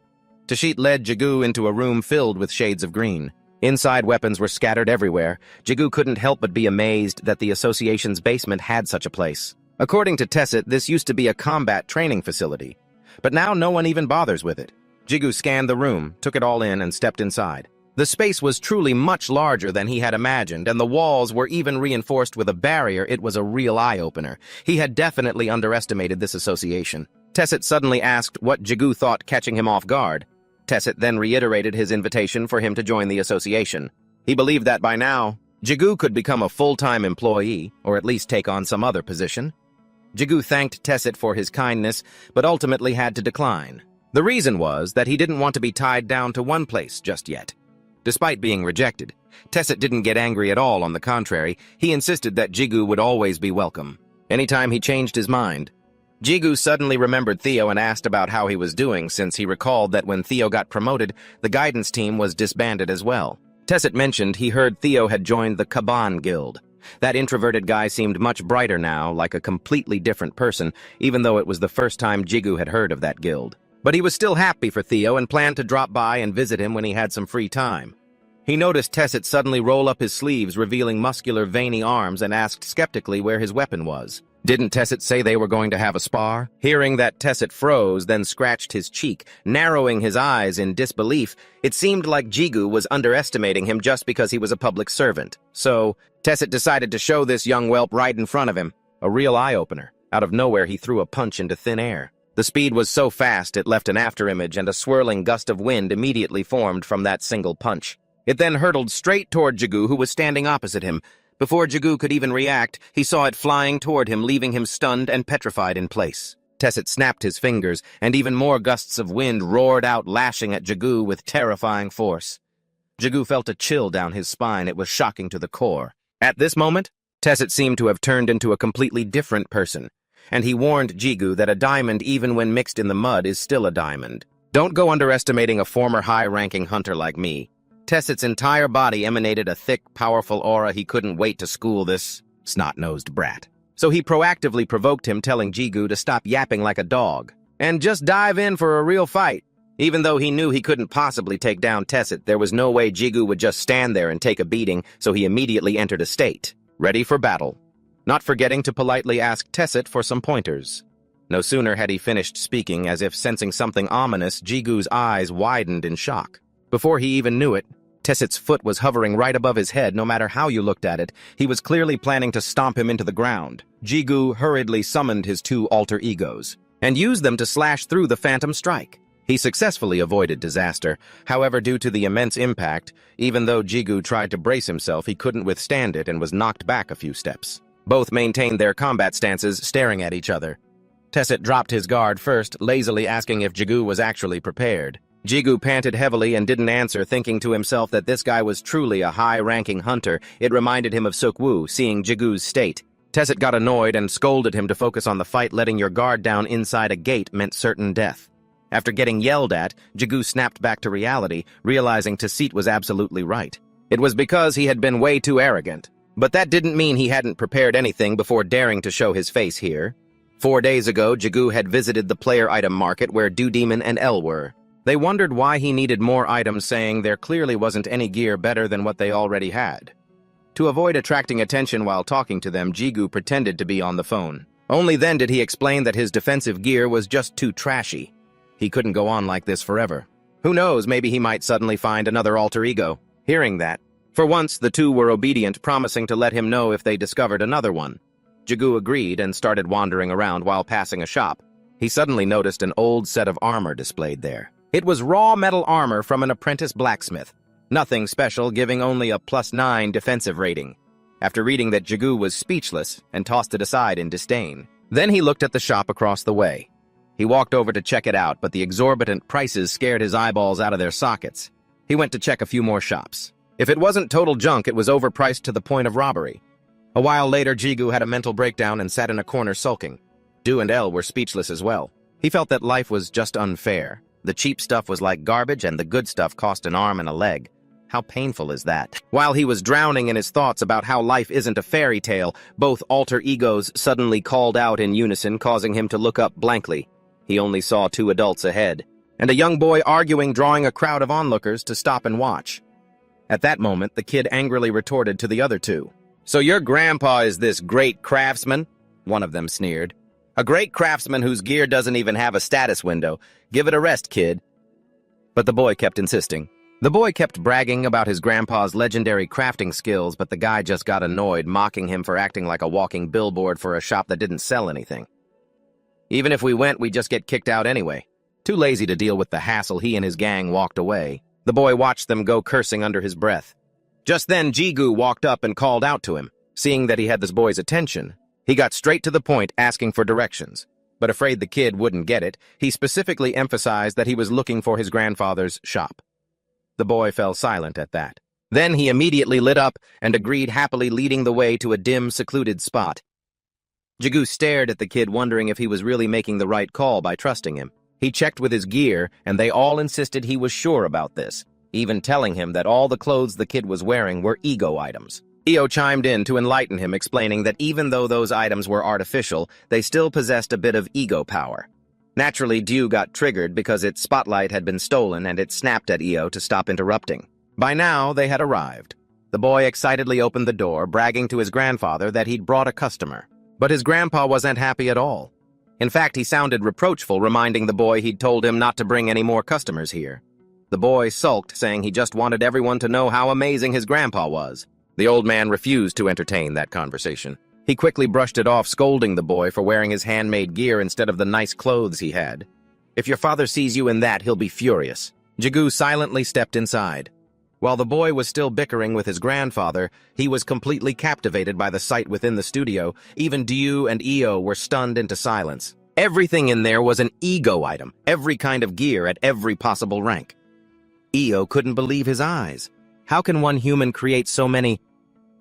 Teshit led Jigu into a room filled with shades of green. Inside, weapons were scattered everywhere. Jigu couldn't help but be amazed that the association's basement had such a place. According to Teshit, this used to be a combat training facility, but now no one even bothers with it. Jigu scanned the room, took it all in, and stepped inside. The space was truly much larger than he had imagined, and the walls were even reinforced with a barrier. It was a real eye-opener. He had definitely underestimated this association. Teshit suddenly asked what Jigu thought, catching him off guard. Teshit then reiterated his invitation for him to join the association. He believed that by now, Jigu could become a full-time employee, or at least take on some other position. Jigu thanked Teshit for his kindness, but ultimately had to decline. The reason was that he didn't want to be tied down to one place just yet. Despite being rejected, Tesset didn't get angry at all. On the contrary, he insisted that Jigu would always be welcome. Anytime he changed his mind. Jigu suddenly remembered Theo and asked about how he was doing, since he recalled that when Theo got promoted, the guidance team was disbanded as well. Tesset mentioned he heard Theo had joined the Kaban Guild. That introverted guy seemed much brighter now, like a completely different person, even though it was the first time Jigu had heard of that guild. But he was still happy for Theo and planned to drop by and visit him when he had some free time. He noticed Tesset suddenly roll up his sleeves, revealing muscular, veiny arms, and asked skeptically where his weapon was. Didn't Tesset say they were going to have a spar? Hearing that, Tesset froze, then scratched his cheek, narrowing his eyes in disbelief. It seemed like Jigu was underestimating him just because he was a public servant. So, Tesset decided to show this young whelp right in front of him. A real eye-opener. Out of nowhere, he threw a punch into thin air. The speed was so fast it left an afterimage, and a swirling gust of wind immediately formed from that single punch. It then hurtled straight toward Jigu, who was standing opposite him. Before Jigu could even react, he saw it flying toward him, leaving him stunned and petrified in place. Tesset snapped his fingers, and even more gusts of wind roared out, lashing at Jigu with terrifying force. Jigu felt a chill down his spine. It was shocking to the core. At this moment, Tesset seemed to have turned into a completely different person, and he warned Jigu that a diamond, even when mixed in the mud, is still a diamond. Don't go underestimating a former high-ranking hunter like me. Tesset's entire body emanated a thick, powerful aura. He couldn't wait to school this snot-nosed brat. So he proactively provoked him, telling Jigu to stop yapping like a dog and just dive in for a real fight. Even though he knew he couldn't possibly take down Tesset, there was no way Jigu would just stand there and take a beating, so he immediately entered a state, ready for battle, not forgetting to politely ask Tesset for some pointers. No sooner had he finished speaking, as if sensing something ominous, Jigu's eyes widened in shock. Before he even knew it, Tesset's foot was hovering right above his head. No matter how you looked at it, he was clearly planning to stomp him into the ground. Jigu hurriedly summoned his two alter egos and used them to slash through the phantom strike. He successfully avoided disaster. However, due to the immense impact, even though Jigu tried to brace himself, he couldn't withstand it and was knocked back a few steps. Both maintained their combat stances, staring at each other. Tesset dropped his guard first, lazily asking if Jigu was actually prepared. Jigu panted heavily and didn't answer, thinking to himself that this guy was truly a high-ranking hunter. It reminded him of Sukwu, seeing Jigu's state. Tesset got annoyed and scolded him to focus on the fight. Letting your guard down inside a gate meant certain death. After getting yelled at, Jigu snapped back to reality, realizing Tesset was absolutely right. It was because he had been way too arrogant. But that didn't mean he hadn't prepared anything before daring to show his face here. 4 days ago, Jigu had visited the player item market where Demon and L were. They wondered why he needed more items, saying there clearly wasn't any gear better than what they already had. To avoid attracting attention while talking to them, Jigu pretended to be on the phone. Only then did he explain that his defensive gear was just too trashy. He couldn't go on like this forever. Who knows, maybe he might suddenly find another alter ego. Hearing that, for once the two were obedient, promising to let him know if they discovered another one. Jigu agreed and started wandering around while passing a shop. He suddenly noticed an old set of armor displayed there. It was raw metal armor from an apprentice blacksmith. Nothing special, giving only a +9 defensive rating. After reading that, Jigu was speechless and tossed it aside in disdain. Then he looked at the shop across the way. He walked over to check it out, but the exorbitant prices scared his eyeballs out of their sockets. He went to check a few more shops. If it wasn't total junk, it was overpriced to the point of robbery. A while later, Jigu had a mental breakdown and sat in a corner sulking. Du and L were speechless as well. He felt that life was just unfair. The cheap stuff was like garbage, and the good stuff cost an arm and a leg. How painful is that? While he was drowning in his thoughts about how life isn't a fairy tale, both alter egos suddenly called out in unison, causing him to look up blankly. He only saw 2 adults ahead, and a young boy arguing, drawing a crowd of onlookers to stop and watch. At that moment, the kid angrily retorted to the other 2. "So your grandpa is this great craftsman?" One of them sneered. "A great craftsman whose gear doesn't even have a status window. Give it a rest, kid." But the boy kept insisting. The boy kept bragging about his grandpa's legendary crafting skills, but the guy just got annoyed, mocking him for acting like a walking billboard for a shop that didn't sell anything. "Even if we went, we'd just get kicked out anyway." Too lazy to deal with the hassle, he and his gang walked away. The boy watched them go, cursing under his breath. Just then, Jigu walked up and called out to him. Seeing that he had this boy's attention, he got straight to the point, asking for directions. But afraid the kid wouldn't get it, he specifically emphasized that he was looking for his grandfather's shop. The boy fell silent at that. Then he immediately lit up and agreed, happily leading the way to a dim, secluded spot. Jigu stared at the kid, wondering if he was really making the right call by trusting him. He checked with his gear, and they all insisted he was sure about this, even telling him that all the clothes the kid was wearing were ego items. Io chimed in to enlighten him, explaining that even though those items were artificial, they still possessed a bit of ego power. Naturally, Dew got triggered because its spotlight had been stolen, and it snapped at Io to stop interrupting. By now, they had arrived. The boy excitedly opened the door, bragging to his grandfather that he'd brought a customer. But his grandpa wasn't happy at all. In fact, he sounded reproachful, reminding the boy he'd told him not to bring any more customers here. The boy sulked, saying he just wanted everyone to know how amazing his grandpa was. The old man refused to entertain that conversation. He quickly brushed it off, scolding the boy for wearing his handmade gear instead of the nice clothes he had. If your father sees you in that, he'll be furious. Jigu silently stepped inside. While the boy was still bickering with his grandfather, he was completely captivated by the sight within the studio. Even Dew and Io were stunned into silence. Everything in there was an ego item, every kind of gear at every possible rank. Io couldn't believe his eyes. How can one human create so many?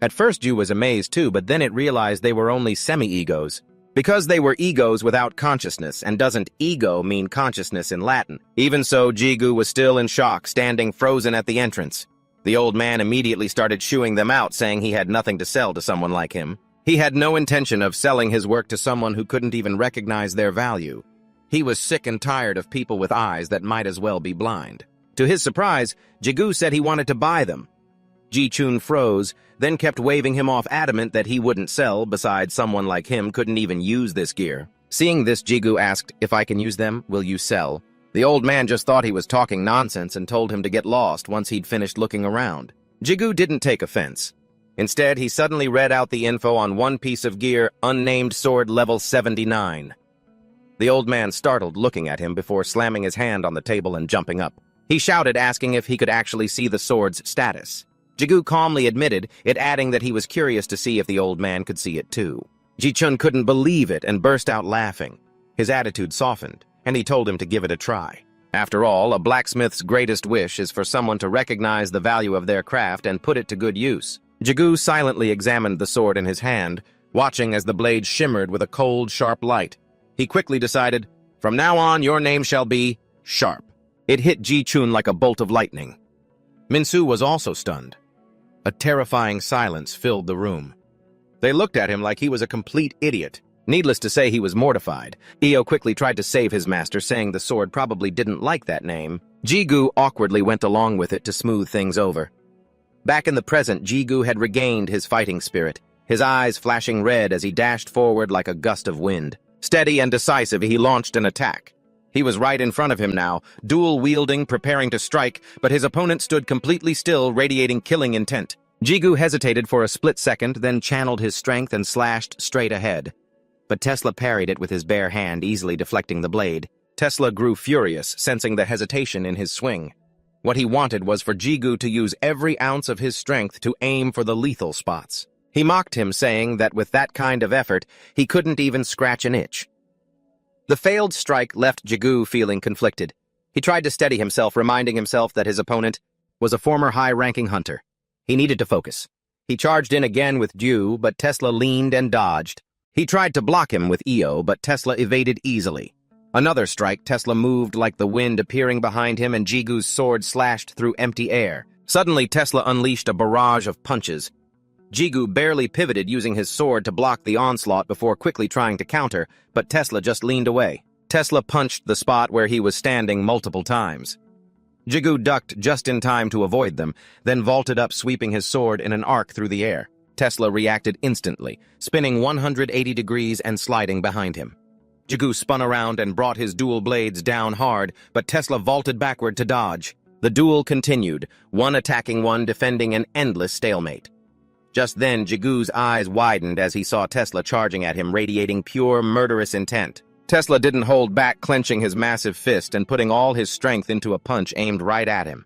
At first, Dew was amazed too, but then it realized they were only semi-egos. Because they were egos without consciousness, and doesn't ego mean consciousness in Latin? Even so, Jigu was still in shock, standing frozen at the entrance. The old man immediately started shooing them out, saying he had nothing to sell to someone like him. He had no intention of selling his work to someone who couldn't even recognize their value. He was sick and tired of people with eyes that might as well be blind. To his surprise, Jigu said he wanted to buy them. Ji-chun froze, then kept waving him off, adamant that he wouldn't sell. Besides, someone like him couldn't even use this gear. Seeing this, Jigu asked, "If I can use them, will you sell?" The old man just thought he was talking nonsense and told him to get lost once he'd finished looking around. Jigu didn't take offense. Instead, he suddenly read out the info on one piece of gear, unnamed sword level 79. The old man startled, looking at him before slamming his hand on the table and jumping up. He shouted, asking if he could actually see the sword's status. Jigu calmly admitted it, adding that he was curious to see if the old man could see it too. Ji-chun couldn't believe it and burst out laughing. His attitude softened, and he told him to give it a try. After all, a blacksmith's greatest wish is for someone to recognize the value of their craft and put it to good use. Jigu silently examined the sword in his hand, watching as the blade shimmered with a cold, sharp light. He quickly decided, "From now on, your name shall be Sharp." It hit Ji-chun like a bolt of lightning. Minsu was also stunned. A terrifying silence filled the room. They looked at him like he was a complete idiot. Needless to say, he was mortified. Io quickly tried to save his master, saying the sword probably didn't like that name. Jigu awkwardly went along with it to smooth things over. Back in the present, Jigu had regained his fighting spirit, his eyes flashing red as he dashed forward like a gust of wind. Steady and decisive, he launched an attack. He was right in front of him now, dual-wielding, preparing to strike, but his opponent stood completely still, radiating killing intent. Jigu hesitated for a split second, then channeled his strength and slashed straight ahead. But Tesla parried it with his bare hand, easily deflecting the blade. Tesla grew furious, sensing the hesitation in his swing. What he wanted was for Jigu to use every ounce of his strength to aim for the lethal spots. He mocked him, saying that with that kind of effort, he couldn't even scratch an itch. The failed strike left Jigu feeling conflicted. He tried to steady himself, reminding himself that his opponent was a former high-ranking hunter. He needed to focus. He charged in again with Dew, but Tesla leaned and dodged. He tried to block him with Io, but Tesla evaded easily. Another strike, Tesla moved like the wind, appearing behind him, and Jigu's sword slashed through empty air. Suddenly, Tesla unleashed a barrage of punches. Jigu barely pivoted, using his sword to block the onslaught before quickly trying to counter, but Tesla just leaned away. Tesla punched the spot where he was standing multiple times. Jigu ducked just in time to avoid them, then vaulted up, sweeping his sword in an arc through the air. Tesla reacted instantly, spinning 180 degrees and sliding behind him. Jigu spun around and brought his dual blades down hard, but Tesla vaulted backward to dodge. The duel continued, one attacking, one defending, an endless stalemate. Just then, Jigu's eyes widened as he saw Tesla charging at him, radiating pure, murderous intent. Tesla didn't hold back, clenching his massive fist and putting all his strength into a punch aimed right at him.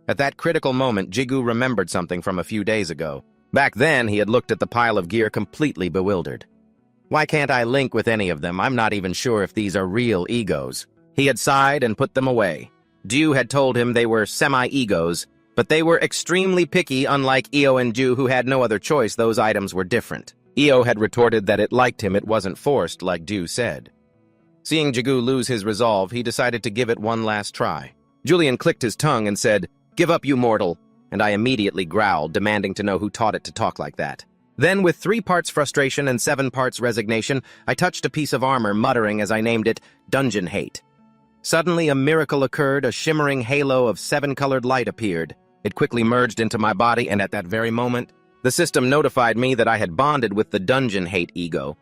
At that critical moment, Jigu remembered something from a few days ago. Back then, he had looked at the pile of gear completely bewildered. Why can't I link with any of them? I'm not even sure if these are real egos. He had sighed and put them away. Ju had told him they were semi-egos, but they were extremely picky, unlike Io and Ju, who had no other choice. Those items were different. Io had retorted that it liked him, it wasn't forced, like Ju said. Seeing Jagu lose his resolve, he decided to give it one last try. Julian clicked his tongue and said, "Give up, you mortal," and I immediately growled, demanding to know who taught it to talk like that. Then, with 3 parts frustration and 7 parts resignation, I touched a piece of armor, muttering as I named it, Dungeon Hate. Suddenly, a miracle occurred. A shimmering halo of 7-colored light appeared. It quickly merged into my body, and at that very moment, the system notified me that I had bonded with the Dungeon Hate ego.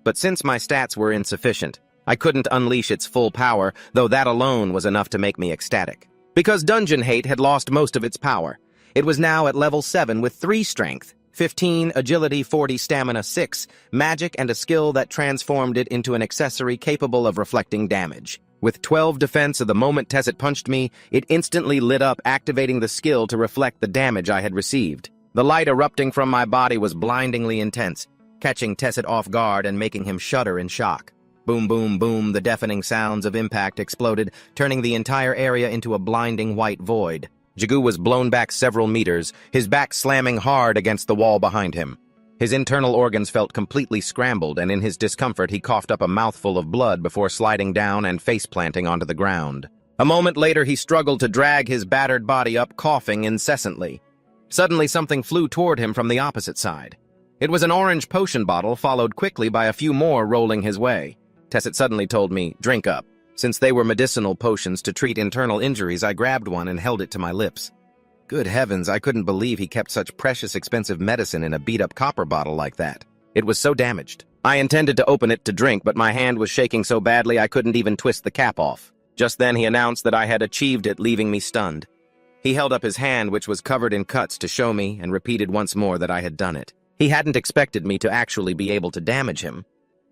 But since my stats were insufficient, I couldn't unleash its full power, though that alone was enough to make me ecstatic. Because Dungeon Hate had lost most of its power. It was now at level 7 with 3 strength, 15 agility, 40 stamina, 6 magic, and a skill that transformed it into an accessory capable of reflecting damage. With 12 defense, the moment Tessit punched me, it instantly lit up, activating the skill to reflect the damage I had received. The light erupting from my body was blindingly intense, catching Tessit off guard and making him shudder in shock. Boom, boom, boom, the deafening sounds of impact exploded, turning the entire area into a blinding white void. Jagu was blown back several meters, his back slamming hard against the wall behind him. His internal organs felt completely scrambled, and in his discomfort he coughed up a mouthful of blood before sliding down and face-planting onto the ground. A moment later he struggled to drag his battered body up, coughing incessantly. Suddenly something flew toward him from the opposite side. It was an orange potion bottle, followed quickly by a few more rolling his way. Tessit suddenly told me, "Drink up." Since they were medicinal potions to treat internal injuries, I grabbed one and held it to my lips. Good heavens, I couldn't believe he kept such precious expensive medicine in a beat-up copper bottle like that. It was so damaged. I intended to open it to drink, but my hand was shaking so badly I couldn't even twist the cap off. Just then he announced that I had achieved it, leaving me stunned. He held up his hand, which was covered in cuts, to show me, and repeated once more that I had done it. He hadn't expected me to actually be able to damage him.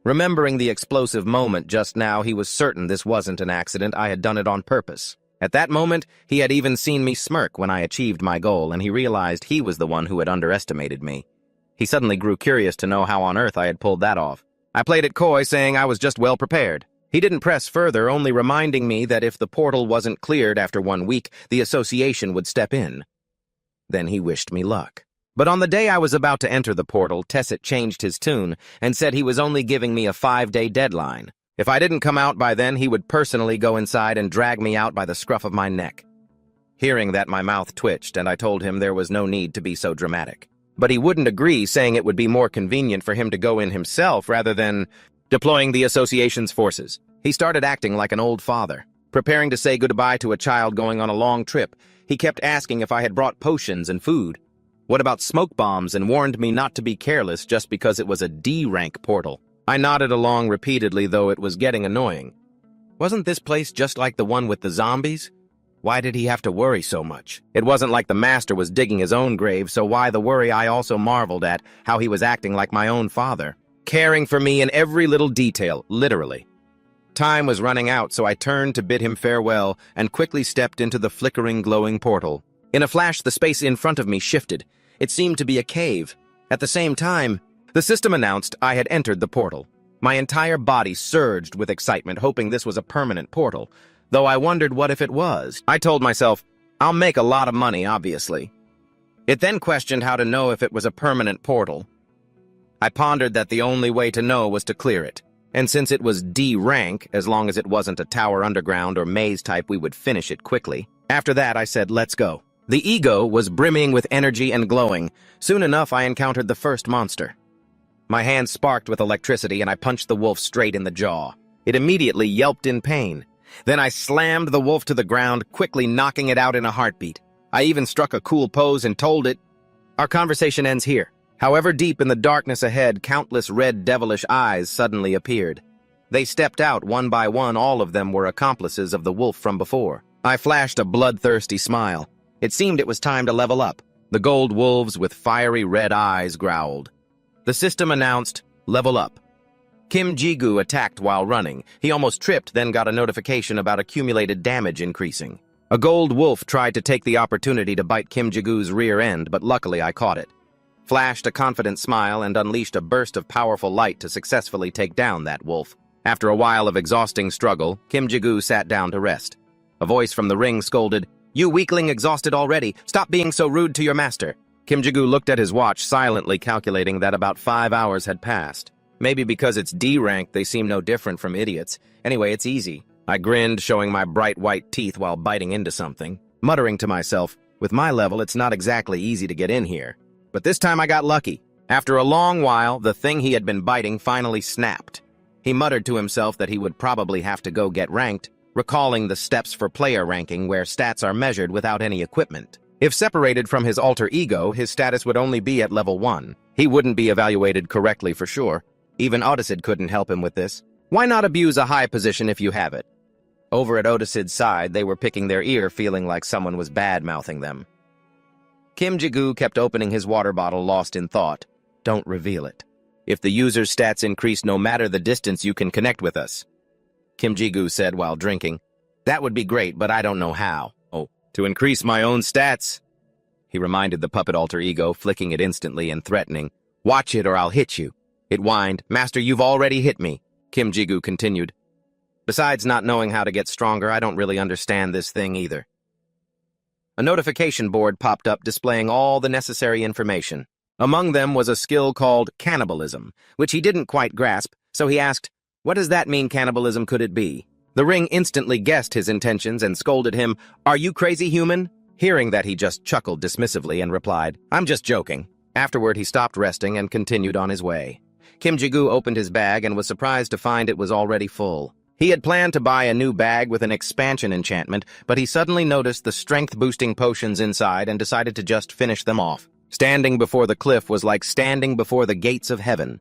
Remembering the explosive moment just now, he was certain this wasn't an accident. I had done it on purpose. At that moment, he had even seen me smirk when I achieved my goal, and he realized he was the one who had underestimated me. He suddenly grew curious to know how on earth I had pulled that off. I played it coy, saying I was just well prepared. He didn't press further, only reminding me that if the portal wasn't cleared after 1 week, the association would step in. Then he wished me luck. But on the day I was about to enter the portal, Tessit changed his tune and said he was only giving me a 5-day deadline. If I didn't come out by then, he would personally go inside and drag me out by the scruff of my neck. Hearing that, my mouth twitched, and I told him there was no need to be so dramatic. But he wouldn't agree, saying it would be more convenient for him to go in himself rather than deploying the association's forces. He started acting like an old father, preparing to say goodbye to a child going on a long trip. He kept asking if I had brought potions and food. What about smoke bombs, and warned me not to be careless just because it was a D-rank portal. I nodded along repeatedly, though it was getting annoying. Wasn't this place just like the one with the zombies? Why did he have to worry so much? It wasn't like the master was digging his own grave, so why the worry? I also marveled at how he was acting like my own father, caring for me in every little detail, literally. Time was running out, so I turned to bid him farewell and quickly stepped into the flickering, glowing portal. In a flash, the space in front of me shifted. It seemed to be a cave. At the same time, the system announced I had entered the portal. My entire body surged with excitement, hoping this was a permanent portal, though I wondered what if it was. I told myself, I'll make a lot of money, obviously. It then questioned how to know if it was a permanent portal. I pondered that the only way to know was to clear it, and since it was D rank, as long as it wasn't a tower underground or maze type, we would finish it quickly. After that, I said, let's go. The ego was brimming with energy and glowing. Soon enough, I encountered the first monster. My hand sparked with electricity, and I punched the wolf straight in the jaw. It immediately yelped in pain. Then I slammed the wolf to the ground, quickly knocking it out in a heartbeat. I even struck a cool pose and told it, "Our conversation ends here." However, deep in the darkness ahead, countless red devilish eyes suddenly appeared. They stepped out one by one. All of them were accomplices of the wolf from before. I flashed a bloodthirsty smile. It seemed it was time to level up. The gold wolves with fiery red eyes growled. The system announced, level up. Kim Jigu attacked while running. He almost tripped, then got a notification about accumulated damage increasing. A gold wolf tried to take the opportunity to bite Kim Jigu's rear end, but luckily I caught it. flashed a confident smile, and unleashed a burst of powerful light to successfully take down that wolf. After a while of exhausting struggle, Kim Ji-gu sat down to rest. A voice from the ring scolded, "You weakling, exhausted already! Stop being so rude to your master!" Kim Ji-gu looked at his watch, silently calculating that about 5 hours had passed. Maybe because it's D rank, they seem no different from idiots. Anyway, it's easy. I grinned, showing my bright white teeth while biting into something, muttering to myself, with my level, it's not exactly easy to get in here. But this time I got lucky. After a long while, the thing he had been biting finally snapped. He muttered to himself that he would probably have to go get ranked, recalling the steps for player ranking where stats are measured without any equipment. If separated from his alter ego, his status would only be at level 1. He wouldn't be evaluated correctly for sure. Even Otisid couldn't help him with this. Why not abuse a high position if you have it? Over at Otisid's side, they were picking their ear, feeling like someone was bad-mouthing them. Kim Ji-gu kept opening his water bottle, lost in thought. Don't reveal it. If the user's stats increase no matter the distance, you can connect with us, Kim Ji-gu said while drinking. That would be great, but I don't know how. Oh, to increase my own stats? He reminded the puppet alter ego, flicking it instantly and threatening. Watch it or I'll hit you. It whined. Master, you've already hit me, Kim Ji-gu continued. Besides not knowing how to get stronger, I don't really understand this thing either. A notification board popped up displaying all the necessary information. Among them was a skill called cannibalism, which he didn't quite grasp, so he asked, "What does that mean, cannibalism, could it be?" The ring instantly guessed his intentions and scolded him, "Are you crazy, human?" Hearing that, he just chuckled dismissively and replied, "I'm just joking." Afterward, he stopped resting and continued on his way. Kim Ji-gu opened his bag and was surprised to find it was already full. He had planned to buy a new bag with an expansion enchantment, but he suddenly noticed the strength-boosting potions inside and decided to just finish them off. Standing before the cliff was like standing before the gates of heaven.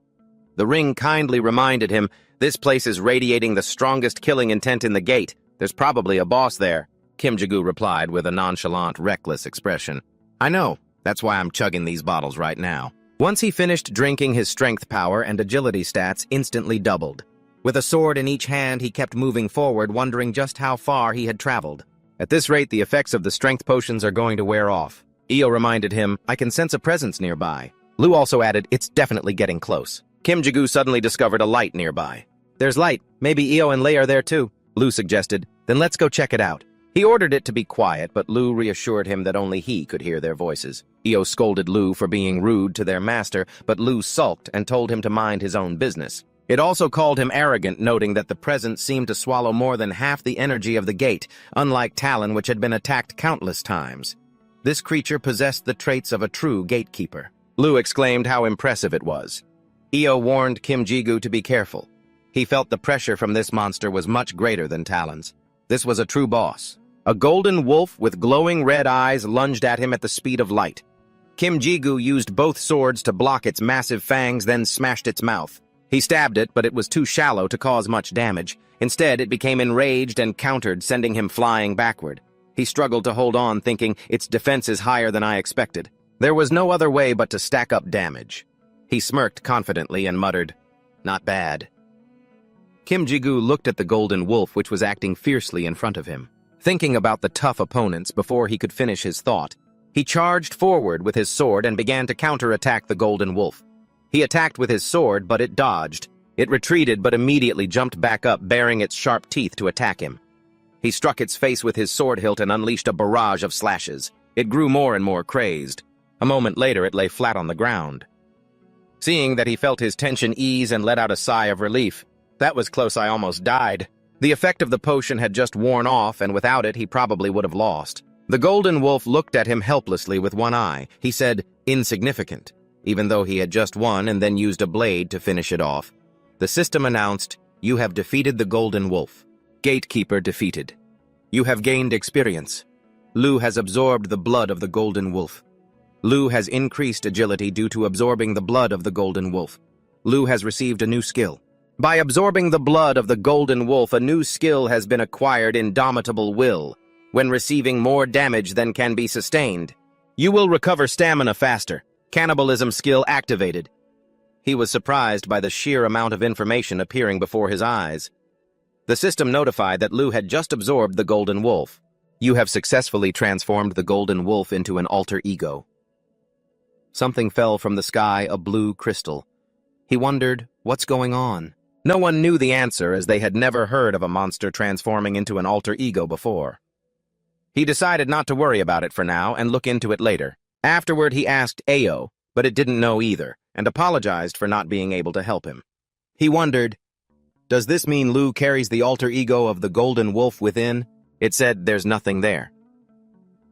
The ring kindly reminded him, "This place is radiating the strongest killing intent in the gate. There's probably a boss there," Kim Ji-gu replied with a nonchalant, reckless expression. "I know. That's why I'm chugging these bottles right now." Once he finished drinking, his strength power and agility stats instantly doubled. With a sword in each hand, he kept moving forward, wondering just how far he had traveled. At this rate, the effects of the strength potions are going to wear off. Io reminded him, "I can sense a presence nearby." Lu also added, "It's definitely getting close." Kim Ji-gu suddenly discovered a light nearby. "There's light. Maybe Io and Lei are there too," Lu suggested. "Then let's go check it out." He ordered it to be quiet, but Lu reassured him that only he could hear their voices. Io scolded Lu for being rude to their master, but Lu sulked and told him to mind his own business. It also called him arrogant, noting that the presence seemed to swallow more than half the energy of the gate, unlike Talon, which had been attacked countless times. This creature possessed the traits of a true gatekeeper. Lu exclaimed how impressive it was. Io warned Kim Ji-gu to be careful. He felt the pressure from this monster was much greater than Talon's. This was a true boss. A golden wolf with glowing red eyes lunged at him at the speed of light. Kim Ji-gu used both swords to block its massive fangs, then smashed its mouth. He stabbed it, but it was too shallow to cause much damage. Instead, it became enraged and countered, sending him flying backward. He struggled to hold on, thinking, its defense is higher than I expected. There was no other way but to stack up damage. He smirked confidently and muttered, "Not bad." Kim Ji-gu looked at the golden wolf, which was acting fiercely in front of him. Thinking about the tough opponents before he could finish his thought, he charged forward with his sword and began to counterattack the golden wolf. He attacked with his sword, but it dodged. It retreated, but immediately jumped back up, baring its sharp teeth to attack him. He struck its face with his sword hilt and unleashed a barrage of slashes. It grew more and more crazed. A moment later, it lay flat on the ground. Seeing that, he felt his tension ease and let out a sigh of relief. That was close, I almost died. The effect of the potion had just worn off, and without it, he probably would have lost. The golden wolf looked at him helplessly with one eye. He said, "Insignificant," even though he had just won and then used a blade to finish it off. The system announced, "You have defeated the golden wolf. Gatekeeper defeated. You have gained experience. Lu has absorbed the blood of the golden wolf. Lu has increased agility due to absorbing the blood of the golden wolf. Lu has received a new skill. By absorbing the blood of the golden wolf, a new skill has been acquired, Indomitable Will. When receiving more damage than can be sustained, you will recover stamina faster. Cannibalism skill activated." He was surprised by the sheer amount of information appearing before his eyes. The system notified that Lu had just absorbed the golden wolf. You have successfully transformed the golden wolf into an alter ego. Something fell from the sky, a blue crystal. He wondered, what's going on? No one knew the answer, as they had never heard of a monster transforming into an alter ego before. He decided not to worry about it for now and look into it later. Afterward, he asked Ao, but it didn't know either, and apologized for not being able to help him. He wondered, does this mean Lu carries the alter ego of the golden wolf within? It said there's nothing there.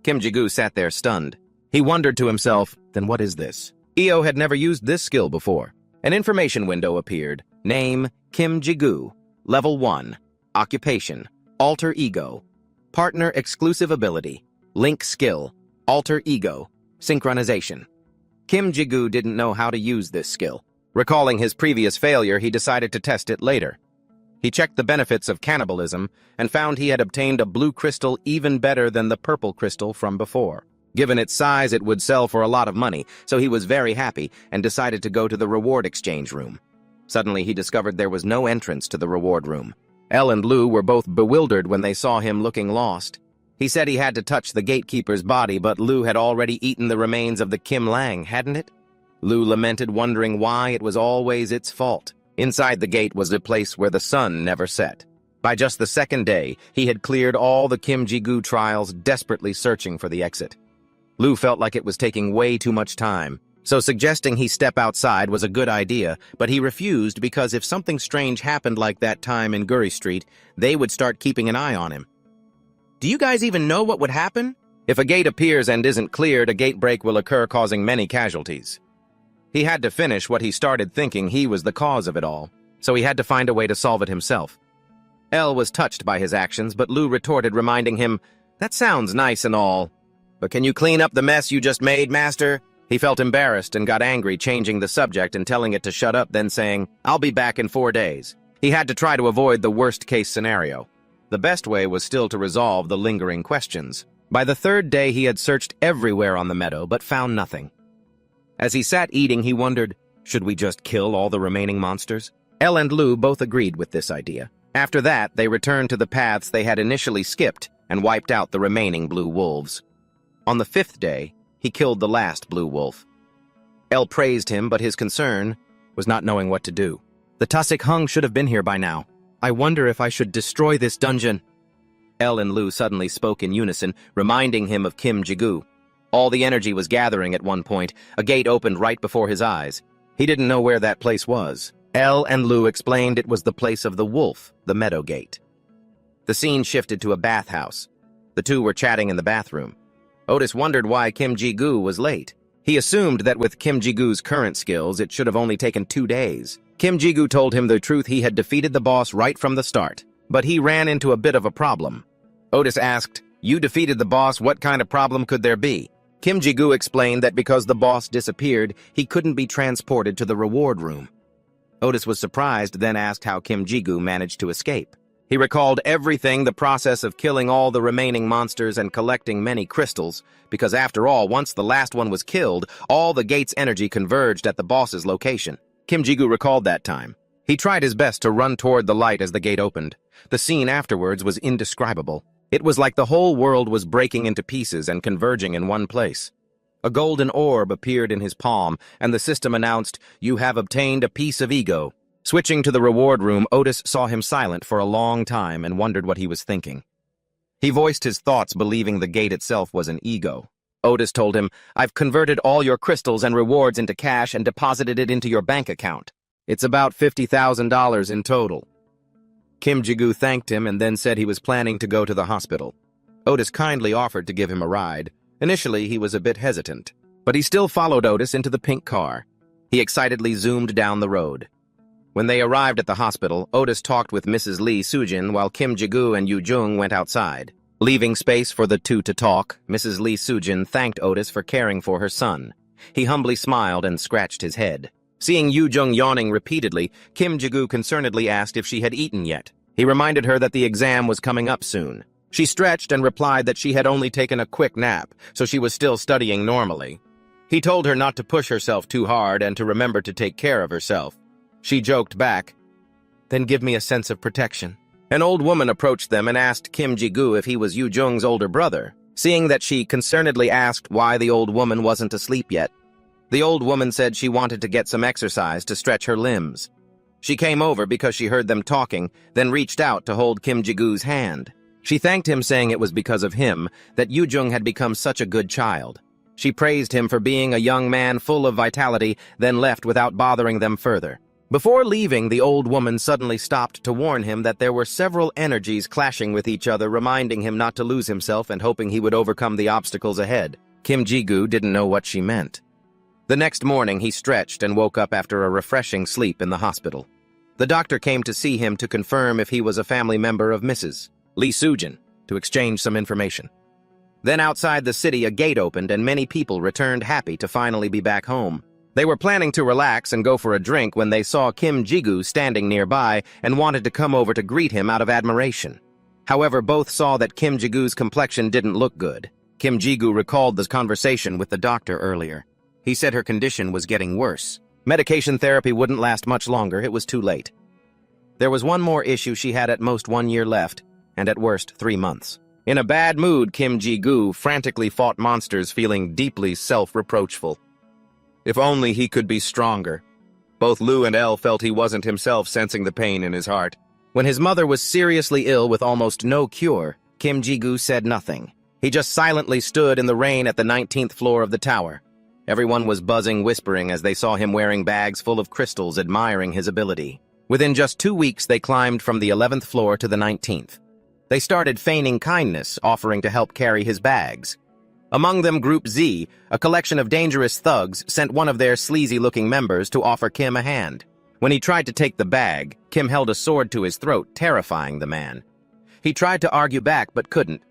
Kim Ji-gu sat there stunned. He wondered to himself, then what is this? Ao had never used this skill before. An information window appeared. Name, Kim Ji-gu. Level 1. Occupation, alter ego. Partner exclusive ability. Link skill, alter ego. Synchronization. Kim Ji-gu didn't know how to use this skill. Recalling his previous failure, he decided to test it later. He checked the benefits of cannibalism and found he had obtained a blue crystal even better than the purple crystal from before. Given its size, it would sell for a lot of money, so he was very happy and decided to go to the reward exchange room. Suddenly, he discovered there was no entrance to the reward room. Elle and Lu were both bewildered when they saw him looking lost. He said he had to touch the gatekeeper's body, but Lu had already eaten the remains of the Kim Lang, hadn't it? Lu lamented, wondering why it was always its fault. Inside the gate was a place where the sun never set. By just the second day, he had cleared all the Kim Ji-gu trials, desperately searching for the exit. Lu felt like it was taking way too much time, so suggesting he step outside was a good idea, but he refused because if something strange happened like that time in Guri Street, they would start keeping an eye on him. Do you guys even know what would happen? If a gate appears and isn't cleared, a gate break will occur, causing many casualties. He had to finish what he started, thinking he was the cause of it all, so he had to find a way to solve it himself. Elle was touched by his actions, but Lu retorted, reminding him, "That sounds nice and all, but can you clean up the mess you just made, master?" He felt embarrassed and got angry, changing the subject and telling it to shut up, then saying, "I'll be back in 4 days." He had to try to avoid the worst-case scenario. The best way was still to resolve the lingering questions. By the 3rd day, he had searched everywhere on the meadow, but found nothing. As he sat eating, he wondered, should we just kill all the remaining monsters? Elle and Lu both agreed with this idea. After that, they returned to the paths they had initially skipped and wiped out the remaining blue wolves. On the 5th day, he killed the last blue wolf. Elle praised him, but his concern was not knowing what to do. The Tusik Hung should have been here by now. I wonder if I should destroy this dungeon. Elle and Lu suddenly spoke in unison, reminding him of Kim Ji-gu. All the energy was gathering at one point. A gate opened right before his eyes. He didn't know where that place was. Elle and Lu explained it was the place of the wolf, the meadow gate. The scene shifted to a bathhouse. The two were chatting in the bathroom. Otis wondered why Kim Ji-gu was late. He assumed that with Kim Ji-gu's current skills, it should have only taken 2 days. Kim Ji-gu told him the truth: he had defeated the boss right from the start. But he ran into a bit of a problem. Otis asked, "You defeated the boss, what kind of problem could there be?" Kim Ji-gu explained that because the boss disappeared, he couldn't be transported to the reward room. Otis was surprised, then asked how Kim Ji-gu managed to escape. He recalled everything, the process of killing all the remaining monsters and collecting many crystals, because after all, once the last one was killed, all the gate's energy converged at the boss's location. Kim Ji-gu recalled that time. He tried his best to run toward the light as the gate opened. The scene afterwards was indescribable. It was like the whole world was breaking into pieces and converging in one place. A golden orb appeared in his palm, and the system announced, "You have obtained a piece of ego." Switching to the reward room, Otis saw him silent for a long time and wondered what he was thinking. He voiced his thoughts, believing the gate itself was an ego. Otis told him, "I've converted all your crystals and rewards into cash and deposited it into your bank account. It's about $50,000 in total." Kim Ji-gu thanked him and then said he was planning to go to the hospital. Otis kindly offered to give him a ride. Initially, he was a bit hesitant, but he still followed Otis into the pink car. He excitedly zoomed down the road. When they arrived at the hospital, Otis talked with Mrs. Lee Sujin while Kim Ji-gu and Yu Jung went outside. Leaving space for the two to talk, Mrs. Lee Sujin thanked Otis for caring for her son. He humbly smiled and scratched his head. Seeing Yu Jung yawning repeatedly, Kim Ji-gu concernedly asked if she had eaten yet. He reminded her that the exam was coming up soon. She stretched and replied that she had only taken a quick nap, so she was still studying normally. He told her not to push herself too hard and to remember to take care of herself. She joked back, "Then give me a sense of protection." An old woman approached them and asked Kim Ji-gu if he was Yu Jung's older brother. Seeing that she concernedly asked why the old woman wasn't asleep yet, The old woman said she wanted to get some exercise to stretch her limbs. She came over because she heard them talking, then reached out to hold Kim Ji-goo's hand. She thanked him, saying it was because of him that Yoo-jung had become such a good child. She praised him for being a young man full of vitality, then left without bothering them further. Before leaving, the old woman suddenly stopped to warn him that there were several energies clashing with each other, reminding him not to lose himself and hoping he would overcome the obstacles ahead. Kim Ji-goo didn't know what she meant. The next morning, he stretched and woke up after a refreshing sleep in the hospital. The doctor came to see him to confirm if he was a family member of Mrs. Lee Soo-jin, to exchange some information. Then outside the city, a gate opened and many people returned happy to finally be back home. They were planning to relax and go for a drink when they saw Kim Ji-goo standing nearby and wanted to come over to greet him out of admiration. However, both saw that Kim Ji-goo's complexion didn't look good. Kim Ji-goo recalled the conversation with the doctor earlier. He said her condition was getting worse. Medication therapy wouldn't last much longer, it was too late. There was one more issue: she had at most 1 year left, and at worst 3 months. In a bad mood, Kim Ji-goo frantically fought monsters, feeling deeply self-reproachful. If only he could be stronger. Both Lou and Elle felt he wasn't himself, sensing the pain in his heart. When his mother was seriously ill with almost no cure, Kim Ji-goo said nothing. He just silently stood in the rain at the 19th floor of the tower. Everyone was buzzing, whispering as they saw him wearing bags full of crystals, admiring his ability. Within just 2 weeks, they climbed from the 11th floor to the 19th. They started feigning kindness, offering to help carry his bags. Among them, Group Z, a collection of dangerous thugs, sent one of their sleazy-looking members to offer Kim a hand. When he tried to take the bag, Kim held a sword to his throat, terrifying the man. He tried to argue back, but couldn't.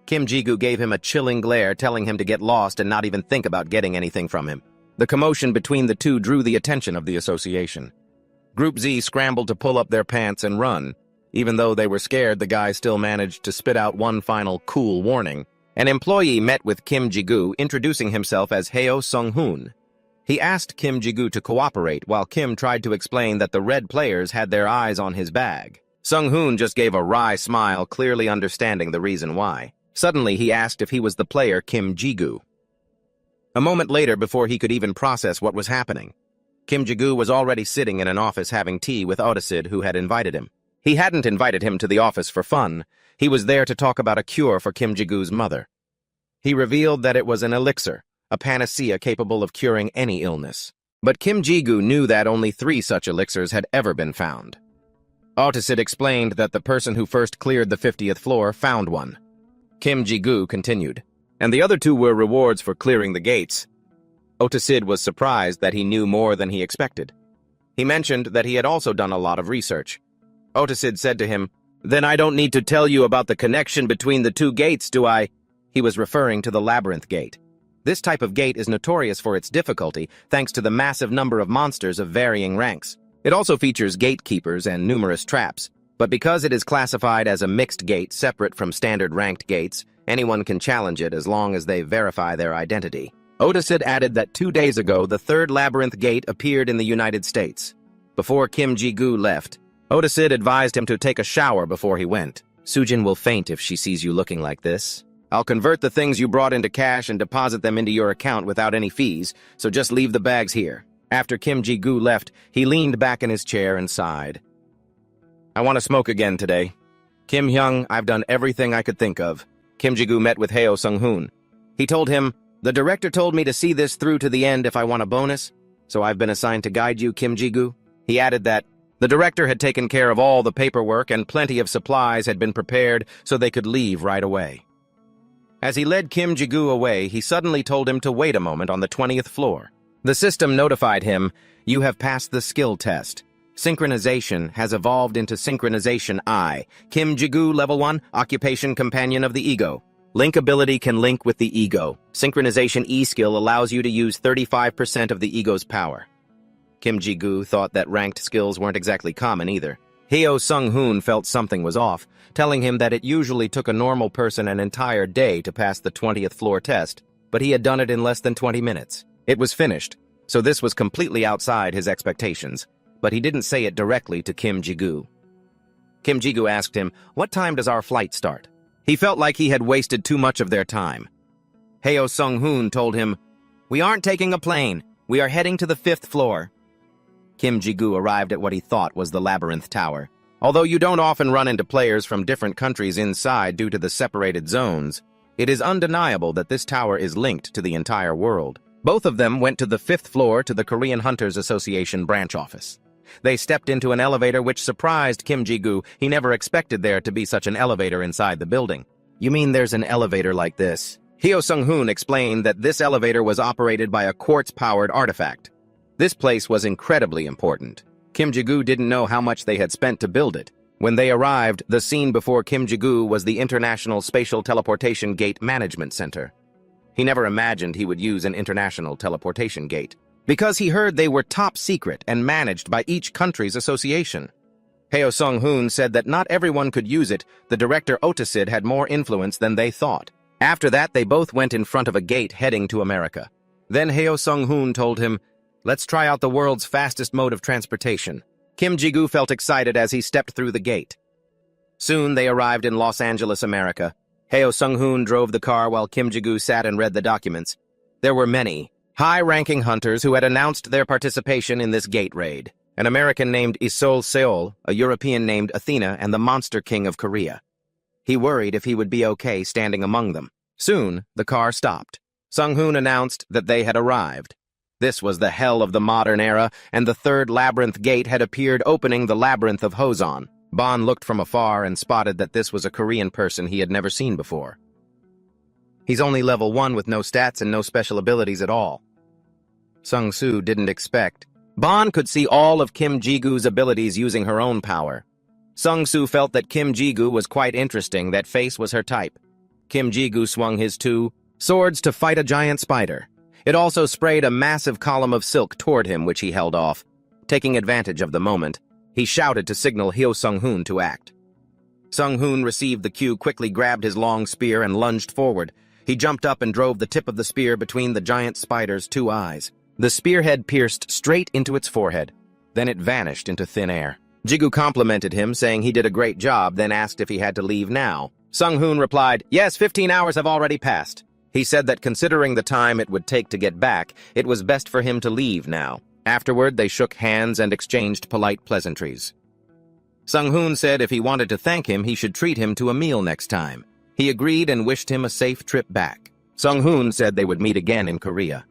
Kim Ji-goo gave him a chilling glare, telling him to get lost and not even think about getting anything from him. The commotion between the two drew the attention of the association. Group Z scrambled to pull up their pants and run. Even though they were scared, the guy still managed to spit out one final cool warning. An employee met with Kim Ji-goo, introducing himself as Heo Sung-hoon. He asked Kim Ji-goo to cooperate, while Kim tried to explain that the red players had their eyes on his bag. Sung-hoon just gave a wry smile, clearly understanding the reason why. Suddenly, he asked if he was the player Kim Ji-goo. A moment later, before he could even process what was happening, Kim Ji-goo was already sitting in an office having tea with Otasid, who had invited him. He hadn't invited him to the office for fun. He was there to talk about a cure for Kim Ji-goo's mother. He revealed that it was an elixir, a panacea capable of curing any illness. But Kim Ji-goo knew that only 3 such elixirs had ever been found. Otasid explained that the person who first cleared the 50th floor found one. Kim Ji-goo continued, and the other 2 were rewards for clearing the gates. Otasid was surprised that he knew more than he expected. He mentioned that he had also done a lot of research. Otasid said to him, "Then I don't need to tell you about the connection between the 2 gates, do I?" He was referring to the labyrinth gate. This type of gate is notorious for its difficulty, thanks to the massive number of monsters of varying ranks. It also features gatekeepers and numerous traps. But because it is classified as a mixed gate separate from standard ranked gates, anyone can challenge it as long as they verify their identity. Otasid added that 2 days ago, the 3rd labyrinth gate appeared in the United States. Before Kim Ji-goo left, Otasid advised him to take a shower before he went. "Soo-jin will faint if she sees you looking like this. I'll convert the things you brought into cash and deposit them into your account without any fees, so just leave the bags here." After Kim Ji-goo left, he leaned back in his chair and sighed. "I want to smoke again today. Kim Hyung, I've done everything I could think of." Kim Ji-goo met with Heo Sung-hoon. He told him, "The director told me to see this through to the end if I want a bonus, so I've been assigned to guide you, Kim Ji-goo." He added that the director had taken care of all the paperwork and plenty of supplies had been prepared so they could leave right away. As he led Kim Ji-goo away, he suddenly told him to wait a moment on the 20th floor. The system notified him, "You have passed the skill test. Synchronization has evolved into Synchronization I. Kim Ji-goo, Level 1, Occupation Companion of the Ego. Link ability can link with the ego. Synchronization E skill allows you to use 35% of the ego's power." Kim Ji-goo thought that ranked skills weren't exactly common either. Heo Sung-hoon felt something was off, telling him that it usually took a normal person an entire day to pass the 20th floor test, but he had done it in less than 20 minutes. It was finished, so this was completely outside his expectations, but he didn't say it directly to Kim Ji-goo. Kim Ji-goo asked him, "What time does our flight start?" He felt like he had wasted too much of their time. Heo Sung-hoon told him, "We aren't taking a plane. We are heading to the 5th floor. Kim Ji-gu arrived at what he thought was the Labyrinth Tower. Although you don't often run into players from different countries inside due to the separated zones, it is undeniable that this tower is linked to the entire world. Both of them went to the 5th floor to the Korean Hunters Association branch office. They stepped into an elevator which surprised Kim Ji-gu. He never expected there to be such an elevator inside the building. You mean there's an elevator like this? Hyo Sung-hoon explained that this elevator was operated by a quartz-powered artifact. This place was incredibly important. Kim Ji-gu didn't know how much they had spent to build it. When they arrived, the scene before Kim Ji-gu was the International Spatial Teleportation Gate Management Center. He never imagined he would use an international teleportation gate, because he heard they were top secret and managed by each country's association. Hyo Sung-hoon said that not everyone could use it. The director Otasid had more influence than they thought. After that, they both went in front of a gate heading to America. Then Hyo Sung-hoon told him, "Let's try out the world's fastest mode of transportation." Kim Ji-gu felt excited as he stepped through the gate. Soon they arrived in Los Angeles, America. Hyo Sung-hoon drove the car while Kim Ji-gu sat and read the documents. There were many high-ranking hunters who had announced their participation in this gate raid. An American named Isol Seol, a European named Athena, and the Monster King of Korea. He worried if he would be okay standing among them. Soon, the car stopped. Sung-hoon announced that they had arrived. This was the hell of the modern era, and the 3rd labyrinth gate had appeared, opening the labyrinth of Hozon. Bon looked from afar and spotted that this was a Korean person he had never seen before. He's only level 1 with no stats and no special abilities at all. Sung-soo didn't expect. Bon could see all of Kim Ji-gu's abilities using her own power. Sung-soo felt that Kim Ji-gu was quite interesting. That face was her type. Kim Ji-gu swung his 2 swords to fight a giant spider. It also sprayed a massive column of silk toward him, which he held off. Taking advantage of the moment, he shouted to signal Hyo Sung-hoon to act. Sung-hoon received the cue, quickly grabbed his long spear and lunged forward. He jumped up and drove the tip of the spear between the giant spider's 2 eyes. The spearhead pierced straight into its forehead. Then it vanished into thin air. Ji-gu complimented him, saying he did a great job, then asked if he had to leave now. Sung-hoon replied, "Yes, 15 hours have already passed." He said that considering the time it would take to get back, it was best for him to leave now. Afterward, they shook hands and exchanged polite pleasantries. Sung-hoon said if he wanted to thank him, he should treat him to a meal next time. He agreed and wished him a safe trip back. Sung-hoon said they would meet again in Korea.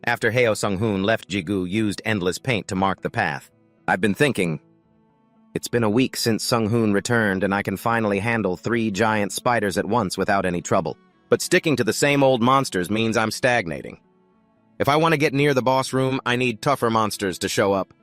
After Hyo Sung-hoon left, Ji-gu used endless paint to mark the path. "I've been thinking. It's been a week since Sung-hoon returned, and I can finally handle 3 giant spiders at once without any trouble. But sticking to the same old monsters means I'm stagnating. If I want to get near the boss room, I need tougher monsters to show up."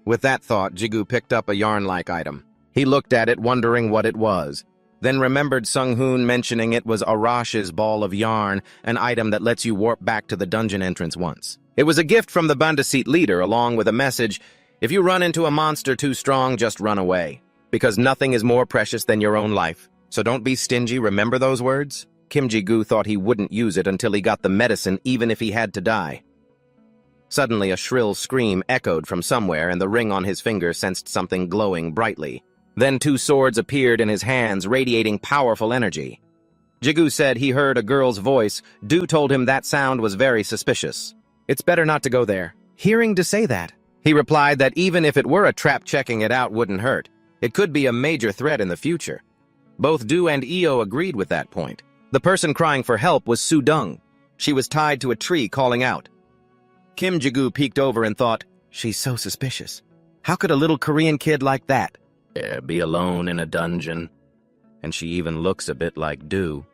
With that thought, Ji-gu picked up a yarn-like item. He looked at it, wondering what it was, then remembered Sung-hoon mentioning it was Arash's ball of yarn, an item that lets you warp back to the dungeon entrance once. It was a gift from the Bandaseat leader, along with a message: if you run into a monster too strong, just run away. Because nothing is more precious than your own life. So don't be stingy, remember those words? Kim Ji-gu thought he wouldn't use it until he got the medicine, even if he had to die. Suddenly, a shrill scream echoed from somewhere, and the ring on his finger sensed something glowing brightly. Then 2 swords appeared in his hands, radiating powerful energy. Ji-gu said he heard a girl's voice. Du told him that sound was very suspicious. "It's better not to go there." Hearing to say that, he replied that even if it were a trap, checking it out wouldn't hurt. It could be a major threat in the future. Both Du and Eo agreed with that point. The person crying for help was Su-dung. She was tied to a tree, calling out. Kim Ji-gu peeked over and thought, "She's so suspicious. How could a little Korean kid like that be alone in a dungeon? And she even looks a bit like Du."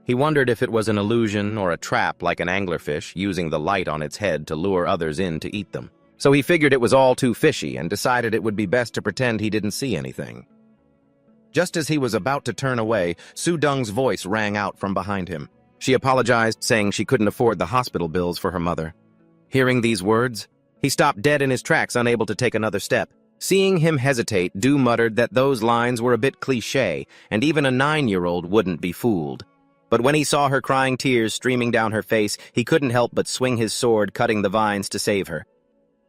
He wondered if it was an illusion or a trap like an anglerfish using the light on its head to lure others in to eat them. So he figured it was all too fishy and decided it would be best to pretend he didn't see anything. Just as he was about to turn away, Su-dung's voice rang out from behind him. She apologized, saying she couldn't afford the hospital bills for her mother. Hearing these words, he stopped dead in his tracks, unable to take another step. Seeing him hesitate, Du muttered that those lines were a bit cliché, and even a 9-year-old wouldn't be fooled. But when he saw her crying, tears streaming down her face, he couldn't help but swing his sword, cutting the vines to save her.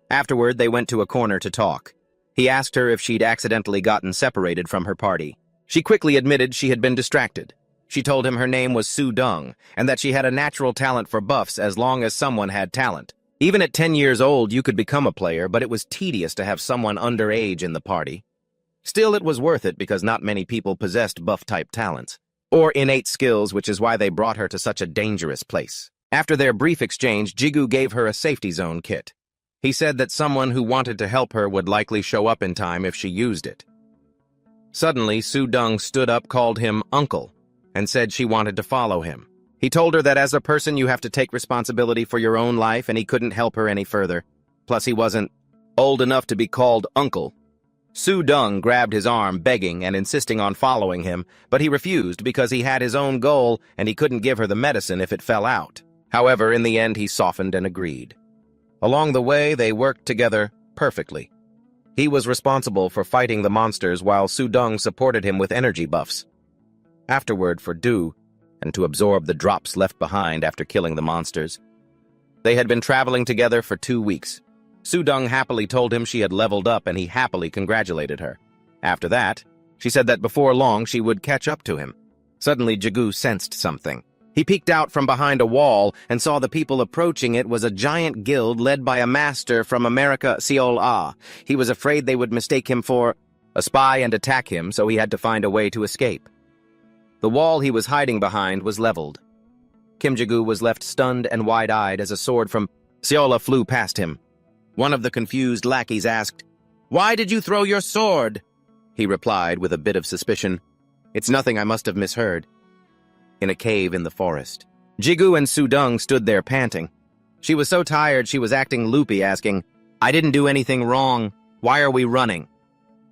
Afterward, they went to a corner to talk. He asked her if she'd accidentally gotten separated from her party. She quickly admitted she had been distracted. She told him her name was Su-dung, and that she had a natural talent for buffs as long as someone had talent. Even at 10 years old, you could become a player, but it was tedious to have someone underage in the party. Still, it was worth it because not many people possessed buff-type talents, or innate skills, which is why they brought her to such a dangerous place. After their brief exchange, Jigu gave her a safety zone kit. He said that someone who wanted to help her would likely show up in time if she used it. Suddenly, Su-dong stood up, called him Uncle, and said she wanted to follow him. He told her that as a person you have to take responsibility for your own life, and he couldn't help her any further. Plus, he wasn't old enough to be called Uncle. Su-dong grabbed his arm, begging and insisting on following him, but he refused because he had his own goal and he couldn't give her the medicine if it fell out. However, in the end, he softened and agreed. Along the way, they worked together perfectly. He was responsible for fighting the monsters while Su-dong supported him with energy buffs. Afterward, for Du, and to absorb the drops left behind after killing the monsters. They had been traveling together for 2 weeks. Su-dong happily told him she had leveled up and he happily congratulated her. After that, she said that before long she would catch up to him. Suddenly, Jigu sensed something. He peeked out from behind a wall and saw the people approaching. It was a giant guild led by a master from America, Seoul. He was afraid they would mistake him for a spy and attack him, so he had to find a way to escape. The wall he was hiding behind was leveled. Kim Jigu was left stunned and wide-eyed as a sword from Seoul flew past him. One of the confused lackeys asked, "Why did you throw your sword?" He replied with a bit of suspicion, "It's nothing, I must have misheard." In a cave in the forest, Jigu and Su-dong stood there panting. She was so tired she was acting loopy, asking, "I didn't do anything wrong. Why are we running?"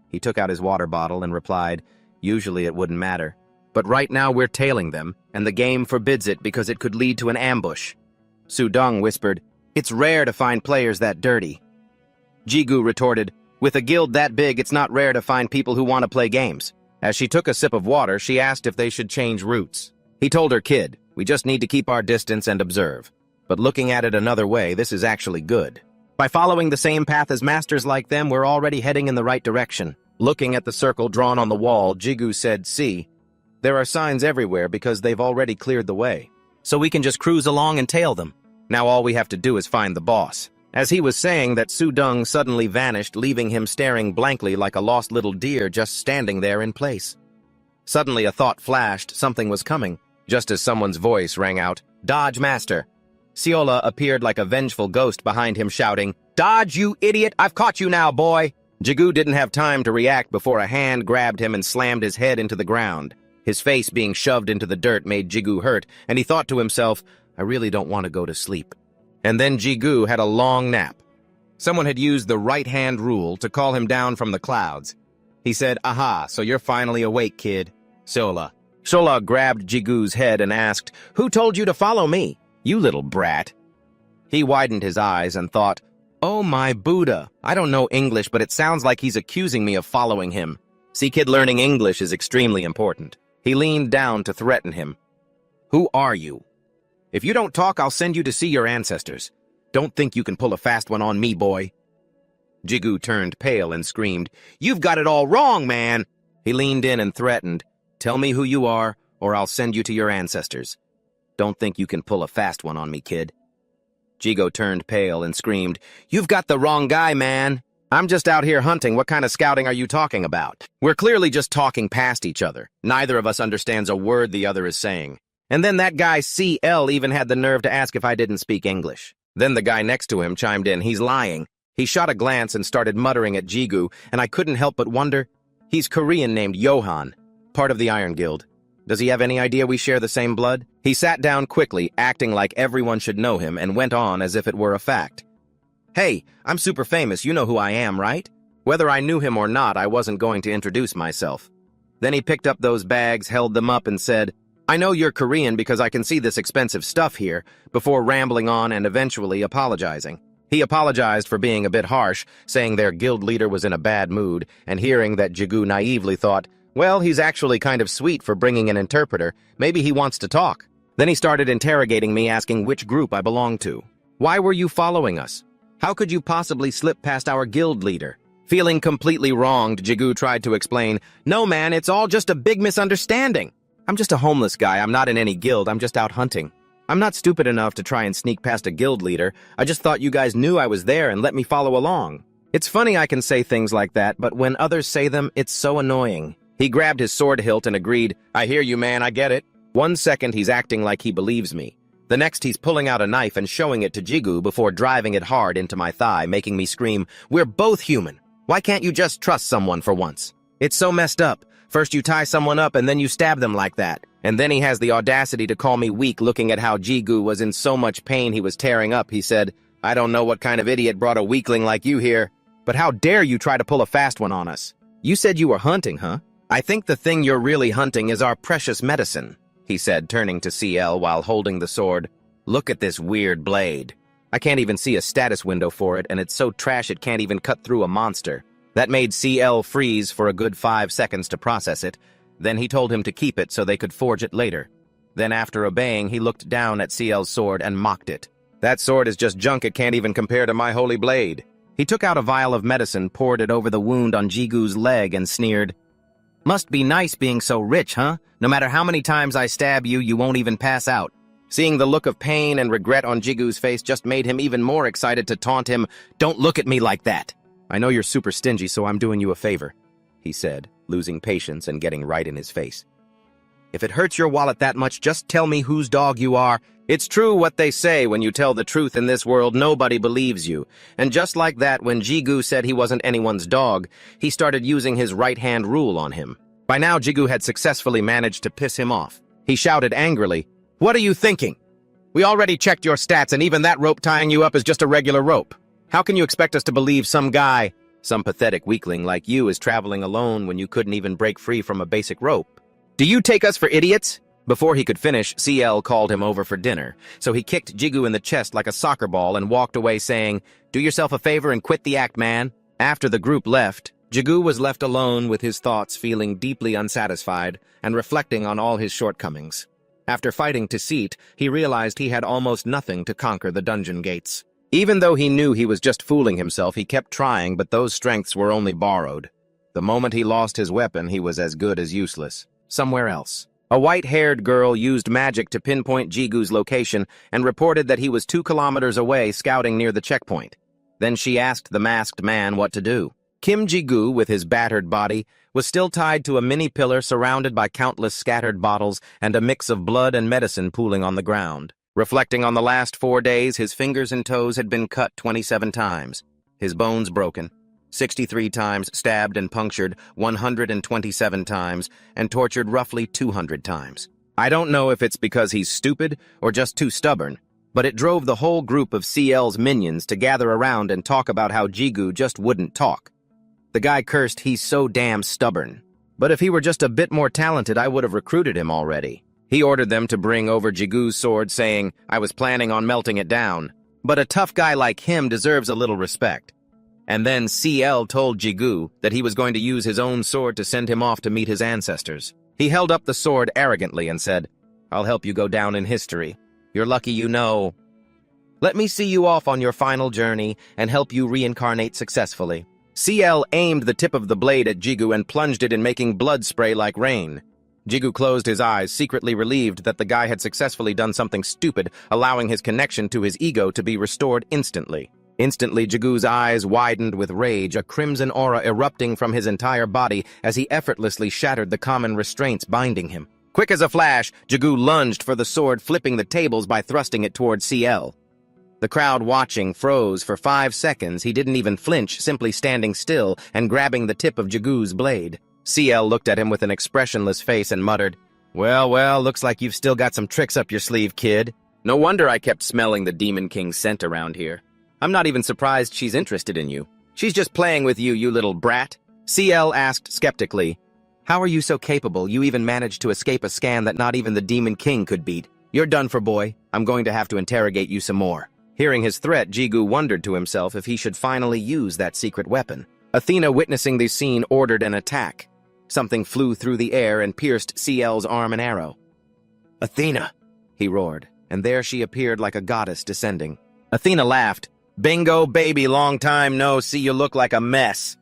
He took out his water bottle and replied, "Usually it wouldn't matter. But right now we're tailing them, and the game forbids it because it could lead to an ambush." Su-dong whispered, "It's rare to find players that dirty." Jigu retorted, "With a guild that big, it's not rare to find people who want to play games." As she took a sip of water, she asked if they should change routes. He told her, "Kid, we just need to keep our distance and observe. But looking at it another way, this is actually good. By following the same path as masters like them, we're already heading in the right direction." Looking at the circle drawn on the wall, Jigu said, "See, there are signs everywhere because they've already cleared the way. So we can just cruise along and tail them. Now all we have to do is find the boss." As he was saying that, Su-dong suddenly vanished, leaving him staring blankly like a lost little deer just standing there in place. Suddenly a thought flashed, something was coming. Just as someone's voice rang out, "Dodge, master." Seola appeared like a vengeful ghost behind him, shouting, "Dodge, you idiot! I've caught you now, boy!" Jigu didn't have time to react before a hand grabbed him and slammed his head into the ground. His face being shoved into the dirt made Jigu hurt, and he thought to himself, "I really don't want to go to sleep." And then Jigu had a long nap. Someone had used the right-hand rule to call him down from the clouds. He said, "Aha, so you're finally awake, kid." Sola grabbed Jigu's head and asked, "Who told you to follow me, you little brat?" He widened his eyes and thought, "Oh my Buddha, I don't know English, but it sounds like he's accusing me of following him." See, kid, learning English is extremely important. He leaned down to threaten him. "Who are you? If you don't talk, I'll send you to see your ancestors. Don't think you can pull a fast one on me, boy." Jigu turned pale and screamed, "You've got it all wrong, man!" He leaned in and threatened, "Tell me who you are, or I'll send you to your ancestors. Don't think you can pull a fast one on me, kid." Jigu turned pale and screamed, "You've got the wrong guy, man. I'm just out here hunting. What kind of scouting are you talking about? We're clearly just talking past each other. Neither of us understands a word the other is saying. And then that guy CL even had the nerve to ask if I didn't speak English." Then the guy next to him chimed in, "He's lying." He shot a glance and started muttering at Jigu, and I couldn't help but wonder, he's Korean named Johan, part of the Iron Guild. Does he have any idea we share the same blood? He sat down quickly, acting like everyone should know him, and went on as if it were a fact. "Hey, I'm super famous, you know who I am, right?" Whether I knew him or not, I wasn't going to introduce myself. Then he picked up those bags, held them up, and said, "I know you're Korean because I can see this expensive stuff here," before rambling on and eventually apologizing. He apologized for being a bit harsh, saying their guild leader was in a bad mood, and hearing that, Jigu naively thought, "Well, he's actually kind of sweet for bringing an interpreter. Maybe he wants to talk." Then he started interrogating me, asking which group I belonged to. "Why were you following us? How could you possibly slip past our guild leader?" Feeling completely wronged, Jigu tried to explain, "No, man, it's all just a big misunderstanding. I'm just a homeless guy. I'm not in any guild. I'm just out hunting. I'm not stupid enough to try and sneak past a guild leader. I just thought you guys knew I was there and let me follow along. It's funny I can say things like that, but when others say them, it's so annoying. He grabbed his sword hilt and agreed, I hear you, man, I get it. 1 second he's acting like he believes me. The next he's pulling out a knife and showing it to Jigu before driving it hard into my thigh, making me scream, we're both human. Why can't you just trust someone for once? It's so messed up. First you tie someone up and then you stab them like that. And then he has the audacity to call me weak looking at how Jigu was in so much pain he was tearing up. He said, I don't know what kind of idiot brought a weakling like you here, but how dare you try to pull a fast one on us? You said you were hunting, huh? I think the thing you're really hunting is our precious medicine, he said, turning to CL while holding the sword. Look at this weird blade. I can't even see a status window for it, and it's so trash it can't even cut through a monster. That made CL freeze for a good 5 seconds to process it. Then he told him to keep it so they could forge it later. Then after obeying, he looked down at CL's sword and mocked it. That sword is just junk, it can't even compare to my holy blade. He took out a vial of medicine, poured it over the wound on Jigu's leg, and sneered, Must be nice being so rich, huh? No matter how many times I stab you, you won't even pass out. Seeing the look of pain and regret on Jigu's face just made him even more excited to taunt him, Don't look at me like that. I know you're super stingy, so I'm doing you a favor, he said, losing patience and getting right in his face. If it hurts your wallet that much, just tell me whose dog you are. It's true what they say, when you tell the truth in this world, nobody believes you. And just like that, when Jigu said he wasn't anyone's dog, he started using his right-hand rule on him. By now, Jigu had successfully managed to piss him off. He shouted angrily, What are you thinking? We already checked your stats, and even that rope tying you up is just a regular rope. How can you expect us to believe some pathetic weakling like you is traveling alone when you couldn't even break free from a basic rope? Do you take us for idiots? Before he could finish, CL called him over for dinner, so he kicked Jigu in the chest like a soccer ball and walked away saying, Do yourself a favor and quit the act, man. After the group left, Jigu was left alone with his thoughts, feeling deeply unsatisfied and reflecting on all his shortcomings. After fighting Deceit, he realized he had almost nothing to conquer the dungeon gates. Even though he knew he was just fooling himself, he kept trying, but those strengths were only borrowed. The moment he lost his weapon, he was as good as useless. Somewhere else. A white-haired girl used magic to pinpoint Jigu's location and reported that he was 2 kilometers away scouting near the checkpoint. Then she asked the masked man what to do. Kim Jigu, with his battered body, was still tied to a mini pillar surrounded by countless scattered bottles and a mix of blood and medicine pooling on the ground. Reflecting on the last 4 days, his fingers and toes had been cut 27 times, his bones broken, 63 times stabbed and punctured 127 times, and tortured roughly 200 times. I don't know if it's because he's stupid or just too stubborn, but it drove the whole group of CL's minions to gather around and talk about how Jigu just wouldn't talk. The guy cursed, he's so damn stubborn. But if he were just a bit more talented, I would have recruited him already. He ordered them to bring over Jigu's sword, saying, I was planning on melting it down. But a tough guy like him deserves a little respect. And then CL told Jigu that he was going to use his own sword to send him off to meet his ancestors. He held up the sword arrogantly and said, I'll help you go down in history. You're lucky you know. Let me see you off on your final journey and help you reincarnate successfully. CL aimed the tip of the blade at Jigu and plunged it in, making blood spray like rain. Jigu closed his eyes, secretly relieved that the guy had successfully done something stupid, allowing his connection to his ego to be restored instantly. Instantly, Jigu's eyes widened with rage, a crimson aura erupting from his entire body as he effortlessly shattered the common restraints binding him. Quick as a flash, Jigu lunged for the sword, flipping the tables by thrusting it toward CL. The crowd watching froze for 5 seconds. He didn't even flinch, simply standing still and grabbing the tip of Jigu's blade. CL looked at him with an expressionless face and muttered, Well, looks like you've still got some tricks up your sleeve, kid. No wonder I kept smelling the Demon King's scent around here. I'm not even surprised she's interested in you. She's just playing with you, you little brat. CL asked skeptically, How are you so capable you even managed to escape a scan that not even the Demon King could beat? You're done for, boy. I'm going to have to interrogate you some more. Hearing his threat, Jigu wondered to himself if he should finally use that secret weapon. Athena, witnessing the scene, ordered an attack. Something flew through the air and pierced CL's arm and arrow. Athena, he roared, and there she appeared like a goddess descending. Athena laughed. Bingo, baby, long time no see, you look like a mess.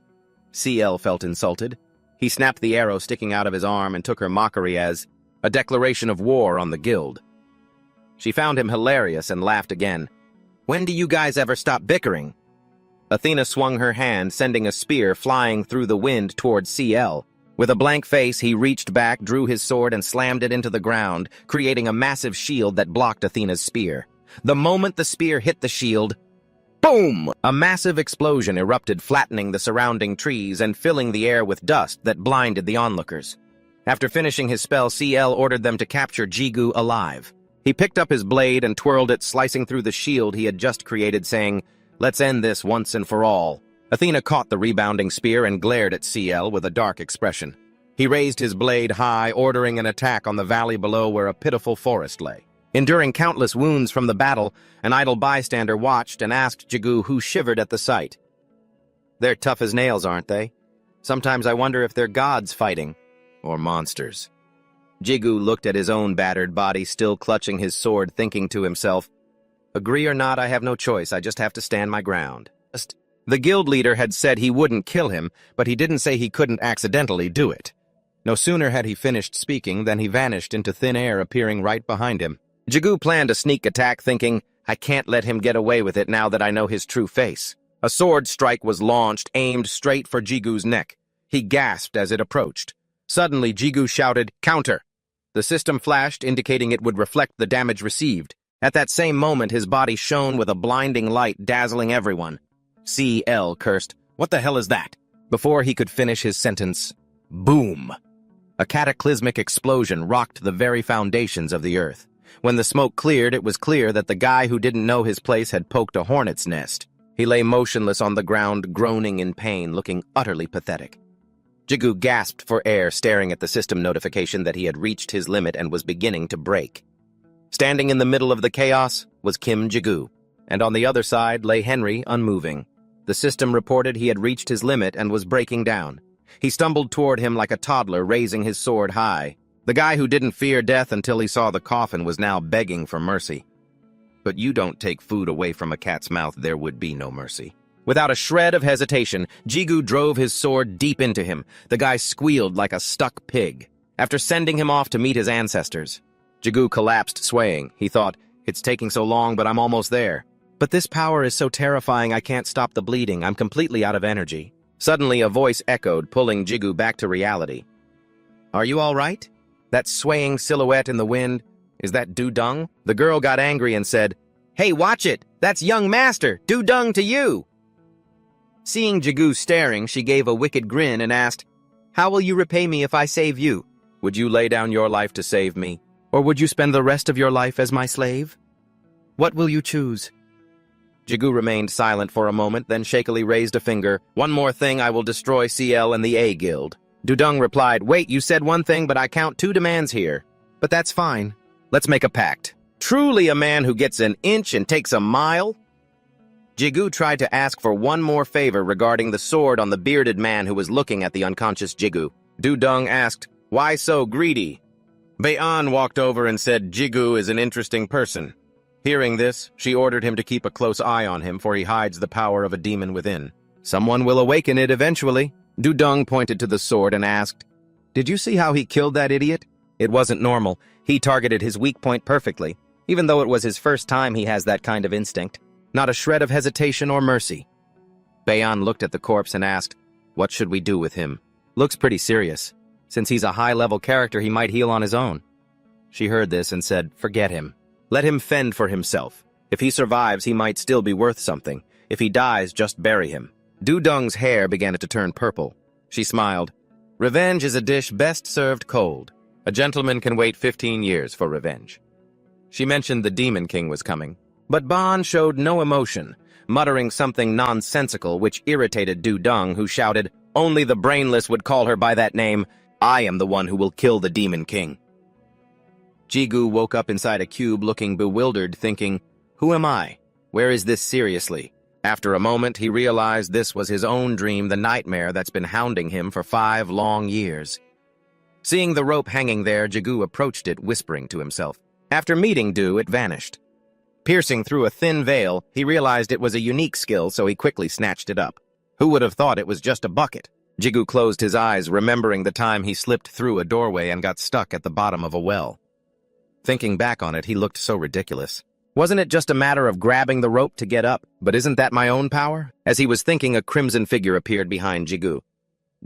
CL felt insulted. He snapped the arrow sticking out of his arm and took her mockery as a declaration of war on the guild. She found him hilarious and laughed again. "When do you guys ever stop bickering?" Athena swung her hand, sending a spear flying through the wind towards CL. With a blank face, he reached back, drew his sword, and slammed it into the ground, creating a massive shield that blocked Athena's spear. The moment the spear hit the shield, boom! A massive explosion erupted, flattening the surrounding trees and filling the air with dust that blinded the onlookers. After finishing his spell, CL ordered them to capture Jigu alive. He picked up his blade and twirled it, slicing through the shield he had just created, saying, "Let's end this once and for all." Athena caught the rebounding spear and glared at CL with a dark expression. He raised his blade high, ordering an attack on the valley below where a pitiful forest lay. Enduring countless wounds from the battle, an idle bystander watched and asked Jigu, who shivered at the sight. "They're tough as nails, aren't they? Sometimes I wonder if they're gods fighting, or monsters." Jigu looked at his own battered body, still clutching his sword, thinking to himself, "Agree or not, I have no choice. I just have to stand my ground." The guild leader had said he wouldn't kill him, but he didn't say he couldn't accidentally do it. No sooner had he finished speaking than he vanished into thin air, appearing right behind him. Jigu planned a sneak attack, thinking, "I can't let him get away with it now that I know his true face." A sword strike was launched, aimed straight for Jigu's neck. He gasped as it approached. Suddenly, Jigu shouted, "Counter!" The system flashed, indicating it would reflect the damage received. At that same moment, his body shone with a blinding light, dazzling everyone. CL cursed, "What the hell is that?" Before he could finish his sentence, boom! A cataclysmic explosion rocked the very foundations of the earth. When the smoke cleared, it was clear that the guy who didn't know his place had poked a hornet's nest. He lay motionless on the ground, groaning in pain, looking utterly pathetic. Jigu gasped for air, staring at the system notification that he had reached his limit and was beginning to break. Standing in the middle of the chaos was Kim Jigu, and on the other side lay Henry, unmoving. The system reported he had reached his limit and was breaking down. He stumbled toward him like a toddler, raising his sword high. The guy who didn't fear death until he saw the coffin was now begging for mercy. But you don't take food away from a cat's mouth, there would be no mercy. Without a shred of hesitation, Jigu drove his sword deep into him. The guy squealed like a stuck pig. After sending him off to meet his ancestors, Jigu collapsed, swaying. He thought, "It's taking so long, but I'm almost there. But this power is so terrifying I can't stop the bleeding. I'm completely out of energy." Suddenly, a voice echoed, pulling Jigu back to reality. "Are you all right? That swaying silhouette in the wind, is that Du Dung?" The girl got angry and said, "Hey, watch it! That's young master! Du Dung to you!" Seeing Jigu staring, she gave a wicked grin and asked, "How will you repay me if I save you? Would you lay down your life to save me? Or would you spend the rest of your life as my slave? What will you choose?" Jigu remained silent for a moment, then shakily raised a finger. "One more thing, I will destroy CL and the A Guild." Dudung replied, "Wait, you said one thing, but I count 2 demands here. But that's fine. Let's make a pact. Truly a man who gets an inch and takes a mile?" Jigu tried to ask for one more favor regarding the sword on the bearded man who was looking at the unconscious Jigu. Dudung asked, "Why so greedy?" Baean walked over and said, "Jigu is an interesting person." Hearing this, she ordered him to keep a close eye on him, for he hides the power of a demon within. "Someone will awaken it eventually." Dudung pointed to the sword and asked, "Did you see how he killed that idiot?" It wasn't normal. He targeted his weak point perfectly, even though it was his first time he has that kind of instinct. Not a shred of hesitation or mercy. Baean looked at the corpse and asked, "What should we do with him? Looks pretty serious. Since he's a high-level character, he might heal on his own." She heard this and said, "Forget him. Let him fend for himself. If he survives, he might still be worth something. If he dies, just bury him." Dudung's hair began to turn purple. She smiled. "Revenge is a dish best served cold. A gentleman can wait 15 years for revenge." She mentioned the Demon King was coming, but Ban showed no emotion, muttering something nonsensical which irritated Dudung, who shouted, "Only the brainless would call her by that name. I am the one who will kill the Demon King." Jigu woke up inside a cube looking bewildered, thinking, "Who am I? Where is this seriously?" After a moment, he realized this was his own dream, the nightmare that's been hounding him for 5 long years. Seeing the rope hanging there, Jigu approached it, whispering to himself. After meeting Du, it vanished. Piercing through a thin veil, he realized it was a unique skill, so he quickly snatched it up. Who would have thought it was just a bucket? Jigu closed his eyes, remembering the time he slipped through a doorway and got stuck at the bottom of a well. Thinking back on it, he looked so ridiculous. Wasn't it just a matter of grabbing the rope to get up? But isn't that my own power? As he was thinking, a crimson figure appeared behind Jigu.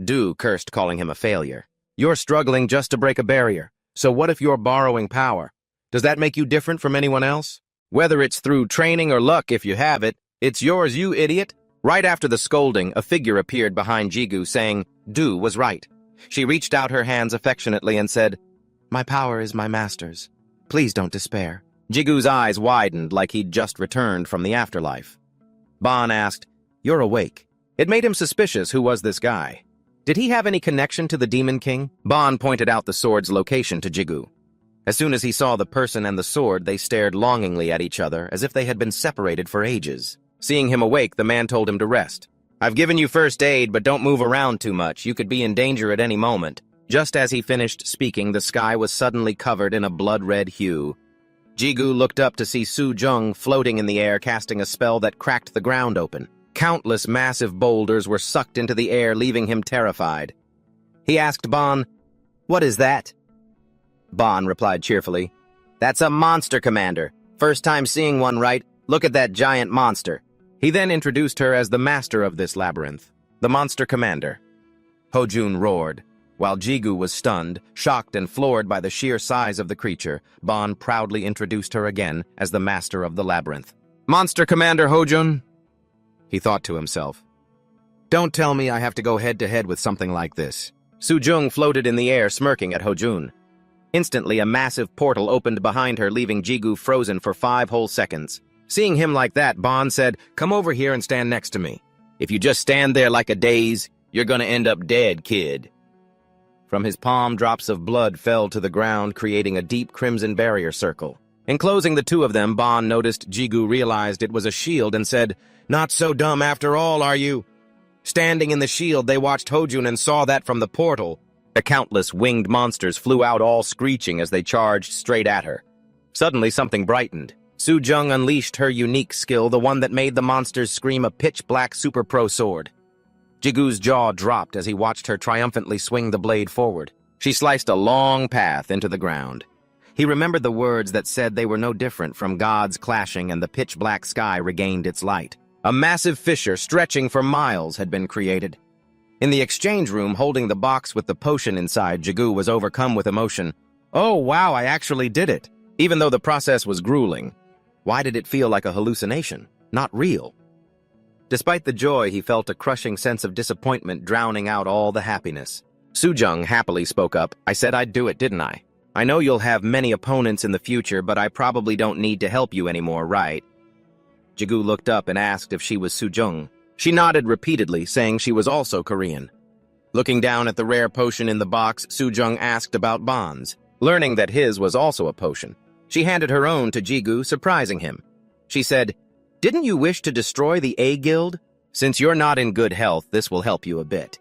Du cursed, calling him a failure. You're struggling just to break a barrier. So what if you're borrowing power? Does that make you different from anyone else? Whether it's through training or luck, if you have it, it's yours, you idiot. Right after the scolding, a figure appeared behind Jigu, saying, Du was right. She reached out her hands affectionately and said, My power is my master's. Please don't despair. Jigu's eyes widened like he'd just returned from the afterlife. Bon asked, You're awake. It made him suspicious. Who was this guy? Did he have any connection to the Demon King? Bon pointed out the sword's location to Jigu. As soon as he saw the person and the sword, they stared longingly at each other as if they had been separated for ages. Seeing him awake, the man told him to rest. I've given you first aid, but don't move around too much. You could be in danger at any moment. Just as he finished speaking, the sky was suddenly covered in a blood-red hue. Jigu looked up to see Su Jung floating in the air, casting a spell that cracked the ground open. Countless massive boulders were sucked into the air, leaving him terrified. He asked Bon, What is that? Bon replied cheerfully, That's a monster commander. First time seeing one, right? Look at that giant monster. He then introduced her as the master of this labyrinth, the monster commander. Hojun roared. While Jigu was stunned, shocked, and floored by the sheer size of the creature, Bon proudly introduced her again as the master of the labyrinth. Monster Commander Hojun? He thought to himself. Don't tell me I have to go head-to-head with something like this. Su Jung floated in the air, smirking at Hojun. Instantly, a massive portal opened behind her, leaving Jigu frozen for 5 whole seconds. Seeing him like that, Bon said, Come over here and stand next to me. If you just stand there like a daze, you're gonna end up dead, kid. From his palm, drops of blood fell to the ground, creating a deep crimson barrier circle. Enclosing the two of them, Bon noticed Jigu realized it was a shield and said, Not so dumb after all, are you? Standing in the shield, they watched Hojun and saw that from the portal. The countless winged monsters flew out, all screeching as they charged straight at her. Suddenly, something brightened. Su Jung unleashed her unique skill, the one that made the monsters scream, a pitch-black super pro sword. Jigu's jaw dropped as he watched her triumphantly swing the blade forward. She sliced a long path into the ground. He remembered the words that said they were no different from gods clashing, and the pitch-black sky regained its light. A massive fissure stretching for miles had been created. In the exchange room, holding the box with the potion inside, Jigu was overcome with emotion. Oh, wow, I actually did it. Even though the process was grueling. Why did it feel like a hallucination, not real? Despite the joy, he felt a crushing sense of disappointment drowning out all the happiness. Su Jung happily spoke up. I said I'd do it, didn't I? I know you'll have many opponents in the future, but I probably don't need to help you anymore, right? Jigu looked up and asked if she was Su Jung. She nodded repeatedly, saying she was also Korean. Looking down at the rare potion in the box, Su Jung asked about Bon's. Learning that his was also a potion, she handed her own to Jigu, surprising him. She said, Didn't you wish to destroy the A Guild? Since you're not in good health, this will help you a bit.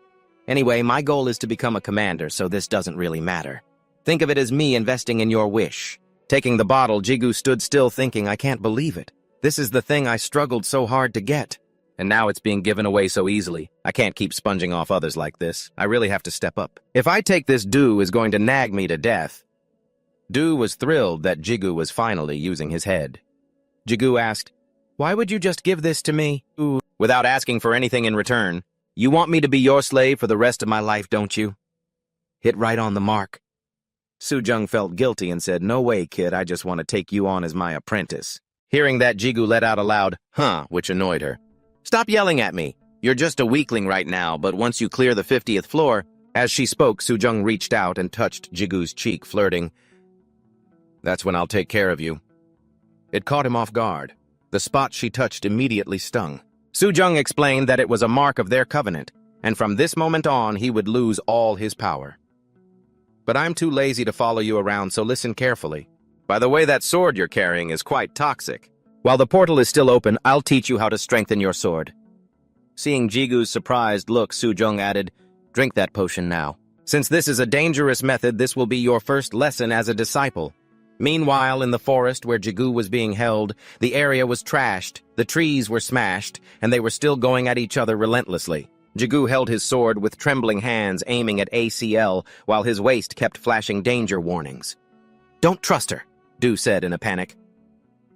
Anyway, my goal is to become a commander, so this doesn't really matter. Think of it as me investing in your wish. Taking the bottle, Jigu stood still thinking, I can't believe it. This is the thing I struggled so hard to get. And now it's being given away so easily. I can't keep sponging off others like this. I really have to step up. If I take this, Du is going to nag me to death. Du was thrilled that Jigu was finally using his head. Jigu asked, Why would you just give this to me? Without asking for anything in return. You want me to be your slave for the rest of my life, don't you? Hit right on the mark. Su Jung felt guilty and said, No way, kid, I just want to take you on as my apprentice. Hearing that, Jigu let out a loud, huh, which annoyed her. Stop yelling at me. You're just a weakling right now, but once you clear the 50th floor... As she spoke, Su Jung reached out and touched Jigu's cheek, flirting. That's when I'll take care of you. It caught him off guard. The spot she touched immediately stung. Su Jung explained that it was a mark of their covenant, and from this moment on, he would lose all his power. But I'm too lazy to follow you around, so listen carefully. By the way, that sword you're carrying is quite toxic. While the portal is still open, I'll teach you how to strengthen your sword. Seeing Jigu's surprised look, Su Jung added, Drink that potion now. Since this is a dangerous method, this will be your first lesson as a disciple. Meanwhile, in the forest where Jigu was being held, the area was trashed, the trees were smashed, and they were still going at each other relentlessly. Jigu held his sword with trembling hands, aiming at ACL, while his waist kept flashing danger warnings. Don't trust her. Du said in a panic.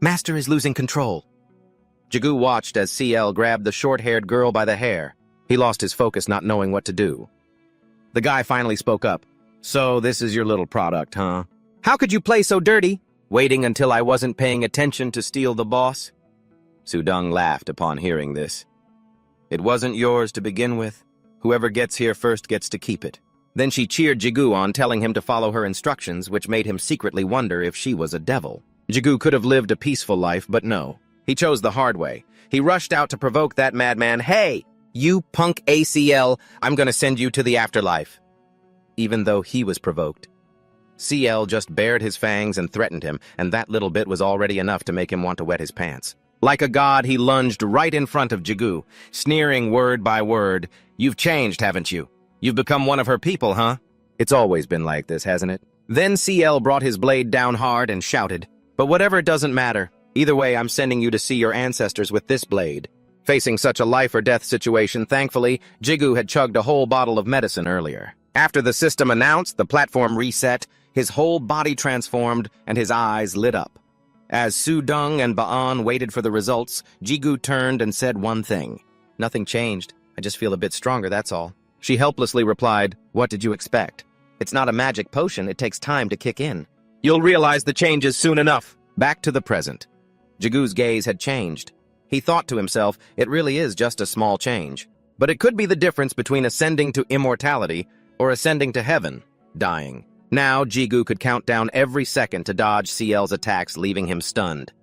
Master is losing control. Jigu watched as CL grabbed the short-haired girl by the hair. He lost his focus, not knowing what to do. The guy finally spoke up. So this is your little product, huh? How could you play so dirty? Waiting until I wasn't paying attention to steal the boss? Sudong laughed upon hearing this. It wasn't yours to begin with. Whoever gets here first gets to keep it. Then she cheered Jigu on, telling him to follow her instructions, which made him secretly wonder if she was a devil. Jigu could have lived a peaceful life, but no. He chose the hard way. He rushed out to provoke that madman. Hey, you punk ACL, I'm gonna send you to the afterlife. Even though he was provoked. CL just bared his fangs and threatened him, and that little bit was already enough to make him want to wet his pants. Like a god, he lunged right in front of Jigu, sneering word by word. You've changed, haven't you? You've become one of her people, huh? It's always been like this, hasn't it? Then CL brought his blade down hard and shouted, but whatever, doesn't matter. Either way, I'm sending you to see your ancestors with this blade. Facing such a life-or-death situation, thankfully, Jigu had chugged a whole bottle of medicine earlier. After the system announced, the platform reset, his whole body transformed, and his eyes lit up. As Sudong and Ba'an waited for the results, Jigu turned and said one thing. Nothing changed. I just feel a bit stronger, that's all. She helplessly replied, what did you expect? It's not a magic potion, it takes time to kick in. You'll realize the changes soon enough. Back to the present. Jigu's gaze had changed. He thought to himself, it really is just a small change. But it could be the difference between ascending to immortality or ascending to heaven, dying. Now, Jigu could count down every second to dodge CL's attacks, leaving him stunned.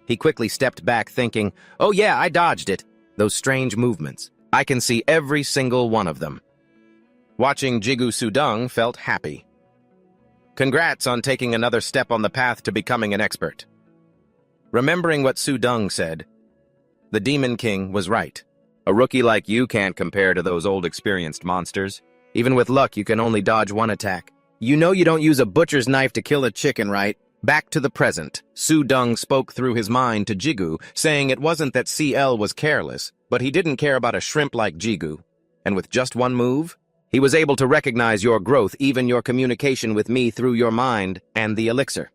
He quickly stepped back, thinking, oh yeah, I dodged it. Those strange movements. I can see every single one of them. Watching Jigu, Sudong felt happy. Congrats on taking another step on the path to becoming an expert. Remembering what Sudong said, the Demon King was right. A rookie like you can't compare to those old experienced monsters. Even with luck, you can only dodge one attack. You know you don't use a butcher's knife to kill a chicken, right? Back to the present. Sudong spoke through his mind to Jigu, saying it wasn't that CL was careless, but he didn't care about a shrimp like Jigu. And with just one move, he was able to recognize your growth, even your communication with me through your mind and the elixir.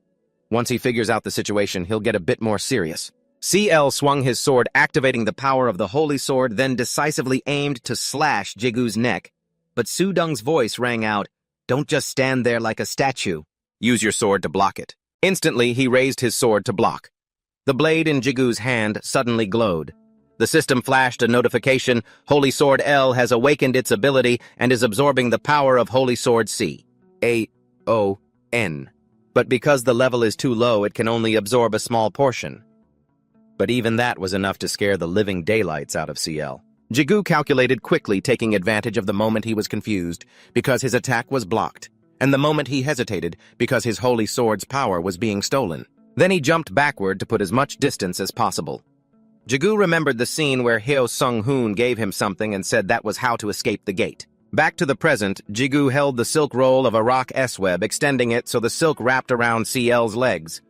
Once he figures out the situation, he'll get a bit more serious. CL swung his sword, activating the power of the holy sword, then decisively aimed to slash Jigu's neck. But Sudong's voice rang out, don't just stand there like a statue. Use your sword to block it. Instantly, he raised his sword to block. The blade in Jigu's hand suddenly glowed. The system flashed a notification, Holy Sword L has awakened its ability and is absorbing the power of Holy Sword C. A-O-N. But because the level is too low, it can only absorb a small portion. But even that was enough to scare the living daylights out of CL. Jigu calculated quickly, taking advantage of the moment he was confused, because his attack was blocked, and the moment he hesitated, because his Holy Sword's power was being stolen. Then he jumped backward to put as much distance as possible. Jigu remembered the scene where Hyo Sung-hoon gave him something and said that was how to escape the gate. Back to the present, Jigu held the silk roll of a rock S-web, extending it so the silk wrapped around CL's legs.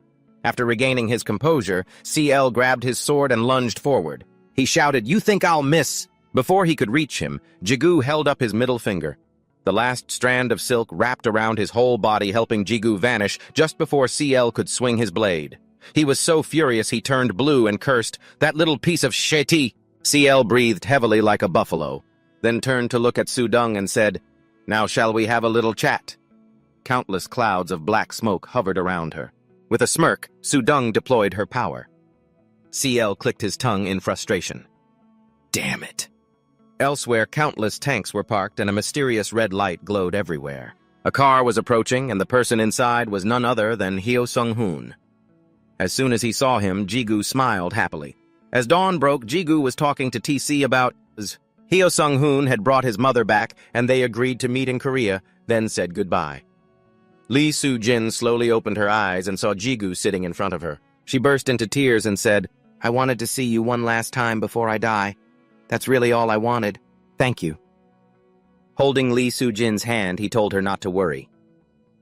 After regaining his composure, CL grabbed his sword and lunged forward. He shouted, you think I'll miss? Before he could reach him, Jigu held up his middle finger. The last strand of silk wrapped around his whole body, helping Jigu vanish just before CL could swing his blade. He was so furious he turned blue and cursed, that little piece of shitty. CL breathed heavily like a buffalo, then turned to look at Sudong and said, now shall we have a little chat? Countless clouds of black smoke hovered around her. With a smirk, Sudong deployed her power. CL clicked his tongue in frustration. Damn it. Elsewhere, countless tanks were parked and a mysterious red light glowed everywhere. A car was approaching and the person inside was none other than Hyo Sung-hoon. As soon as he saw him, Jigu smiled happily. As dawn broke, Jigu was talking to TC about Hyo Sung-hoon had brought his mother back and they agreed to meet in Korea, then said goodbye. Lee Soo-jin slowly opened her eyes and saw Jigu sitting in front of her. She burst into tears and said, I wanted to see you one last time before I die. That's really all I wanted. Thank you. Holding Lee Soo-jin's hand, he told her not to worry.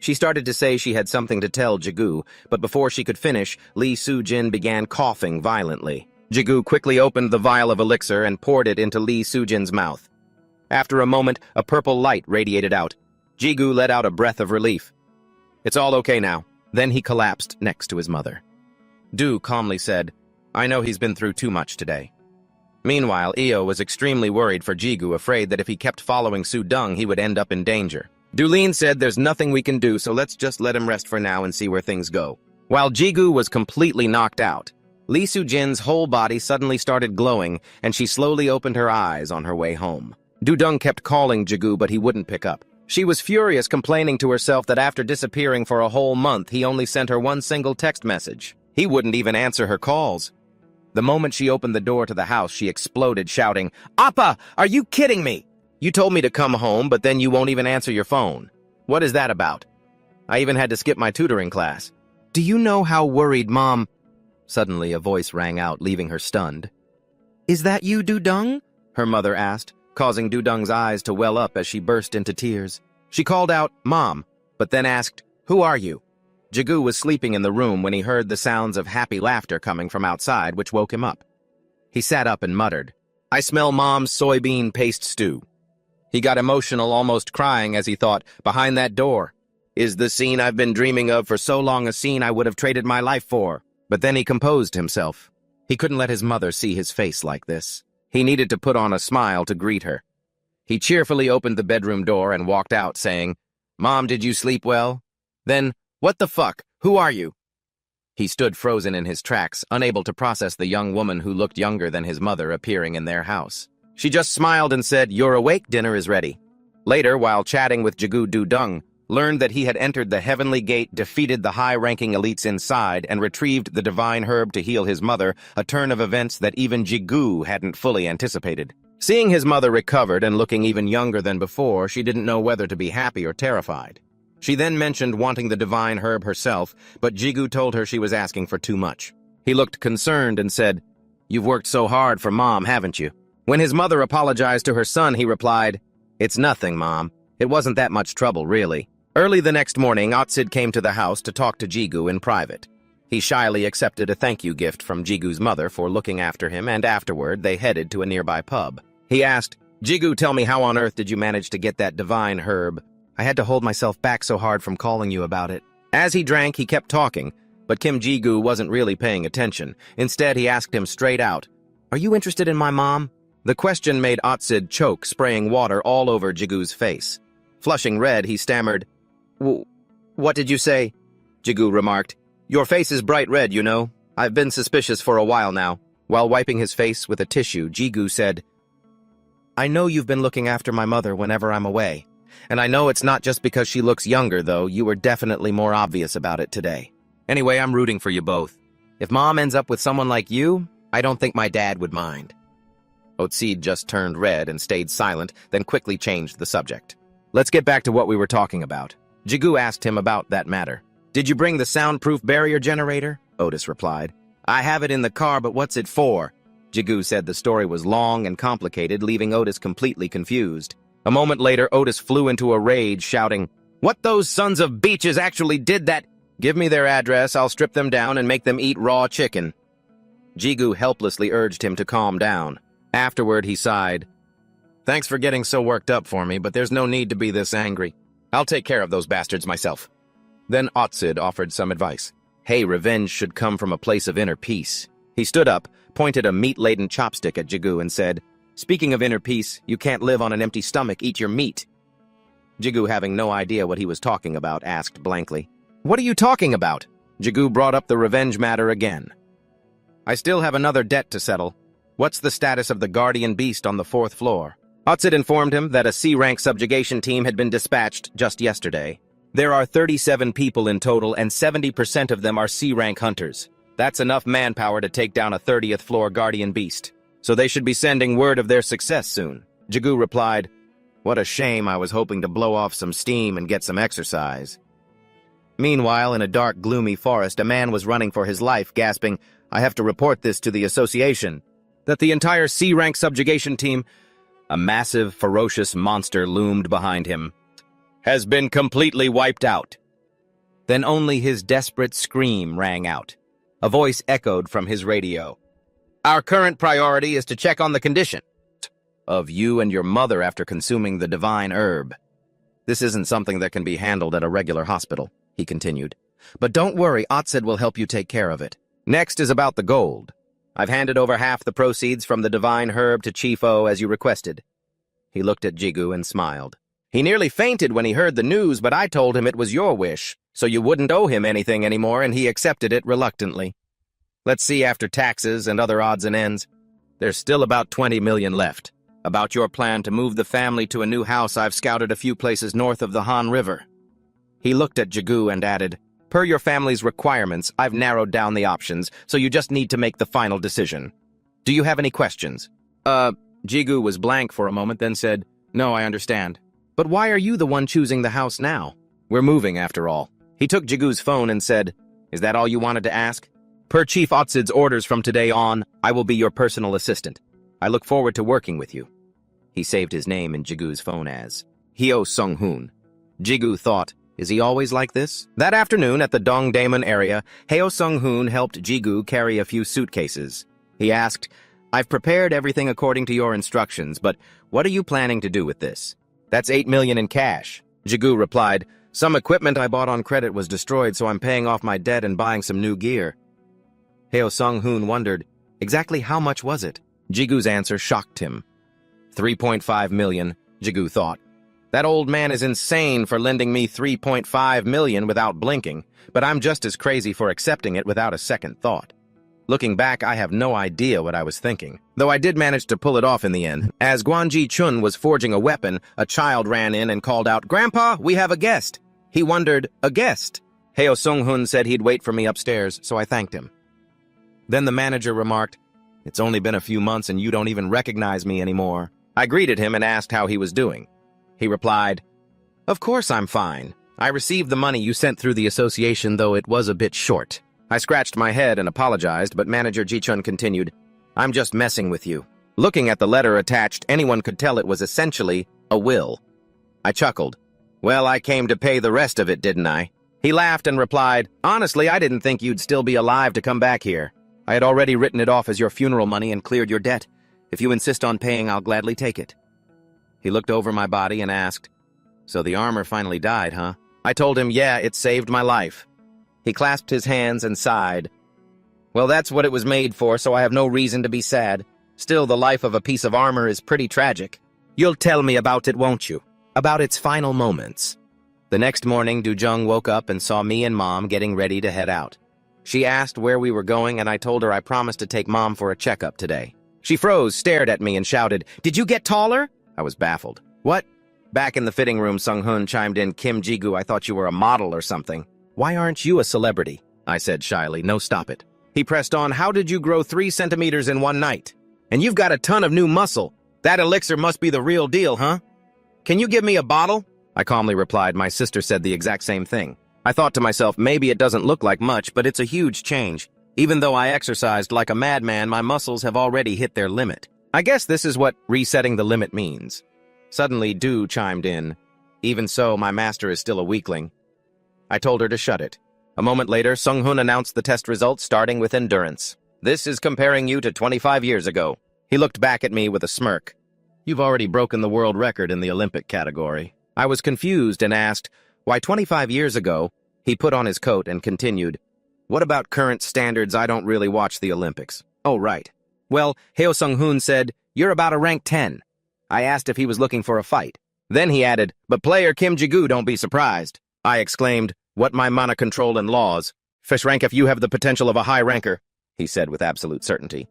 She started to say she had something to tell Jigu, but before she could finish, Lee Soo-jin began coughing violently. Jigu quickly opened the vial of elixir and poured it into Lee Soo-jin's mouth. After a moment, a purple light radiated out. Jigu let out a breath of relief. It's all okay now. Then he collapsed next to his mother. Du calmly said, "I know he's been through too much today." Meanwhile, Io was extremely worried for Jigu, afraid that if he kept following Su Dong, he would end up in danger. Dulin said, "There's nothing we can do, so let's just let him rest for now and see where things go." While Jigu was completely knocked out, Lee Soo-jin's whole body suddenly started glowing, and she slowly opened her eyes on her way home. Du-dong kept calling Jigu, but he wouldn't pick up. She was furious, complaining to herself that after disappearing for a whole month, he only sent her one single text message. He wouldn't even answer her calls. The moment she opened the door to the house, she exploded, shouting, "Appa, are you kidding me? You told me to come home, but then you won't even answer your phone. What is that about? I even had to skip my tutoring class. Do you know how worried Mom—" Suddenly, a voice rang out, leaving her stunned. "Is that you, Du-dong?" her mother asked, causing Du-dong's eyes to well up as she burst into tears. She called out, "Mom," but then asked, "Who are you?" Jigu was sleeping in the room when he heard the sounds of happy laughter coming from outside, which woke him up. He sat up and muttered, "I smell Mom's soybean paste stew." He got emotional, almost crying, as he thought, behind that door is the scene I've been dreaming of for so long, a scene I would have traded my life for. But then he composed himself. He couldn't let his mother see his face like this. He needed to put on a smile to greet her. He cheerfully opened the bedroom door and walked out, saying, "Mom, did you sleep well?" Then, "What the fuck? Who are you?" He stood frozen in his tracks, unable to process the young woman who looked younger than his mother appearing in their house. She just smiled and said, "You're awake, dinner is ready." Later, while chatting with Jigu, Du-dong learned that he had entered the heavenly gate, defeated the high-ranking elites inside, and retrieved the divine herb to heal his mother, a turn of events that even Jigu hadn't fully anticipated. Seeing his mother recovered and looking even younger than before, she didn't know whether to be happy or terrified. She then mentioned wanting the divine herb herself, but Jigu told her she was asking for too much. He looked concerned and said, "You've worked so hard for Mom, haven't you?" When his mother apologized to her son, he replied, "It's nothing, Mom. It wasn't that much trouble, really." Early the next morning, Otsid came to the house to talk to Jigu in private. He shyly accepted a thank-you gift from Jigu's mother for looking after him, and afterward, they headed to a nearby pub. He asked, "Jigu, tell me, how on earth did you manage to get that divine herb? I had to hold myself back so hard from calling you about it." As he drank, he kept talking, but Kim Jigu wasn't really paying attention. Instead, he asked him straight out, "Are you interested in my mom?" The question made Otsid choke, spraying water all over Jigu's face. Flushing red, he stammered, "What did you say?" Jigu remarked, "Your face is bright red, you know. I've been suspicious for a while now." While wiping his face with a tissue, Jigu said, "I know you've been looking after my mother whenever I'm away. And I know it's not just because she looks younger, though. You were definitely more obvious about it today. Anyway, I'm rooting for you both. If Mom ends up with someone like you, I don't think my dad would mind." Otsid just turned red and stayed silent, then quickly changed the subject. "Let's get back to what we were talking about." Jigu asked him about that matter. "Did you bring the soundproof barrier generator?" Otis replied. "I have it in the car, but what's it for?" Jigu said the story was long and complicated, leaving Otis completely confused. A moment later, Otis flew into a rage, shouting, "What those sons of beaches actually did that— Give me their address, I'll strip them down and make them eat raw chicken." Jigu helplessly urged him to calm down. Afterward, he sighed, "Thanks for getting so worked up for me, but there's no need to be this angry. I'll take care of those bastards myself." Then Otsid offered some advice. "Hey, revenge should come from a place of inner peace." He stood up, pointed a meat-laden chopstick at Jigu and said, "Speaking of inner peace, you can't live on an empty stomach, eat your meat." Jigu, having no idea what he was talking about, asked blankly, "What are you talking about?" Jigu brought up the revenge matter again. "I still have another debt to settle. What's the status of the guardian beast on the 4th floor?" Otsid informed him that a C-rank subjugation team had been dispatched just yesterday. There are 37 people in total, and 70% of them are C-rank hunters. That's enough manpower to take down a 30th floor guardian beast. So they should be sending word of their success soon. Jigu replied, "What a shame, I was hoping to blow off some steam and get some exercise." Meanwhile, in a dark, gloomy forest, a man was running for his life, gasping, "I have to report this to the association." That the entire C-rank subjugation team, a massive, ferocious monster loomed behind him, has been completely wiped out. Then only his desperate scream rang out. A voice echoed from his radio. "Our current priority is to check on the condition of you and your mother after consuming the divine herb. This isn't something that can be handled at a regular hospital," he continued. But don't worry, Otsid will help you take care of it. Next is about the gold. I've handed over half the proceeds from the divine herb to Chief O as you requested. He looked at Jigu and smiled. He nearly fainted when he heard the news, but I told him it was your wish, so you wouldn't owe him anything anymore, and he accepted it reluctantly. Let's see after taxes and other odds and ends. There's still about 20 million left. About your plan to move the family to a new house, I've scouted a few places north of the Han River. He looked at Jigu and added, per your family's requirements, I've narrowed down the options, so you just need to make the final decision. Do you have any questions? Jigu was blank for a moment, then said, no, I understand. But why are you the one choosing the house now? We're moving, after all. He took Jigu's phone and said, is that all you wanted to ask? Per Chief Otsid's orders from today on, I will be your personal assistant. I look forward to working with you. He saved his name in Jigu's phone as Hyo Sung-hoon. Jigu thought, is he always like this? That afternoon at the Dongdaemun area, Hyo Sung-hoon helped Jigu carry a few suitcases. He asked, I've prepared everything according to your instructions, but what are you planning to do with this? That's 8 million in cash. Jigu replied, some equipment I bought on credit was destroyed, so I'm paying off my debt and buying some new gear. Hyo Sung-hoon wondered, exactly how much was it? Jigu's answer shocked him. 3.5 million, Jigu thought. That old man is insane for lending me 3.5 million without blinking, but I'm just as crazy for accepting it without a second thought. Looking back, I have no idea what I was thinking, though I did manage to pull it off in the end. As Gwanji Chun was forging a weapon, a child ran in and called out, Grandpa, we have a guest. He wondered, a guest? Hyo Sung-hoon said he'd wait for me upstairs, so I thanked him. Then the manager remarked, it's only been a few months and you don't even recognize me anymore. I greeted him and asked how he was doing. He replied, of course I'm fine. I received the money you sent through the association, though it was a bit short. I scratched my head and apologized, but manager Ji-chun continued, I'm just messing with you. Looking at the letter attached, anyone could tell it was essentially a will. I chuckled. Well, I came to pay the rest of it, didn't I? He laughed and replied, honestly, I didn't think you'd still be alive to come back here. I had already written it off as your funeral money and cleared your debt. If you insist on paying, I'll gladly take it. He looked over my body and asked, so the armor finally died, huh? I told him, yeah, it saved my life. He clasped his hands and sighed. Well, that's what it was made for, so I have no reason to be sad. Still, the life of a piece of armor is pretty tragic. You'll tell me about it, won't you? About its final moments. The next morning, Dujung woke up and saw me and Mom getting ready to head out. She asked where we were going, and I told her I promised to take Mom for a checkup today. She froze, stared at me, and shouted, did you get taller? I was baffled. What? Back in the fitting room, Sung-hoon chimed in, Kim Jigu, I thought you were a model or something. Why aren't you a celebrity? I said shyly, no, stop it. He pressed on, how did you grow 3 centimeters in one night? And you've got a ton of new muscle. That elixir must be the real deal, huh? Can you give me a bottle? I calmly replied, my sister said the exact same thing. I thought to myself, maybe it doesn't look like much, but it's a huge change. Even though I exercised like a madman, my muscles have already hit their limit. I guess this is what resetting the limit means. Suddenly, Du chimed in. Even so, my master is still a weakling. I told her to shut it. A moment later, Sung-hoon announced the test results, starting with endurance. This is comparing you to 25 years ago. He looked back at me with a smirk. You've already broken the world record in the Olympic category. I was confused and asked, why 25 years ago? He put on his coat and continued, what about current standards? I don't really watch the Olympics. Oh, right. Well, Hyo Sung-hoon said, you're about a rank 10. I asked if he was looking for a fight. Then he added, but player Kim Jigu, don't be surprised. I exclaimed, what my mana control and laws? Fish rank if you have the potential of a high ranker, he said with absolute certainty.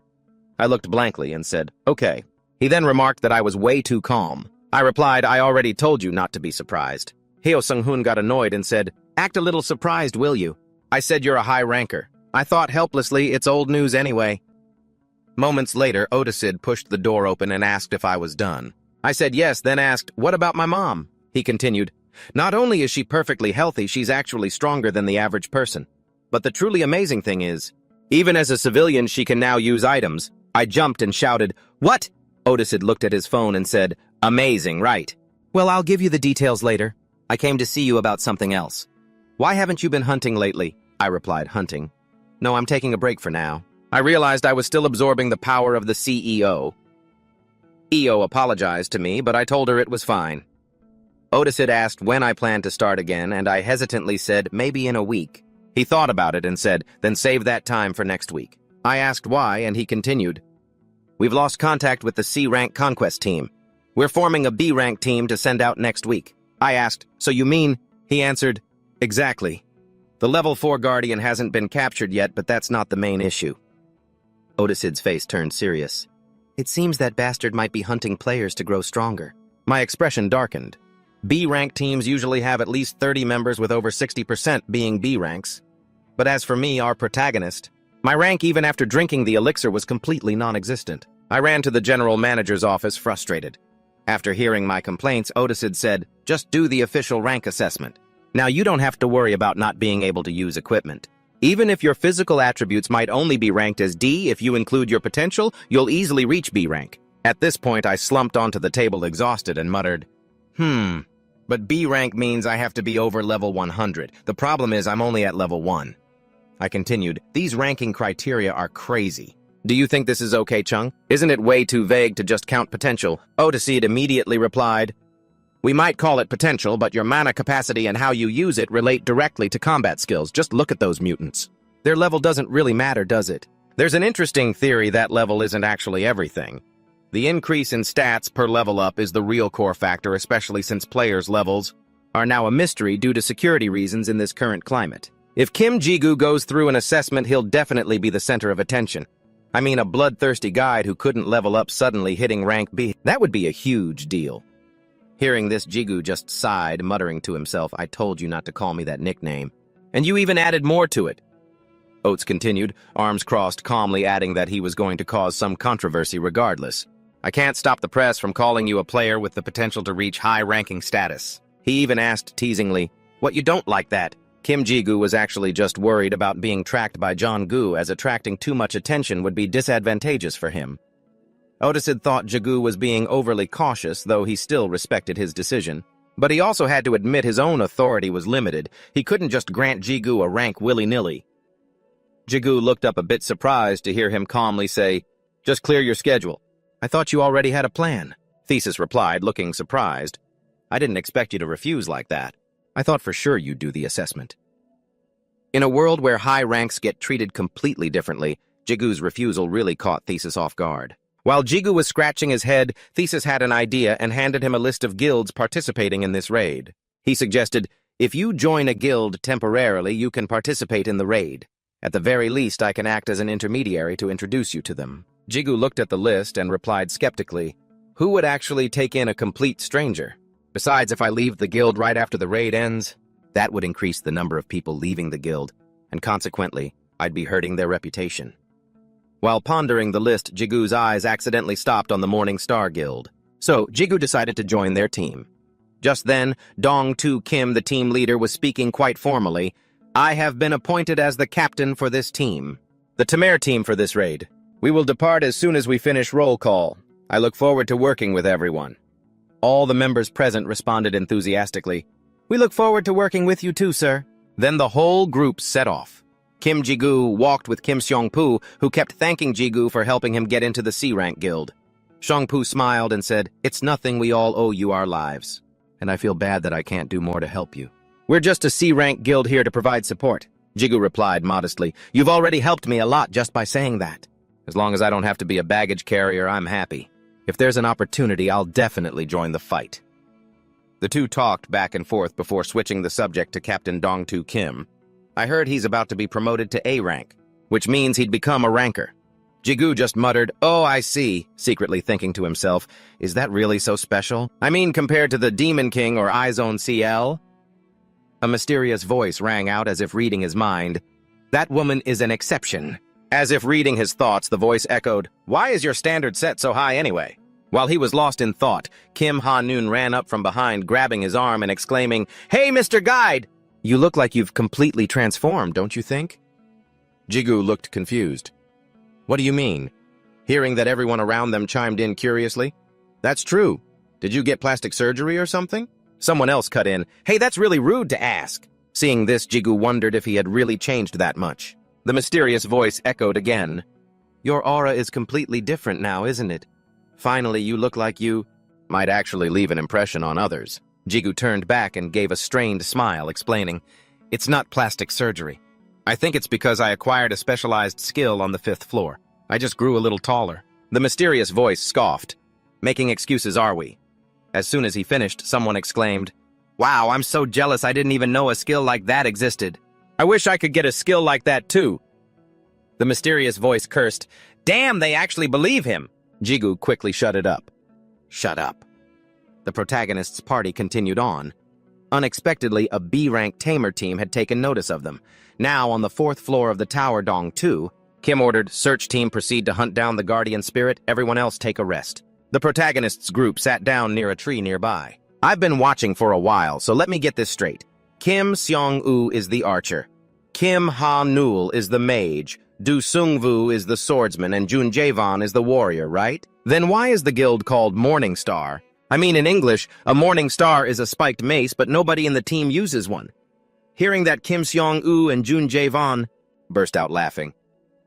I looked blankly and said, okay. He then remarked that I was way too calm. I replied, I already told you not to be surprised. Hyo Sung-hoon got annoyed and said, act a little surprised, will you? I said you're a high ranker. I thought helplessly, it's old news anyway. Moments later, Otisid pushed the door open and asked if I was done. I said yes, then asked, what about my mom? He continued, not only is she perfectly healthy, she's actually stronger than the average person. But the truly amazing thing is, even as a civilian, she can now use items. I jumped and shouted, what? Otisid looked at his phone and said, amazing, right? Well, I'll give you the details later. I came to see you about something else. Why haven't you been hunting lately? I replied, hunting. No, I'm taking a break for now. I realized I was still absorbing the power of the CEO. EO apologized to me, but I told her it was fine. Otis had asked when I planned to start again, and I hesitantly said maybe in a week. He thought about it and said, then save that time for next week. I asked why, and he continued, we've lost contact with the C-rank conquest team. We're forming a B-rank team to send out next week. I asked, so you mean? He answered, exactly. The level 4 Guardian hasn't been captured yet, but that's not the main issue. Otisid's face turned serious. It seems that bastard might be hunting players to grow stronger. My expression darkened. B-rank teams usually have at least 30 members with over 60% being B-ranks. But as for me, our protagonist, my rank even after drinking the elixir was completely non-existent. I ran to the general manager's office frustrated. After hearing my complaints, Otisid said, just do the official rank assessment. Now you don't have to worry about not being able to use equipment. Even if your physical attributes might only be ranked as D, if you include your potential, you'll easily reach B rank. At this point, I slumped onto the table exhausted and muttered, but B rank means I have to be over level 100. The problem is I'm only at level 1. I continued, these ranking criteria are crazy. Do you think this is okay, Chung? Isn't it way too vague to just count potential? Otisid immediately replied, we might call it potential, but your mana capacity and how you use it relate directly to combat skills. Just look at those mutants. Their level doesn't really matter, does it? There's an interesting theory that level isn't actually everything. The increase in stats per level up is the real core factor, especially since players' levels are now a mystery due to security reasons in this current climate. If Kim Ji-gu goes through an assessment, he'll definitely be the center of attention. I mean, a bloodthirsty guide who couldn't level up suddenly hitting rank B. That would be a huge deal. Hearing this, Ji-gu just sighed, muttering to himself, I told you not to call me that nickname. And you even added more to it. Oates continued, arms crossed, calmly adding that he was going to cause some controversy regardless. I can't stop the press from calling you a player with the potential to reach high-ranking status. He even asked teasingly, what, you don't like that? Kim Ji-gu was actually just worried about being tracked by Jong-gu, as attracting too much attention would be disadvantageous for him. Otisid thought Ji-gu was being overly cautious, though he still respected his decision. But he also had to admit his own authority was limited. He couldn't just grant Ji-gu a rank willy-nilly. Ji-gu looked up a bit surprised to hear him calmly say, just clear your schedule. I thought you already had a plan. Thesis replied, looking surprised. I didn't expect you to refuse like that. I thought for sure you'd do the assessment. In a world where high ranks get treated completely differently, Ji-gu's refusal really caught Thesis off guard. While Ji-gu was scratching his head, Thesis had an idea and handed him a list of guilds participating in this raid. He suggested, if you join a guild temporarily, you can participate in the raid. At the very least, I can act as an intermediary to introduce you to them. Ji-gu looked at the list and replied skeptically, who would actually take in a complete stranger? Besides, if I leave the guild right after the raid ends, that would increase the number of people leaving the guild, and consequently, I'd be hurting their reputation. While pondering the list, Ji-gu's eyes accidentally stopped on the Morning Star Guild. So, Ji-gu decided to join their team. Just then, Dong-tu Kim, the team leader, was speaking quite formally. I have been appointed as the captain for this team. The Tamer team for this raid. We will depart as soon as we finish roll call. I look forward to working with everyone. All the members present responded enthusiastically. We look forward to working with you too, sir. Then the whole group set off. Kim Ji-gu walked with Kim Seong-pu, who kept thanking Ji-gu for helping him get into the C-rank guild. Seong-pu smiled and said, it's nothing, we all owe you our lives. And I feel bad that I can't do more to help you. We're just a C-rank guild here to provide support. Ji-gu replied modestly, you've already helped me a lot just by saying that. As long as I don't have to be a baggage carrier, I'm happy. If there's an opportunity, I'll definitely join the fight. The two talked back and forth before switching the subject to Captain Dong-tu Kim. I heard he's about to be promoted to A rank, which means he'd become a ranker. Ji-gu just muttered, oh, I see, secretly thinking to himself, is that really so special? I mean, compared to the Demon King or iZone CL? A mysterious voice rang out as if reading his mind. That woman is an exception. As if reading his thoughts, the voice echoed, why is your standard set so high anyway? While he was lost in thought, Kim Ha-noon ran up from behind, grabbing his arm and exclaiming, hey, Mr. Guide! You look like you've completely transformed, don't you think? Ji-gu looked confused. What do you mean? Hearing that everyone around them chimed in curiously. That's true. Did you get plastic surgery or something? Someone else cut in. Hey, that's really rude to ask. Seeing this, Ji-gu wondered if he had really changed that much. The mysterious voice echoed again. Your aura is completely different now, isn't it? Finally, you look like you might actually leave an impression on others. Ji-gu turned back and gave a strained smile, explaining, it's not plastic surgery. I think it's because I acquired a specialized skill on the 5th floor. I just grew a little taller. The mysterious voice scoffed. Making excuses, are we? As soon as he finished, someone exclaimed, "Wow, I'm so jealous I didn't even know a skill like that existed. I wish I could get a skill like that too." The mysterious voice cursed, "Damn, they actually believe him." Jigu quickly shut it up. Shut up. The protagonist's party continued on. Unexpectedly, a B-rank tamer team had taken notice of them. Now, on the 4th floor of the tower Dong 2, Kim ordered, "Search team proceed to hunt down the guardian spirit, everyone else take a rest." The protagonist's group sat down near a tree nearby. "I've been watching for a while, so let me get this straight. Kim Seong-woo is the archer. Kim Ha-nul is the mage. Du Sung-woo is the swordsman, and Jun Jae-von is the warrior, right? Then why is the guild called Morning Star? I mean, in English, a morning star is a spiked mace, but nobody in the team uses one." Hearing that, Kim Seong-woo and Jun Jae-von burst out laughing.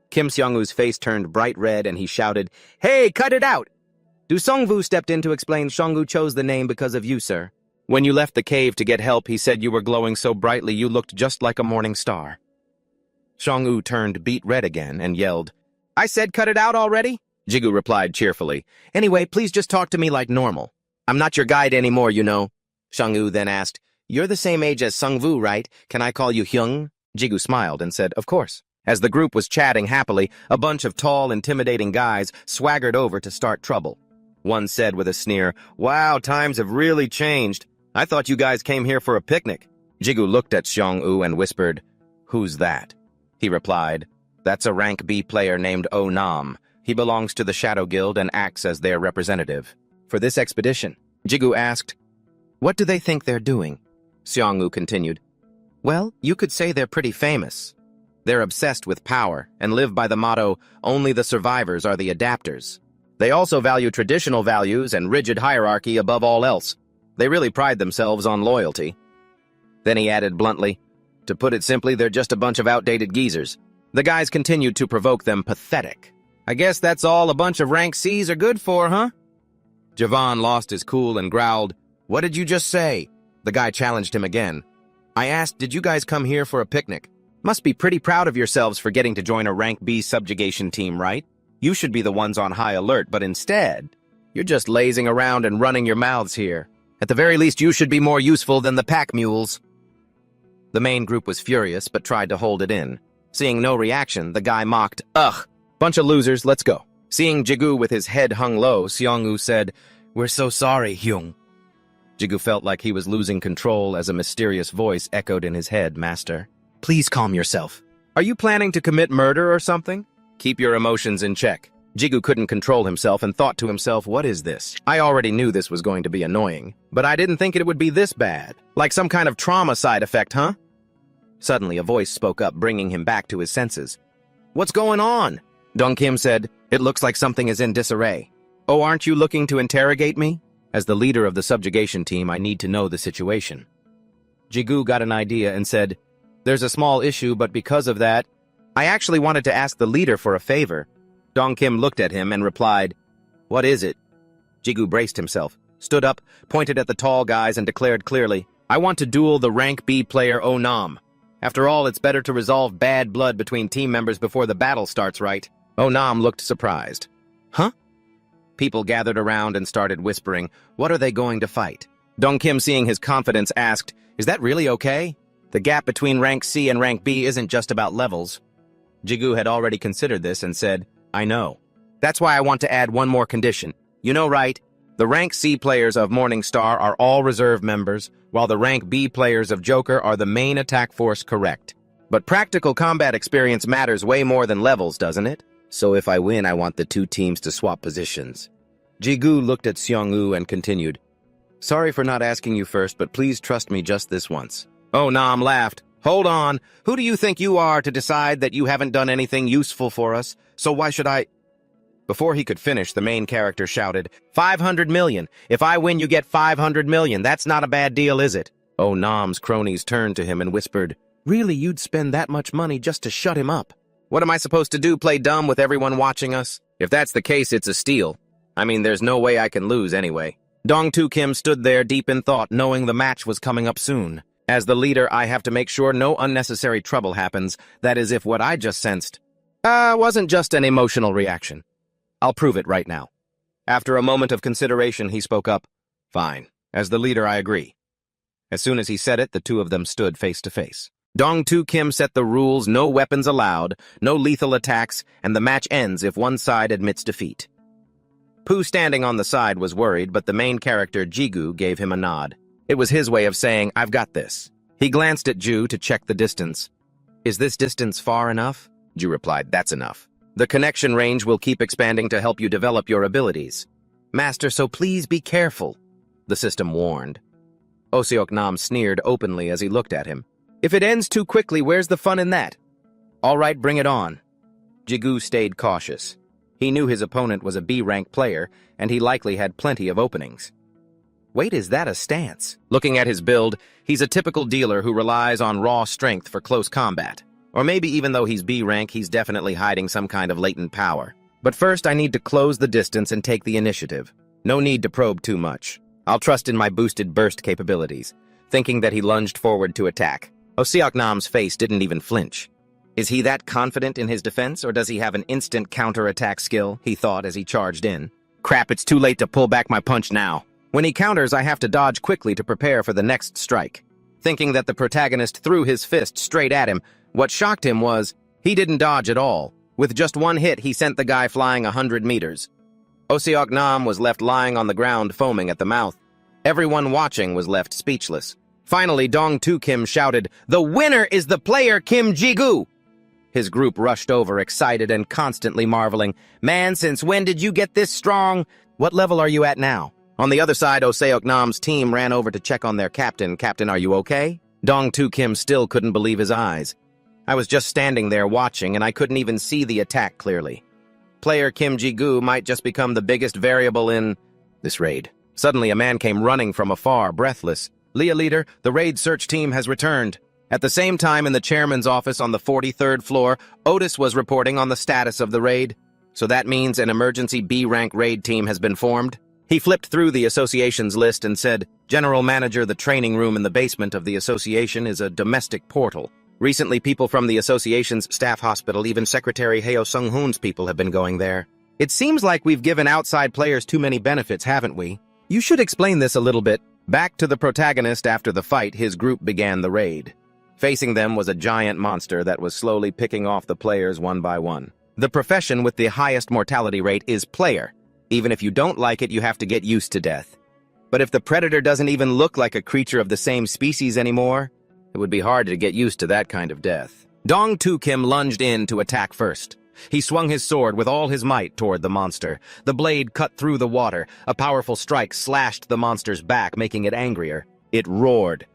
Kim Seong-woo's face turned bright red, and he shouted, "Hey, cut it out!" Du Sung-woo stepped in to explain, "Seong-woo chose the name because of you, sir. When you left the cave to get help, he said you were glowing so brightly you looked just like a morning star." Seong-woo turned beet red again and yelled, "I said cut it out already?" Jigu replied cheerfully, "Anyway, please just talk to me like normal. I'm not your guide anymore, you know." Seong-woo then asked, "You're the same age as Sung-woo, right? Can I call you Hyung?" Jigu smiled and said, "Of course." As the group was chatting happily, a bunch of tall, intimidating guys swaggered over to start trouble. One said with a sneer, "Wow, times have really changed. I thought you guys came here for a picnic." Jigu looked at Seong-woo and whispered, "Who's that?" He replied, "That's a rank B player named Oh Nam. He belongs to the Shadow Guild and acts as their representative. For this expedition." Jigu asked, "What do they think they're doing?" Seong-woo continued, "Well, you could say they're pretty famous. They're obsessed with power and live by the motto, 'Only the survivors are the adapters.' They also value traditional values and rigid hierarchy above all else. They really pride themselves on loyalty." Then he added bluntly, "To put it simply, they're just a bunch of outdated geezers." The guys continued to provoke them. "Pathetic. I guess that's all a bunch of rank C's are good for, huh?" Javon lost his cool and growled, "What did you just say?" The guy challenged him again. "I asked, did you guys come here for a picnic? Must be pretty proud of yourselves for getting to join a rank B subjugation team, right? You should be the ones on high alert, but instead, you're just lazing around and running your mouths here. At the very least, you should be more useful than the pack mules." The main group was furious, but tried to hold it in. Seeing no reaction, the guy mocked, "Ugh, bunch of losers, let's go." Seeing Jigu with his head hung low, Seong-woo said, "We're so sorry, Hyung." Jigu felt like he was losing control as a mysterious voice echoed in his head, "Master, please calm yourself. Are you planning to commit murder or something? Keep your emotions in check." Jigu couldn't control himself and thought to himself, "What is this? I already knew this was going to be annoying, but I didn't think it would be this bad. Like some kind of trauma side effect, huh?" Suddenly, a voice spoke up, bringing him back to his senses. "What's going on?" Dong Kim said, "It looks like something is in disarray." "Oh, aren't you looking to interrogate me? As the leader of the subjugation team, I need to know the situation." Jigu got an idea and said, "There's a small issue, but because of that, I actually wanted to ask the leader for a favor." Dong Kim looked at him and replied, "What is it?" Jigu braced himself, stood up, pointed at the tall guys and declared clearly, "I want to duel the rank B player Oh Nam. After all, it's better to resolve bad blood between team members before the battle starts, right?" Oh Nam looked surprised. "Huh?" People gathered around and started whispering, "What are they going to fight?" Dong Kim, seeing his confidence, asked, "Is that really okay? The gap between rank C and rank B isn't just about levels." Jigu had already considered this and said, "I know. That's why I want to add one more condition. You know, right? The rank C players of Morning Star are all reserve members, while the rank B players of Joker are the main attack force, correct? But practical combat experience matters way more than levels, doesn't it? So if I win, I want the two teams to swap positions." Jigu looked at Seong-woo and continued, "Sorry for not asking you first, but please trust me just this once." Oh Nam laughed. "Hold on. Who do you think you are to decide that you haven't done anything useful for us? So why should I—" Before he could finish, the main character shouted, 500 million. If I win, you get 500 million. That's not a bad deal, is it?" Oh Nam's cronies turned to him and whispered, "Really, you'd spend that much money just to shut him up? What am I supposed to do, play dumb with everyone watching us? If that's the case, it's a steal. I mean, there's no way I can lose anyway." Dong Tu Kim stood there deep in thought, knowing the match was coming up soon. As the leader, I have to make sure no unnecessary trouble happens. That is, if what I just sensed wasn't just an emotional reaction. I'll prove it right now. After a moment of consideration, he spoke up. Fine. As the leader, I agree. As soon as he said it, the two of them stood face to face. Dong-tu Kim set the rules: no weapons allowed, no lethal attacks, and the match ends if one side admits defeat. Pooh, standing on the side, was worried, but the main character, Jigu, gave him a nod. It was his way of saying, I've got this. He glanced at Ju to check the distance. Is this distance far enough? Ju replied, that's enough. The connection range will keep expanding to help you develop your abilities. Master, so please be careful, the system warned. Oseok-nam sneered openly as he looked at him. If it ends too quickly, where's the fun in that? All right, bring it on. Jigu stayed cautious. He knew his opponent was a B-rank player, and he likely had plenty of openings. Wait, is that a stance? Looking at his build, he's a typical dealer who relies on raw strength for close combat. Or maybe even though he's B-rank, he's definitely hiding some kind of latent power. But first, I need to close the distance and take the initiative. No need to probe too much. I'll trust in my boosted burst capabilities. Thinking that he lunged forward to attack. Oseok-nam's face didn't even flinch. Is he that confident in his defense, or does he have an instant counter-attack skill, he thought as he charged in. Crap, it's too late to pull back my punch now. When he counters, I have to dodge quickly to prepare for the next strike. Thinking that the protagonist threw his fist straight at him, what shocked him was, he didn't dodge at all. With just one hit, he sent the guy flying 100 meters. Oseok-nam was left lying on the ground, foaming at the mouth. Everyone watching was left speechless. Finally, Dong-tu Kim shouted, "The winner is the player Kim Jigu!" His group rushed over, excited and constantly marveling. Man, since when did you get this strong? What level are you at now? On the other side, Oseok-nam's team ran over to check on their captain. Captain, are you okay? Dong-tu Kim still couldn't believe his eyes. I was just standing there watching, and I couldn't even see the attack clearly. Player Kim Jigu might just become the biggest variable in this raid. Suddenly, a man came running from afar, breathless. Leader, the raid search team has returned. At the same time, in the chairman's office on the 43rd floor, Otis was reporting on the status of the raid. So that means an emergency B-rank raid team has been formed? He flipped through the association's list and said, General Manager, the training room in the basement of the association is a domestic portal. Recently, people from the association's staff hospital, even Secretary Heo Sung-hoon's people have been going there. It seems like we've given outside players too many benefits, haven't we? You should explain this a little bit. Back to the protagonist after the fight, his group began the raid. Facing them was a giant monster that was slowly picking off the players one by one. The profession with the highest mortality rate is player. Even if you don't like it, you have to get used to death. But if the predator doesn't even look like a creature of the same species anymore, it would be hard to get used to that kind of death. Dong-tu Kim lunged in to attack first. He swung his sword with all his might toward the monster. The blade cut through the water. A powerful strike slashed the monster's back, making it angrier. It roared.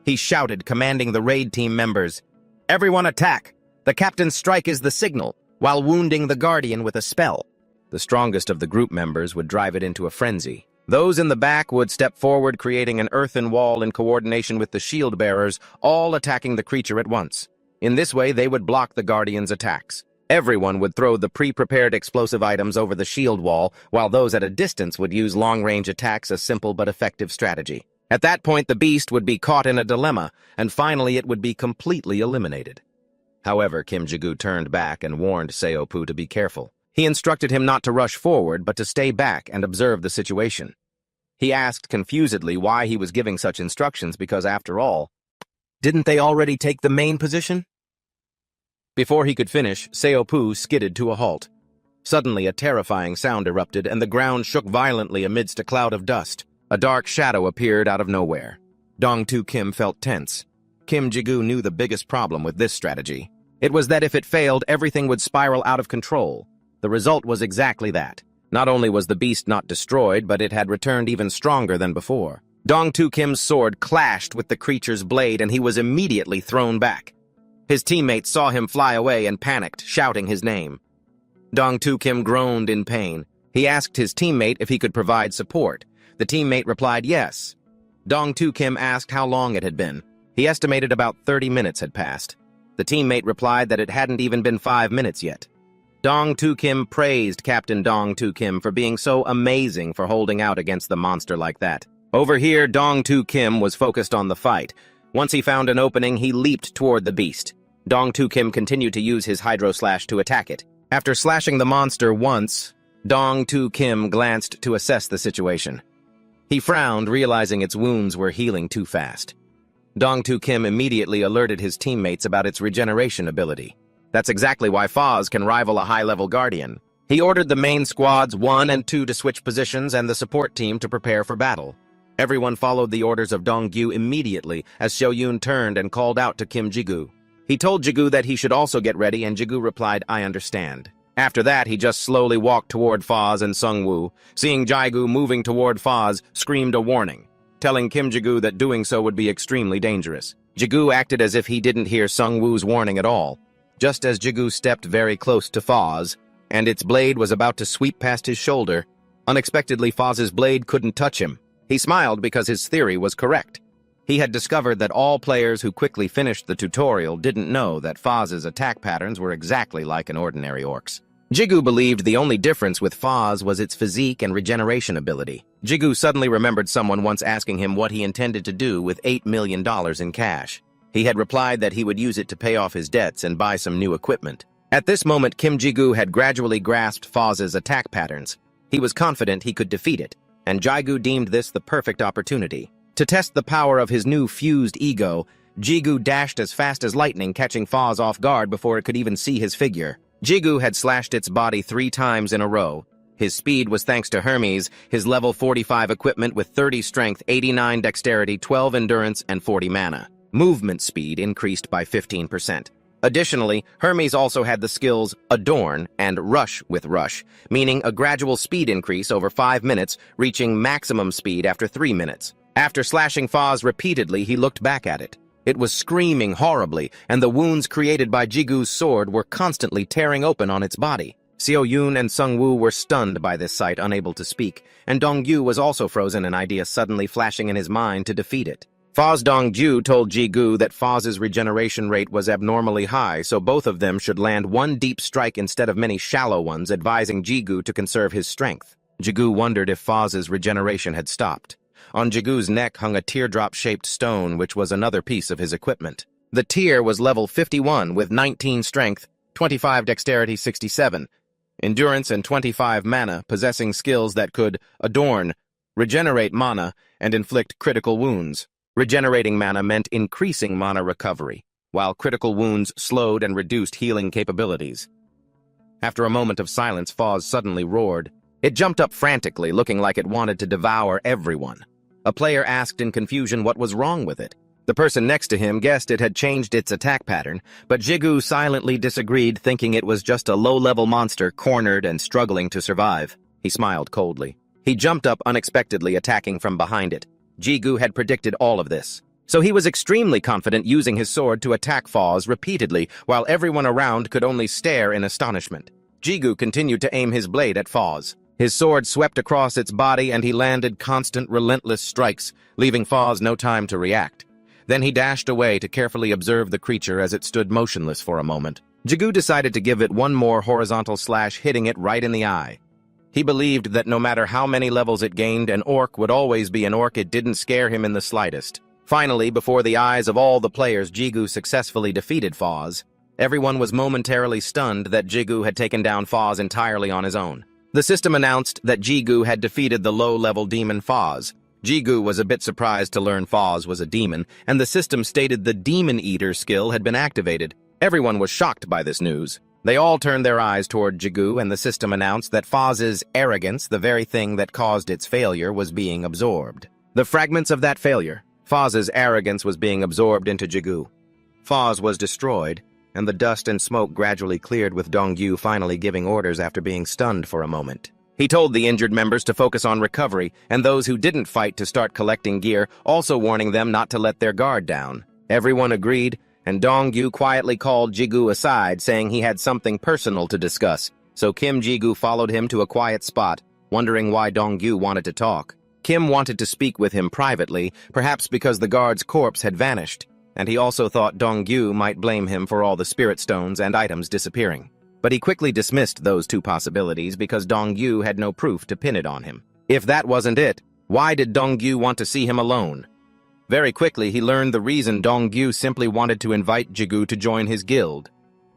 He shouted, commanding the raid team members, Everyone attack! The captain's strike is the signal, while wounding the guardian with a spell. The strongest of the group members would drive it into a frenzy. Those in the back would step forward, creating an earthen wall in coordination with the shield bearers, all attacking the creature at once. In this way, they would block the guardian's attacks. Everyone would throw the pre-prepared explosive items over the shield wall, while those at a distance would use long-range attacks, a simple but effective strategy. At that point, the beast would be caught in a dilemma, and finally it would be completely eliminated. However, Kim Jigu turned back and warned Seo-poo to be careful. He instructed him not to rush forward, but to stay back and observe the situation. He asked confusedly why he was giving such instructions because, after all, didn't they already take the main position? Before he could finish, Seo-poo skidded to a halt. Suddenly, a terrifying sound erupted, and the ground shook violently amidst a cloud of dust. A dark shadow appeared out of nowhere. Dong-tu Kim felt tense. Kim Jigu knew the biggest problem with this strategy. It was that if it failed, everything would spiral out of control. The result was exactly that. Not only was the beast not destroyed, but it had returned even stronger than before. Dong-tu Kim's sword clashed with the creature's blade, and he was immediately thrown back. His teammates saw him fly away and panicked, shouting his name. Dong-tu Kim groaned in pain. He asked his teammate if he could provide support. The teammate replied yes. Dong-tu Kim asked how long it had been. He estimated about 30 minutes had passed. The teammate replied that it hadn't even been 5 minutes yet. Dong-tu Kim praised Captain Dong-tu Kim for being so amazing for holding out against the monster like that. Over here, Dong-tu Kim was focused on the fight. Once he found an opening, he leaped toward the beast. Dong-tu Kim continued to use his Hydro Slash to attack it. After slashing the monster once, Dong-tu Kim glanced to assess the situation. He frowned, realizing its wounds were healing too fast. Dong-tu Kim immediately alerted his teammates about its regeneration ability. That's exactly why Foz can rival a high-level guardian. He ordered the main squads 1 and 2 to switch positions and the support team to prepare for battle. Everyone followed the orders of Dong-gyu immediately as Xiaoyun turned and called out to Kim Ji-gu. He told Ji-gu that he should also get ready, and Ji-gu replied, "I understand." After that, he just slowly walked toward Foz and Sung-woo. Seeing Ji-gu moving toward Foz, screamed a warning, telling Kim Ji-gu that doing so would be extremely dangerous. Ji-gu acted as if he didn't hear Sung-woo's warning at all. Just as Ji-gu stepped very close to Foz, and its blade was about to sweep past his shoulder, unexpectedly Foz's blade couldn't touch him. He smiled because his theory was correct. He had discovered that all players who quickly finished the tutorial didn't know that Foz's attack patterns were exactly like an ordinary orc's. Ji-gu believed the only difference with Foz was its physique and regeneration ability. Ji-gu suddenly remembered someone once asking him what he intended to do with $8 million in cash. He had replied that he would use it to pay off his debts and buy some new equipment. At this moment, Kim Ji-gu had gradually grasped Foz's attack patterns. He was confident he could defeat it, and Ji-gu deemed this the perfect opportunity. To test the power of his new fused ego, Ji-gu dashed as fast as lightning, catching Foz off guard before it could even see his figure. Ji-gu had slashed its body 3 times in a row. His speed was thanks to Hermes, his level 45 equipment with 30 strength, 89 dexterity, 12 endurance, and 40 mana. Movement speed increased by 15%. Additionally, Hermes also had the skills Adorn and Rush with Rush, meaning a gradual speed increase over 5 minutes, reaching maximum speed after 3 minutes. After slashing Foz repeatedly, he looked back at it. It was screaming horribly, and the wounds created by Ji-gu's sword were constantly tearing open on its body. Xiaoyun and Sung-woo were stunned by this sight, unable to speak, and Dong-gyu was also frozen, an idea suddenly flashing in his mind to defeat it. Foz Dong-gyu told Ji-gu that Foz's regeneration rate was abnormally high, so both of them should land one deep strike instead of many shallow ones, advising Ji-gu to conserve his strength. Ji-gu wondered if Foz's regeneration had stopped. On Ji-gu's neck hung a teardrop-shaped stone, which was another piece of his equipment. The tear was level 51 with 19 strength, 25 dexterity, 67, endurance, and 25 mana, possessing skills that could adorn, regenerate mana, and inflict critical wounds. Regenerating mana meant increasing mana recovery, while critical wounds slowed and reduced healing capabilities. After a moment of silence, Foz suddenly roared. It jumped up frantically, looking like it wanted to devour everyone. A player asked in confusion what was wrong with it. The person next to him guessed it had changed its attack pattern, but Ji-gu silently disagreed, thinking it was just a low-level monster cornered and struggling to survive. He smiled coldly. He jumped up unexpectedly, attacking from behind it. Ji-gu had predicted all of this, so he was extremely confident using his sword to attack Foz repeatedly, while everyone around could only stare in astonishment. Ji-gu continued to aim his blade at Foz. His sword swept across its body, and he landed constant, relentless strikes, leaving Foz no time to react. Then he dashed away to carefully observe the creature as it stood motionless for a moment. Ji-gu decided to give it one more horizontal slash, hitting it right in the eye. He believed that no matter how many levels it gained, an orc would always be an orc. It didn't scare him in the slightest. Finally, before the eyes of all the players, Ji-gu successfully defeated Foz. Everyone was momentarily stunned that Ji-gu had taken down Foz entirely on his own. The system announced that Ji-gu had defeated the low-level demon Foz. Ji-gu was a bit surprised to learn Foz was a demon, and the system stated the Demon Eater skill had been activated. Everyone was shocked by this news. They all turned their eyes toward Ji-gu, and the system announced that Foz's arrogance, the very thing that caused its failure, was being absorbed. The fragments of that failure, Foz's arrogance, was being absorbed into Ji-gu. Foz was destroyed, and the dust and smoke gradually cleared, with Dong-gyu finally giving orders after being stunned for a moment. He told the injured members to focus on recovery, and those who didn't fight to start collecting gear, also warning them not to let their guard down. Everyone agreed, and Dong-gyu quietly called Ji-gu aside, saying he had something personal to discuss, so Kim Ji-gu followed him to a quiet spot, wondering why Dong-gyu wanted to talk. Kim wanted to speak with him privately, perhaps because the guard's corpse had vanished, and he also thought Dong-gyu might blame him for all the spirit stones and items disappearing. But he quickly dismissed those two possibilities because Dong-gyu had no proof to pin it on him. If that wasn't it, why did Dong-gyu want to see him alone? Very quickly, he learned the reason Dongyu simply wanted to invite Jigu to join his guild.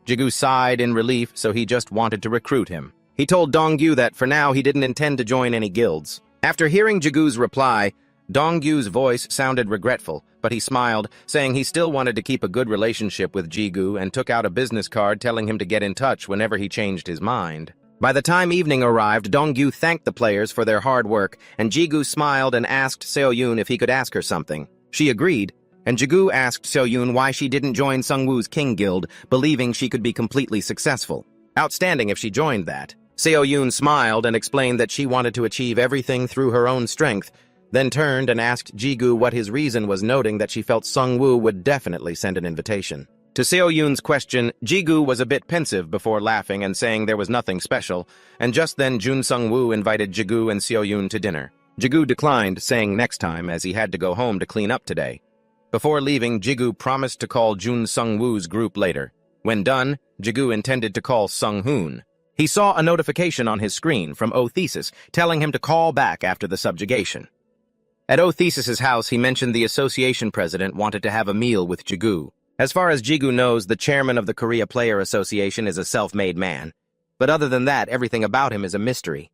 Jigu sighed in relief, so he just wanted to recruit him. He told Dongyu that for now he didn't intend to join any guilds. After hearing Jigu's reply, Dongyu's voice sounded regretful, but he smiled, saying he still wanted to keep a good relationship with Jigu and took out a business card telling him to get in touch whenever he changed his mind. By the time evening arrived, Dongyu thanked the players for their hard work, and Jigu smiled and asked Seoyun if he could ask her something. She agreed, and Jigu asked Seoyun why she didn't join Sungwoo's King Guild, believing she could be completely successful. Outstanding if she joined that. Seoyun smiled and explained that she wanted to achieve everything through her own strength, then turned and asked Jigu what his reason was, noting that she felt Sungwoo would definitely send an invitation. To Seoyun's question, Jigu was a bit pensive before laughing and saying there was nothing special, and just then Jun Sungwoo invited Jigu and Seoyun to dinner. Jigu declined, saying next time, as he had to go home to clean up today. Before leaving, Jigu promised to call Jun Sungwoo's group later. When done, Jigu intended to call Sung-hoon. He saw a notification on his screen from O-Thesis telling him to call back after the subjugation. At O-Thesis's house, he mentioned the association president wanted to have a meal with Jigu. As far as Jigu knows, the chairman of the Korea Player Association is a self-made man. But other than that, everything about him is a mystery.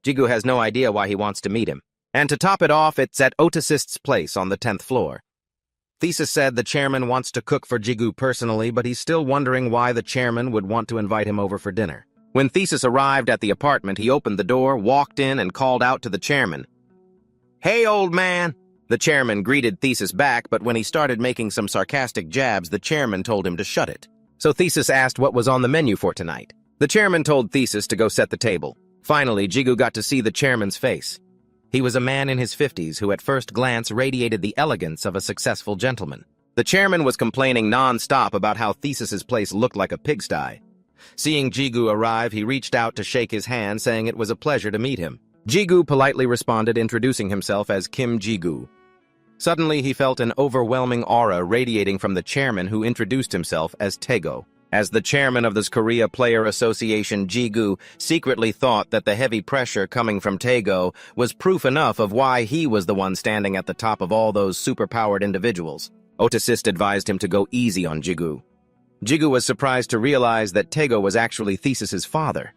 Jigu has no idea why he wants to meet him. And to top it off, it's at O-Thesis's place on the 10th floor. Thesis said the chairman wants to cook for Jigu personally, but he's still wondering why the chairman would want to invite him over for dinner. When Thesis arrived at the apartment, he opened the door, walked in, and called out to the chairman. "Hey, old man!" The chairman greeted Thesis back, but when he started making some sarcastic jabs, the chairman told him to shut it. So Thesis asked what was on the menu for tonight. The chairman told Thesis to go set the table. Finally, Jigu got to see the chairman's face. He was a man in his 50s who at first glance radiated the elegance of a successful gentleman. The chairman was complaining non-stop about how Thesis's place looked like a pigsty. Seeing Jigu arrive, he reached out to shake his hand, saying it was a pleasure to meet him. Jigu politely responded, introducing himself as Kim Jigu. Suddenly, he felt an overwhelming aura radiating from the chairman, who introduced himself as Taego. As the chairman of this Korea Player Association, Jigu secretly thought that the heavy pressure coming from Taego was proof enough of why he was the one standing at the top of all those superpowered individuals. Otisist advised him to go easy on Jigu. Jigu was surprised to realize that Taego was actually Thesis's father.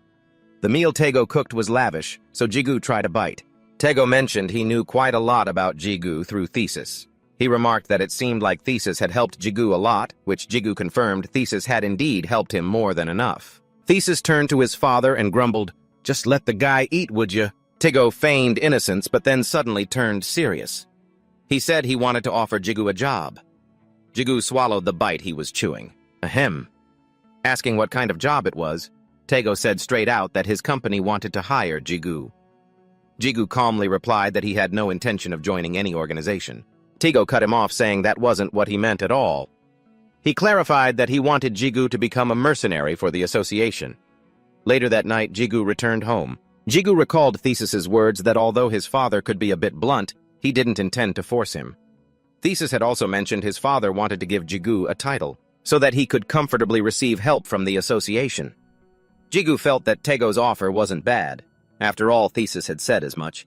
The meal Taego cooked was lavish, so Jigu tried a bite. Taego mentioned he knew quite a lot about Jigu through Thesis. He remarked that it seemed like Thesis had helped Jigu a lot, which Jigu confirmed Thesis had indeed helped him more than enough. Thesis turned to his father and grumbled, "Just let the guy eat, would you?" Taego feigned innocence, but then suddenly turned serious. He said he wanted to offer Jigu a job. Jigu swallowed the bite he was chewing. Ahem. Asking what kind of job it was, Taego said straight out that his company wanted to hire Jigu. Jigu calmly replied that he had no intention of joining any organization. Taego cut him off, saying that wasn't what he meant at all. He clarified that he wanted Jigu to become a mercenary for the association. Later that night, Jigu returned home. Jigu recalled Thesis's words that although his father could be a bit blunt, he didn't intend to force him. Thesis had also mentioned his father wanted to give Jigu a title, so that he could comfortably receive help from the association. Jigu felt that Taego's offer wasn't bad. After all, Thesis had said as much.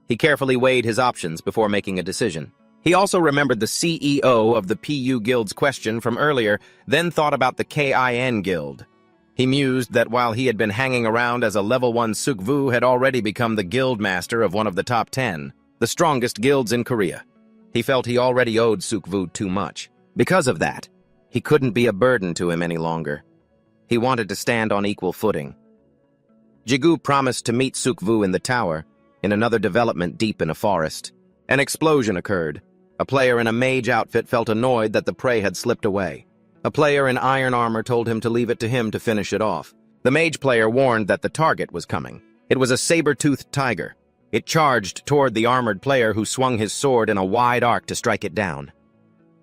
He carefully weighed his options before making a decision. He also remembered the CEO of the PU Guild's question from earlier, then thought about the KIN Guild. He mused that while he had been hanging around as a level 1 Sukvu had already become the guild master of one of the top 10, the strongest guilds in Korea. He felt he already owed Sukvu too much. Because of that, he couldn't be a burden to him any longer. He wanted to stand on equal footing. Jigu promised to meet Sukvu in the tower, in another development deep in a forest. An explosion occurred. A player in a mage outfit felt annoyed that the prey had slipped away. A player in iron armor told him to leave it to him to finish it off. The mage player warned that the target was coming. It was a saber-toothed tiger. It charged toward the armored player, who swung his sword in a wide arc to strike it down.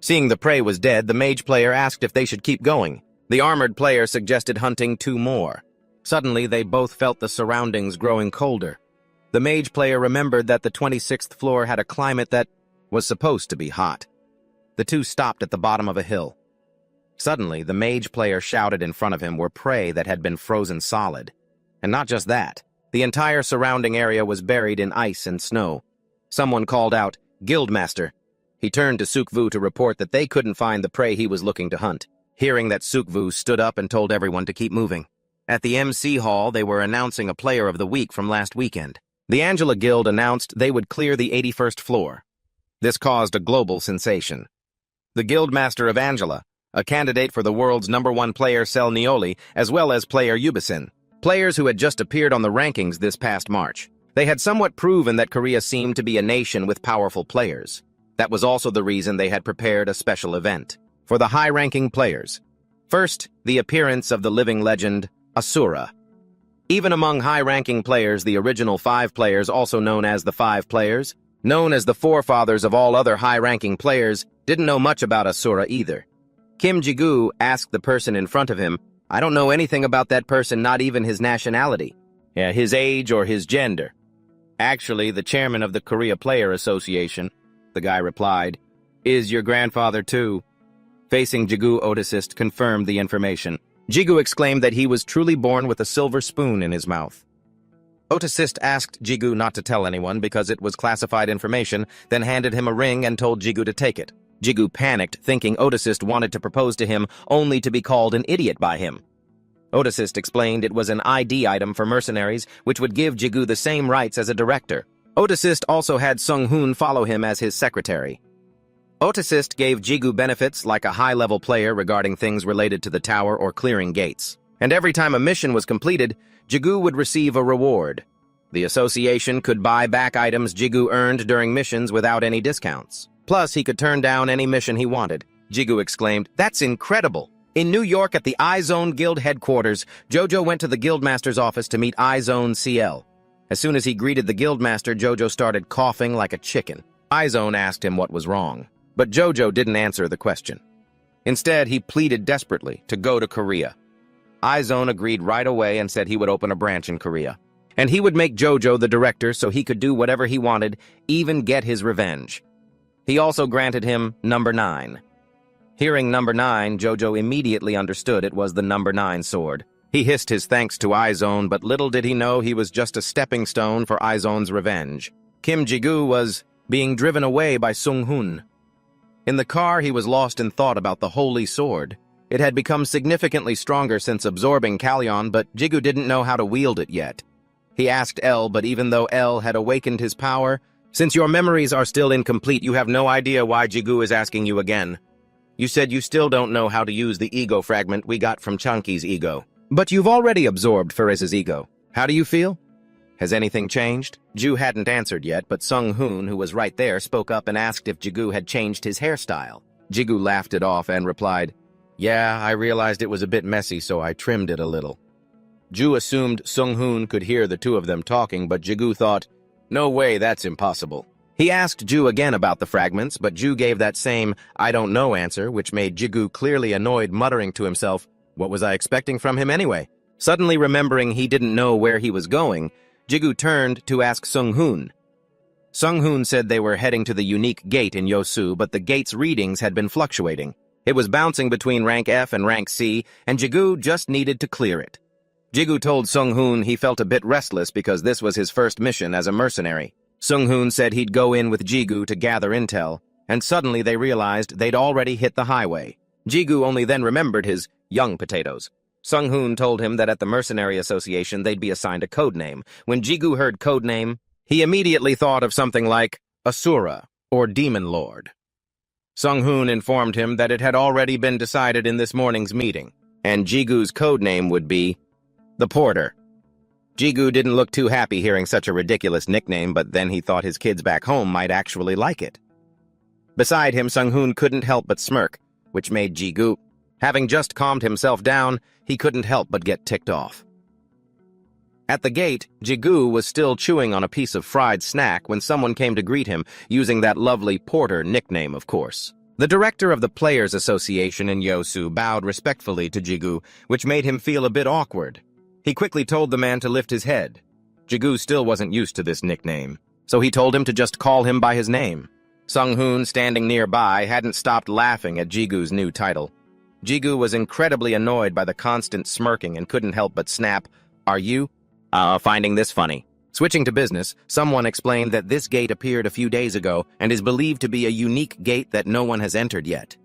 Seeing the prey was dead, the mage player asked if they should keep going. The armored player suggested hunting 2 more. Suddenly, they both felt the surroundings growing colder. The mage player remembered that the 26th floor had a climate that was supposed to be hot. The two stopped at the bottom of a hill. Suddenly, the mage player shouted in front of him were prey that had been frozen solid. And not just that, the entire surrounding area was buried in ice and snow. Someone called out, "Guildmaster." He turned to Sukvu to report that they couldn't find the prey he was looking to hunt. Hearing that, Sukvu stood up and told everyone to keep moving. At the MC hall, they were announcing a player of the week from last weekend. The Angela Guild announced they would clear the 81st floor. This caused a global sensation. The Guildmaster of Angela, a candidate for the world's #1 player Sel Nioli, as well as player Yubisin, players who had just appeared on the rankings this past March. They had somewhat proven that Korea seemed to be a nation with powerful players. That was also the reason they had prepared a special event for the high-ranking players. First, the appearance of the living legend, Asura. Even among high-ranking players, the original 5 players, also known as the 5 players, known as the forefathers of all other high-ranking players, didn't know much about Asura either. Kim Ji-gu asked the person in front of him, "I don't know anything about that person, not even his nationality, his age or his gender." "Actually, the chairman of the Korea Player Association," the guy replied, "is your grandfather too." Facing Ji-gu, Otisist confirmed the information. Ji-gu exclaimed that he was truly born with a silver spoon in his mouth. Otisist asked Ji-gu not to tell anyone because it was classified information, then handed him a ring and told Ji-gu to take it. Ji-gu panicked, thinking Otisist wanted to propose to him only to be called an idiot by him. Otisist explained it was an ID item for mercenaries, which would give Ji-gu the same rights as a director. Otisist also had Sung-hoon follow him as his secretary. Otisist gave Ji-gu benefits like a high-level player regarding things related to the tower or clearing gates. And every time a mission was completed, Ji-gu would receive a reward. The association could buy back items Ji-gu earned during missions without any discounts. Plus, he could turn down any mission he wanted. Ji-gu exclaimed, "That's incredible!" In New York at the I-Zone Guild headquarters, Jojo went to the Guildmaster's office to meet I-Zone CL. As soon as he greeted the Guildmaster, Jojo started coughing like a chicken. I-Zone asked him what was wrong, but Jojo didn't answer the question. Instead, he pleaded desperately to go to Korea. I-Zone agreed right away and said he would open a branch in Korea. And he would make Jojo the director so he could do whatever he wanted, even get his revenge. He also granted him number 9. Hearing number 9, Jojo immediately understood it was the number 9 sword. He hissed his thanks to I-Zone, but little did he know he was just a stepping stone for I-Zone's revenge. Kim Ji-gu was being driven away by Sung-hoon. In the car, he was lost in thought about the holy sword. It had become significantly stronger since absorbing Kalyon, but Ji-gu didn't know how to wield it yet. He asked L, but even though L had awakened his power, "Since your memories are still incomplete, you have no idea why Ji-gu is asking you again. You said you still don't know how to use the ego fragment we got from Chunky's ego. But you've already absorbed Fariz's ego. How do you feel? Has anything changed?" Ju hadn't answered yet, but Sung-hoon, who was right there, spoke up and asked if Ji-gu had changed his hairstyle. Ji-gu laughed it off and replied, "Yeah, I realized it was a bit messy, so I trimmed it a little." Ju assumed Sung-hoon could hear the two of them talking, but Ji-gu thought, "No way, that's impossible." He asked Ju again about the fragments, but Ju gave that same "I don't know" answer, which made Ji-gu clearly annoyed, muttering to himself, "What was I expecting from him anyway?" Suddenly remembering he didn't know where he was going, Ji-gu turned to ask Sung-hoon. Sung-hoon said they were heading to the unique gate in Yosu, but the gate's readings had been fluctuating. It was bouncing between rank F and rank C, and Ji-gu just needed to clear it. Ji-gu told Sung-hoon he felt a bit restless because this was his first mission as a mercenary. Sung-hoon said he'd go in with Ji-gu to gather intel, and suddenly they realized they'd already hit the highway. Ji-gu only then remembered his young potatoes. Sung-hoon told him that at the Mercenary Association they'd be assigned a code name. When Ji-gu heard code name, he immediately thought of something like Asura or Demon Lord. Sung-hoon informed him that it had already been decided in this morning's meeting, and Ji-gu's code name would be the Porter. Ji-gu didn't look too happy hearing such a ridiculous nickname, but then he thought his kids back home might actually like it. Beside him, Sung-hoon couldn't help but smirk, which made Ji-gu. Having just calmed himself down, he couldn't help but get ticked off. At the gate, Ji-gu was still chewing on a piece of fried snack when someone came to greet him, using that lovely Porter nickname, of course. The director of the Players Association in Yosu bowed respectfully to Ji-gu, which made him feel a bit awkward. He quickly told the man to lift his head. Ji-gu still wasn't used to this nickname, so he told him to just call him by his name. Sung-hoon, standing nearby, hadn't stopped laughing at Ji-gu's new title. Ji-gu was incredibly annoyed by the constant smirking and couldn't help but snap, "Are you, finding this funny?" Switching to business, someone explained that this gate appeared a few days ago and is believed to be a unique gate that no one has entered yet.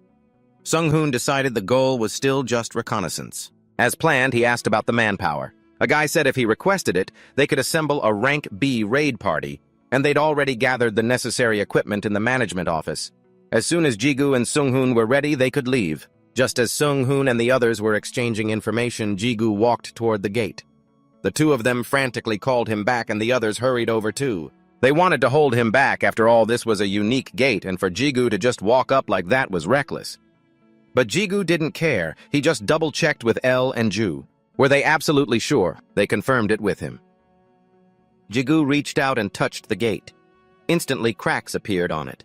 Sung-hoon decided the goal was still just reconnaissance. As planned, he asked about the manpower. A guy said if he requested it, they could assemble a Rank B raid party, and they'd already gathered the necessary equipment in the management office. As soon as Jigu and Sung-hoon were ready, they could leave. Just as Sung-hoon and the others were exchanging information, Jigu walked toward the gate. The two of them frantically called him back, and the others hurried over too. They wanted to hold him back. After all, this was a unique gate, and for Jigu to just walk up like that was reckless. But Jigu didn't care. He just double-checked with L and Ju. Were they absolutely sure? They confirmed it with him. Jigu reached out and touched the gate. Instantly, cracks appeared on it.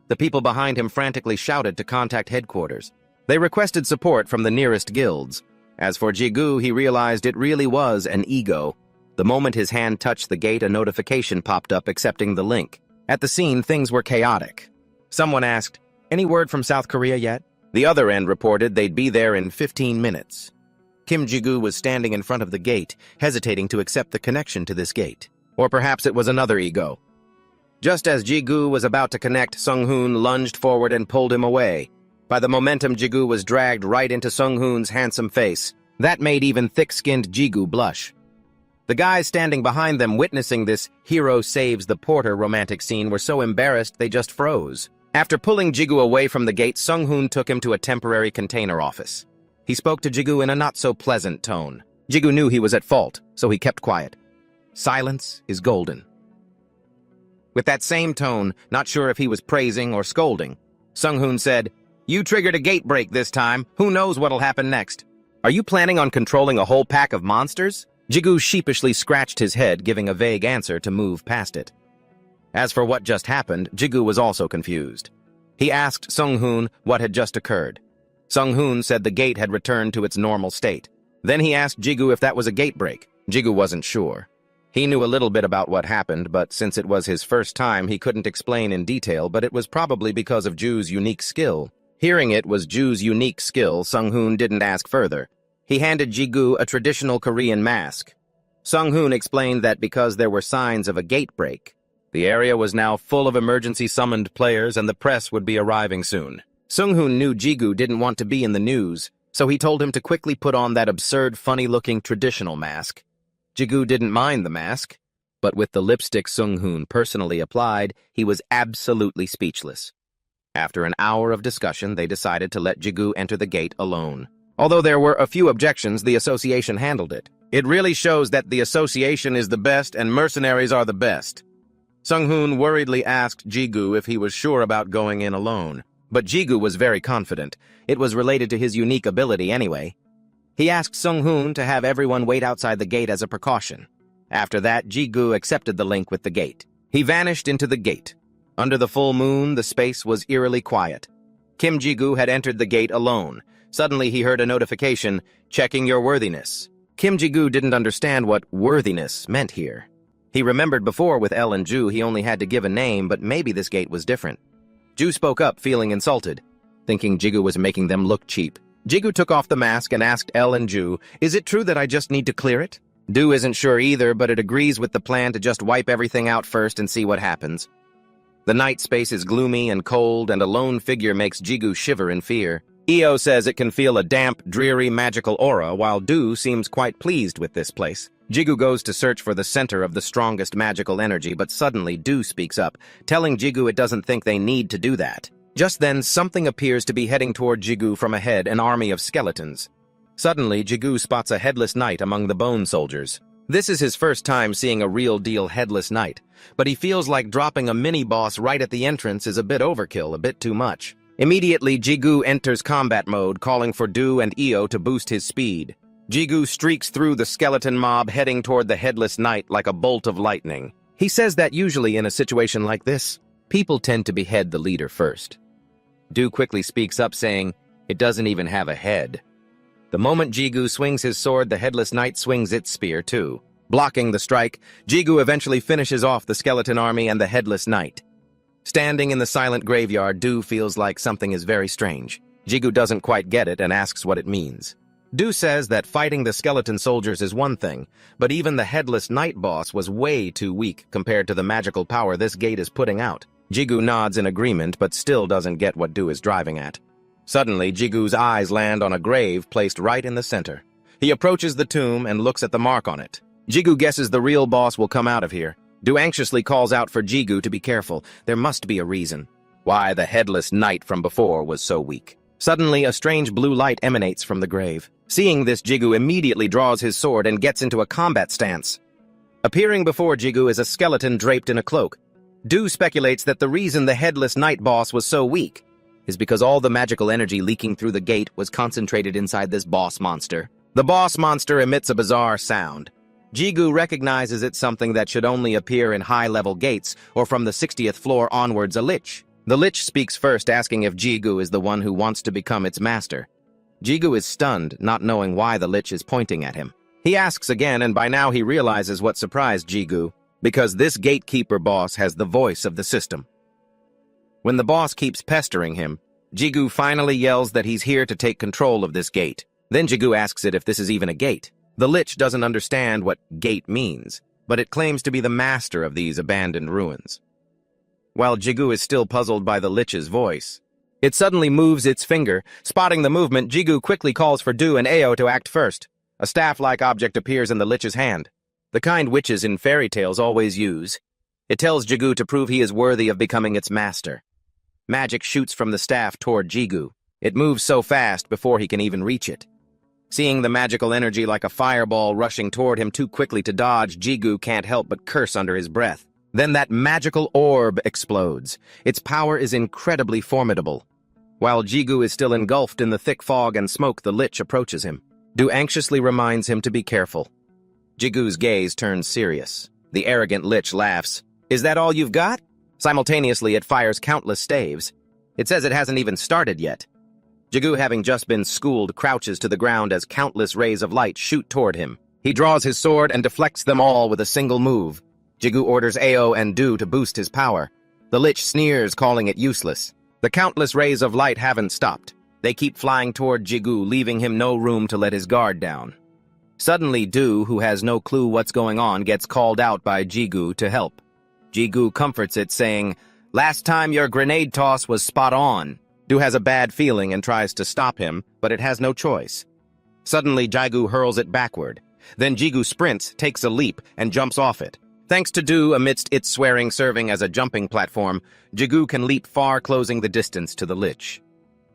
The people behind him frantically shouted to contact headquarters. They requested support from the nearest guilds. As for Jigu, he realized it really was an ego. The moment his hand touched the gate, a notification popped up accepting the link. At the scene, things were chaotic. Someone asked, "Any word from South Korea yet?" The other end reported they'd be there in 15 minutes. Kim Jigu was standing in front of the gate, hesitating to accept the connection to this gate. Or perhaps it was another ego. Just as Jigu was about to connect, Sung-hoon lunged forward and pulled him away. By the momentum, Jigu was dragged right into Sung-hoon's handsome face. That made even thick-skinned Jigu blush. The guys standing behind them witnessing this hero saves the porter romantic scene were so embarrassed they just froze. After pulling Jigu away from the gate, Sung-hoon took him to a temporary container office. He spoke to Jigu in a not-so-pleasant tone. Jigu knew he was at fault, so he kept quiet. Silence is golden. With that same tone, not sure if he was praising or scolding, Sung-hoon said, "You triggered a gate break this time. Who knows what'll happen next? Are you planning on controlling a whole pack of monsters?" Jigu sheepishly scratched his head, giving a vague answer to move past it. As for what just happened, Jigu was also confused. He asked Sung-hoon what had just occurred. Sung-hoon said the gate had returned to its normal state. Then he asked Jigu if that was a gate break. Jigu wasn't sure. He knew a little bit about what happened, but since it was his first time, he couldn't explain in detail, but it was probably because of Ju's unique skill. Hearing it was Ju's unique skill, Sung-hoon didn't ask further. He handed Jigu a traditional Korean mask. Sung-hoon explained that because there were signs of a gate break, the area was now full of emergency summoned players and the press would be arriving soon. Sung-hoon knew Jigu didn't want to be in the news, so he told him to quickly put on that absurd, funny-looking traditional mask. Jigu didn't mind the mask, but with the lipstick Sung-hoon personally applied, he was absolutely speechless. After an hour of discussion, they decided to let Jigu enter the gate alone. Although there were a few objections, the association handled it. It really shows that the association is the best and mercenaries are the best. Sung-hoon worriedly asked Jigu if he was sure about going in alone. But Jigu was very confident. It was related to his unique ability anyway. He asked Sung-hoon to have everyone wait outside the gate as a precaution. After that, Jigu accepted the link with the gate. He vanished into the gate. Under the full moon, the space was eerily quiet. Kim Jigu had entered the gate alone. Suddenly, he heard a notification, "Checking your worthiness." Kim Jigu didn't understand what worthiness meant here. He remembered before with L and Ju he only had to give a name, but maybe this gate was different. Ju spoke up, feeling insulted, thinking Jigu was making them look cheap. Jigu took off the mask and asked L and Ju, "Is it true that I just need to clear it?" Du isn't sure either, but it agrees with the plan to just wipe everything out first and see what happens. The night space is gloomy and cold, and a lone figure makes Jigu shiver in fear. Io says it can feel a damp, dreary, magical aura, while Du seems quite pleased with this place. Jigu goes to search for the center of the strongest magical energy, but suddenly Du speaks up, telling Jigu it doesn't think they need to do that. Just then, something appears to be heading toward Jigu from ahead, an army of skeletons. Suddenly, Jigu spots a headless knight among the bone soldiers. This is his first time seeing a real-deal headless knight, but he feels like dropping a mini-boss right at the entrance is a bit overkill, a bit too much. Immediately, Jigu enters combat mode, calling for Du and Io to boost his speed. Jigu streaks through the skeleton mob, heading toward the headless knight like a bolt of lightning. He says that usually in a situation like this, people tend to behead the leader first. Du quickly speaks up, saying, "It doesn't even have a head." The moment Jigu swings his sword, the headless knight swings its spear too. Blocking the strike, Jigu eventually finishes off the skeleton army and the headless knight. Standing in the silent graveyard, Du feels like something is very strange. Jigu doesn't quite get it and asks what it means. Du says that fighting the skeleton soldiers is one thing, but even the headless night boss was way too weak compared to the magical power this gate is putting out. Jigu nods in agreement, but still doesn't get what Du is driving at. Suddenly, Jigu's eyes land on a grave placed right in the center. He approaches the tomb and looks at the mark on it. Jigu guesses the real boss will come out of here. Du anxiously calls out for Jigu to be careful. There must be a reason why the headless knight from before was so weak. Suddenly, a strange blue light emanates from the grave. Seeing this, Jigu immediately draws his sword and gets into a combat stance. Appearing before Jigu is a skeleton draped in a cloak. Du speculates that the reason the headless night boss was so weak is because all the magical energy leaking through the gate was concentrated inside this boss monster. The boss monster emits a bizarre sound. Jigu recognizes it's something that should only appear in high-level gates or from the 60th floor onwards, a lich. The lich speaks first, asking if Jigu is the one who wants to become its master. Jigu is stunned, not knowing why the lich is pointing at him. He asks again, and by now he realizes what surprised Jigu, because this gatekeeper boss has the voice of the system. When the boss keeps pestering him, Jigu finally yells that he's here to take control of this gate. Then Jigu asks it if this is even a gate. The lich doesn't understand what gate means, but it claims to be the master of these abandoned ruins. While Jigu is still puzzled by the lich's voice, it suddenly moves its finger. Spotting the movement, Jigu quickly calls for Du and Ao to act first. A staff-like object appears in the lich's hand, the kind witches in fairy tales always use. It tells Jigu to prove he is worthy of becoming its master. Magic shoots from the staff toward Jigu. It moves so fast before he can even reach it. Seeing the magical energy like a fireball rushing toward him too quickly to dodge, Jigu can't help but curse under his breath. Then that magical orb explodes. Its power is incredibly formidable. While Jigu is still engulfed in the thick fog and smoke, the lich approaches him. Du anxiously reminds him to be careful. Jigu's gaze turns serious. The arrogant lich laughs. "Is that all you've got?" Simultaneously, it fires countless staves. It says it hasn't even started yet. Jigu, having just been schooled, crouches to the ground as countless rays of light shoot toward him. He draws his sword and deflects them all with a single move. Jigu orders Ao and Du to boost his power. The lich sneers, calling it useless. The countless rays of light haven't stopped. They keep flying toward Jigu, leaving him no room to let his guard down. Suddenly, Du, who has no clue what's going on, gets called out by Jigu to help. Jigu comforts it, saying, "Last time your grenade toss was spot on." Du has a bad feeling and tries to stop him, but it has no choice. Suddenly, Jigu hurls it backward. Then Jigu sprints, takes a leap, and jumps off it. Thanks to Du, amidst its swearing serving as a jumping platform, Jigu can leap far, closing the distance to the lich.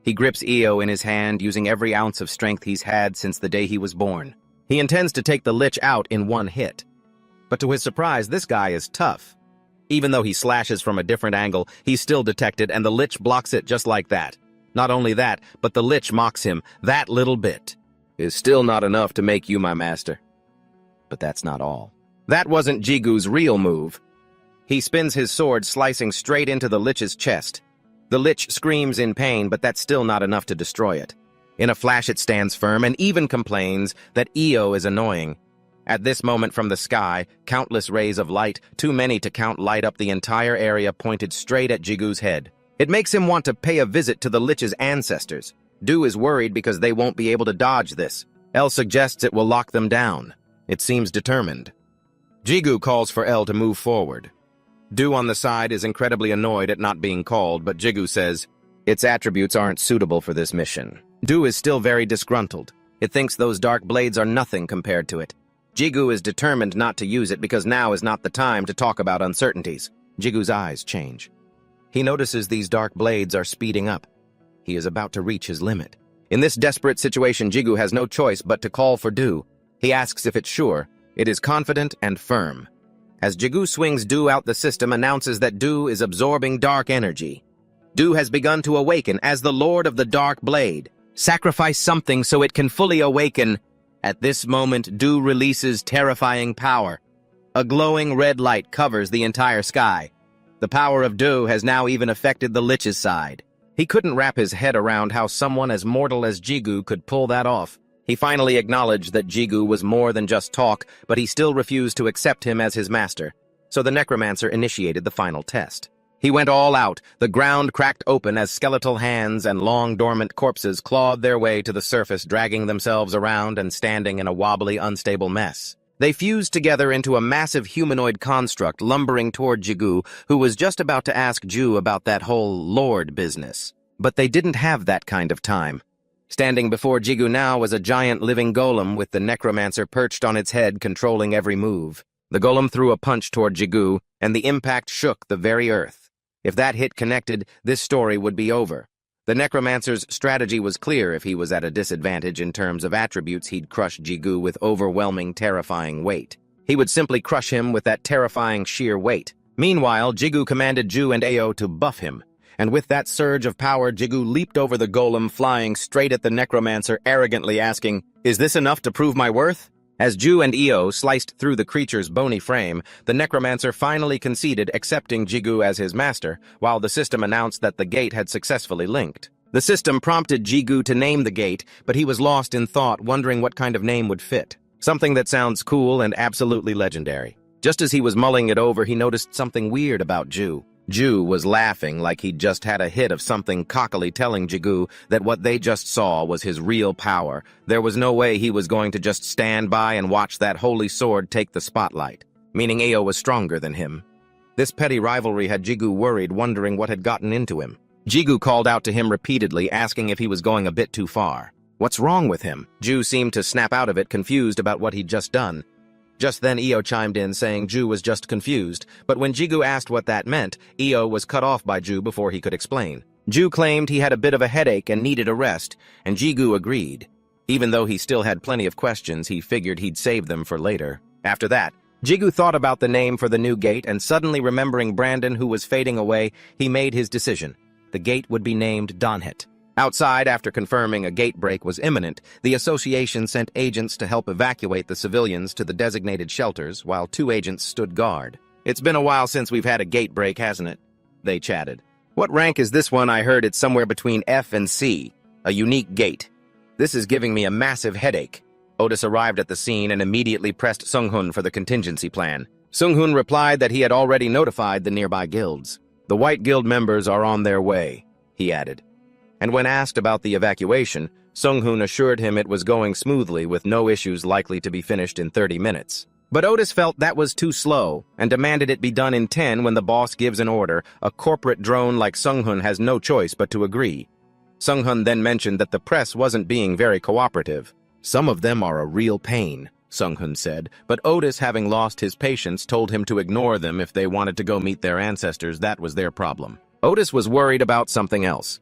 He grips Ao in his hand, using every ounce of strength he's had since the day he was born. He intends to take the lich out in one hit. But to his surprise, this guy is tough. Even though he slashes from a different angle, he's still detected, and the lich blocks it just like that. Not only that, but the lich mocks him. "That little bit is still not enough to make you my master." But that's not all. That wasn't Jigu's real move. He spins his sword, slicing straight into the lich's chest. The lich screams in pain, but that's still not enough to destroy it. In a flash, it stands firm and even complains that Ao is annoying. At this moment, from the sky, countless rays of light, too many to count, light up the entire area, pointed straight at Jigu's head. It makes him want to pay a visit to the lich's ancestors. Du is worried because they won't be able to dodge this. El suggests it will lock them down. It seems determined. Jigu calls for El to move forward. Du on the side is incredibly annoyed at not being called, but Jigu says its attributes aren't suitable for this mission. Du is still very disgruntled. It thinks those dark blades are nothing compared to it. Jigu is determined not to use it because now is not the time to talk about uncertainties. Jigu's eyes change. He notices these dark blades are speeding up. He is about to reach his limit. In this desperate situation, Jigu has no choice but to call for Du. He asks if it's sure. It is confident and firm. As Jigu swings Du out, the system announces that Du is absorbing dark energy. Du has begun to awaken as the Lord of the Dark Blade. Sacrifice something so it can fully awaken. At this moment, Du releases terrifying power. A glowing red light covers the entire sky. The power of Du has now even affected the lich's side. He couldn't wrap his head around how someone as mortal as Jigu could pull that off. He finally acknowledged that Jigu was more than just talk, but he still refused to accept him as his master. So the necromancer initiated the final test. He went all out. The ground cracked open as skeletal hands and long dormant corpses clawed their way to the surface, dragging themselves around and standing in a wobbly, unstable mess. They fused together into a massive humanoid construct lumbering toward Jigu, who was just about to ask Ju about that whole lord business. But they didn't have that kind of time. Standing before Jigu now was a giant living golem with the necromancer perched on its head, controlling every move. The golem threw a punch toward Jigu, and the impact shook the very earth. If that hit connected, this story would be over. The necromancer's strategy was clear. If he was at a disadvantage in terms of attributes, he'd crush Jigu with overwhelming, terrifying weight. He would simply crush him with that terrifying sheer weight. Meanwhile, Jigu commanded Ju and Ao to buff him. And with that surge of power, Jigu leaped over the golem, flying straight at the necromancer, arrogantly asking, "Is this enough to prove my worth?" As Ju and Io sliced through the creature's bony frame, the necromancer finally conceded, accepting Jigu as his master, while the system announced that the gate had successfully linked. The system prompted Jigu to name the gate, but he was lost in thought, wondering what kind of name would fit. Something that sounds cool and absolutely legendary. Just as he was mulling it over, he noticed something weird about Ju. Ju was laughing like he'd just had a hit of something, cockily telling Jigu that what they just saw was his real power. There was no way he was going to just stand by and watch that holy sword take the spotlight, meaning Ao was stronger than him. This petty rivalry had Jigu worried, wondering what had gotten into him. Jigu called out to him repeatedly, asking if he was going a bit too far. What's wrong with him? Ju seemed to snap out of it, confused about what he'd just done. Just then Io chimed in, saying Ju was just confused, but when Jigu asked what that meant, Io was cut off by Ju before he could explain. Ju claimed he had a bit of a headache and needed a rest, and Jigu agreed. Even though he still had plenty of questions, he figured he'd save them for later. After that, Jigu thought about the name for the new gate, and suddenly remembering Brandon, who was fading away, he made his decision. The gate would be named Donhet. Outside, after confirming a gate break was imminent, the association sent agents to help evacuate the civilians to the designated shelters, while 2 agents stood guard. "It's been a while since we've had a gate break, hasn't it?" they chatted. "What rank is this one? I heard it's somewhere between F and C. A unique gate. This is giving me a massive headache." Otis arrived at the scene and immediately pressed Sunghun for the contingency plan. Sunghun replied that he had already notified the nearby guilds. "The White Guild members are on their way," he added. And when asked about the evacuation, Sunghun assured him it was going smoothly with no issues likely to be finished in 30 minutes. But Otis felt that was too slow and demanded it be done in 10 when the boss gives an order. A corporate drone like Sunghun has no choice but to agree. Sunghun then mentioned that the press wasn't being very cooperative. "Some of them are a real pain," Sunghun said, but Otis, having lost his patience, told him to ignore them. If they wanted to go meet their ancestors, that was their problem. Otis was worried about something else.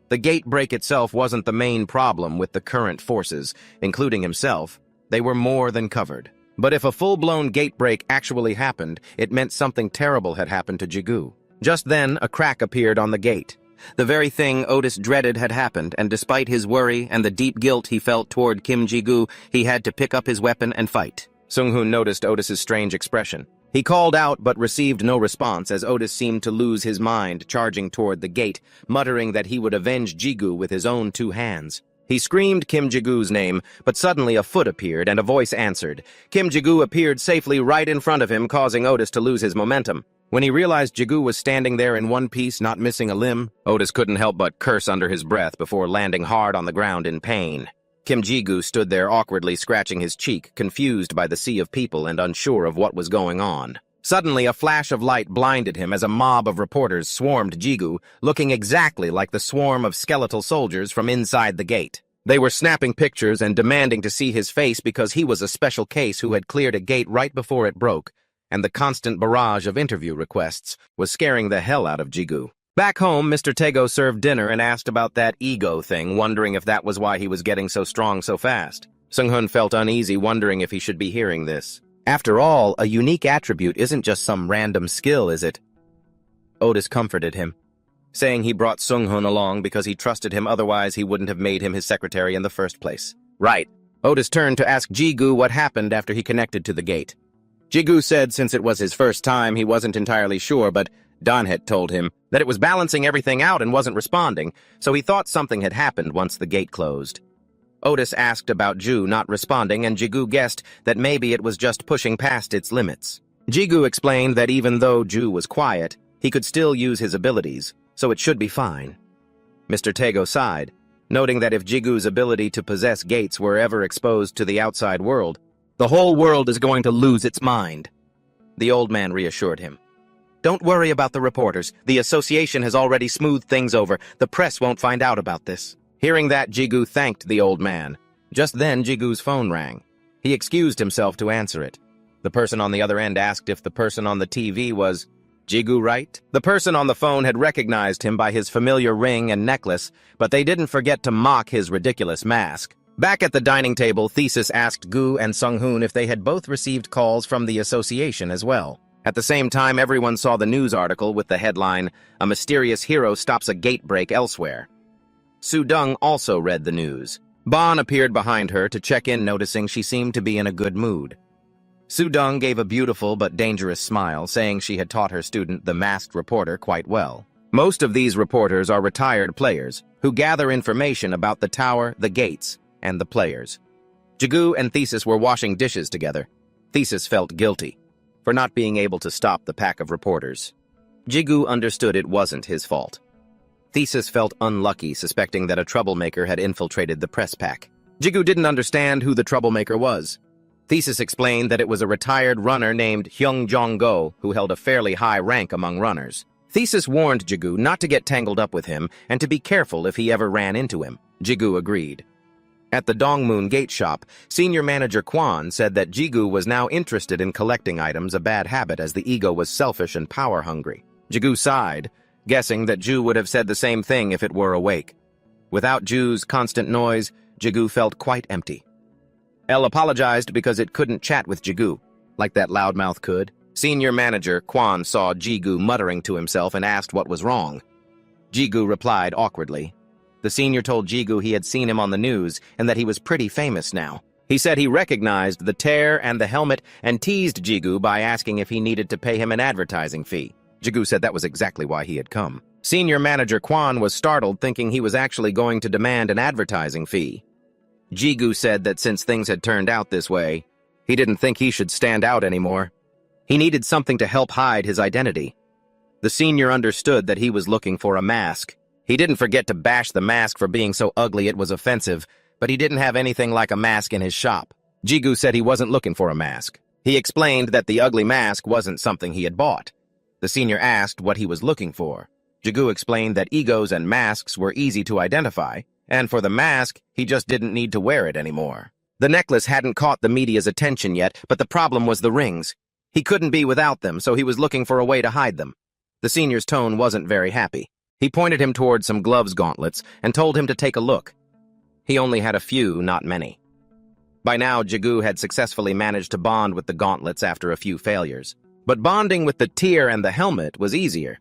The gate break itself wasn't the main problem with the current forces, including himself. They were more than covered. But if a full-blown gate break actually happened, it meant something terrible had happened to Jigu. Just then, a crack appeared on the gate. The very thing Otis dreaded had happened, and despite his worry and the deep guilt he felt toward Kim Jigu, he had to pick up his weapon and fight. Sunghun noticed Otis's strange expression. He called out but received no response as Otis seemed to lose his mind, charging toward the gate, muttering that he would avenge Jigu with his own 2 hands. He screamed Kim Jigu's name, but suddenly a foot appeared and a voice answered. Kim Jigu appeared safely right in front of him, causing Otis to lose his momentum. When he realized Jigu was standing there in one piece, not missing a limb, Otis couldn't help but curse under his breath before landing hard on the ground in pain. Kim Jigu stood there awkwardly scratching his cheek, confused by the sea of people and unsure of what was going on. Suddenly, a flash of light blinded him as a mob of reporters swarmed Jigu, looking exactly like the swarm of skeletal soldiers from inside the gate. They were snapping pictures and demanding to see his face because he was a special case who had cleared a gate right before it broke, and the constant barrage of interview requests was scaring the hell out of Jigu. Back home, Mr. Tego served dinner and asked about that ego thing, wondering if that was why he was getting so strong so fast. Sunghun felt uneasy, wondering if he should be hearing this. After all, a unique attribute isn't just some random skill, is it? Otis comforted him, saying he brought Sunghun along because he trusted him, otherwise he wouldn't have made him his secretary in the first place. Right. Otis turned to ask Jigu what happened after he connected to the gate. Jigu said since it was his first time, he wasn't entirely sure, but Donhet told him that it was balancing everything out and wasn't responding, so he thought something had happened once the gate closed. Otis asked about Ju not responding, and Jigu guessed that maybe it was just pushing past its limits. Jigu explained that even though Ju was quiet, He could still use his abilities, so it should be fine. Mr. Tego sighed, noting that if Jigu's ability to possess gates were ever exposed to the outside world, the whole world is going to lose its mind. The old man reassured him. Don't worry about the reporters. The association has already smoothed things over. The press won't find out about this. Hearing that, Jigu thanked the old man. Just then, Jigu's phone rang. He excused himself to answer it. The person on the other end asked if the person on the TV was Jigu, right? The person on the phone had recognized him by his familiar ring and necklace, but they didn't forget to mock his ridiculous mask. Back at the dining table, Thesis asked Gu and Sung-hoon if they had both received calls from the association as well. At the same time, everyone saw the news article with the headline, "A mysterious hero stops a gate break elsewhere." Su-dung also read the news. Bon appeared behind her to check in, noticing she seemed to be in a good mood. Su-dung gave a beautiful but dangerous smile, saying she had taught her student, the masked reporter, quite well. Most of these reporters are retired players who gather information about the tower, the gates, and the players. Jigu and Thesis were washing dishes together. Thesis felt guilty for not being able to stop the pack of reporters. Jigu understood it wasn't his fault. Thesis felt unlucky, suspecting that a troublemaker had infiltrated the press pack. Jigu didn't understand who the troublemaker was. Thesis explained that it was a retired runner named Hyung Jong-go who held a fairly high rank among runners. Thesis warned Jigu not to get tangled up with him and to be careful if he ever ran into him. Jigu agreed. At the Dongmoon Gate shop, senior manager Kwan said that Jigu was now interested in collecting items, a bad habit as the ego was selfish and power-hungry. Jigu sighed, guessing that Ju would have said the same thing if it were awake. Without Ju's constant noise, Jigu felt quite empty. Elle apologized because it couldn't chat with Jigu, like that loudmouth could. Senior manager Kwan saw Jigu muttering to himself and asked what was wrong. Jigu replied awkwardly. The senior told Jigu he had seen him on the news and that he was pretty famous now. He said he recognized the tear and the helmet and teased Jigu by asking if he needed to pay him an advertising fee. Jigu said that was exactly why he had come. Senior manager Kwan was startled, thinking he was actually going to demand an advertising fee. Jigu said that since things had turned out this way, he didn't think he should stand out anymore. He needed something to help hide his identity. The senior understood that he was looking for a mask. He didn't forget to bash the mask for being so ugly it was offensive, but he didn't have anything like a mask in his shop. Jigu said he wasn't looking for a mask. He explained that the ugly mask wasn't something he had bought. The senior asked what he was looking for. Jigu explained that egos and masks were easy to identify, and for the mask, he just didn't need to wear it anymore. The necklace hadn't caught the media's attention yet, but the problem was the rings. He couldn't be without them, so he was looking for a way to hide them. The senior's tone wasn't very happy. He pointed him toward some gloves gauntlets and told him to take a look. He only had a few, not many. By now, Jigu had successfully managed to bond with the gauntlets after a few failures. But bonding with the tear and the helmet was easier.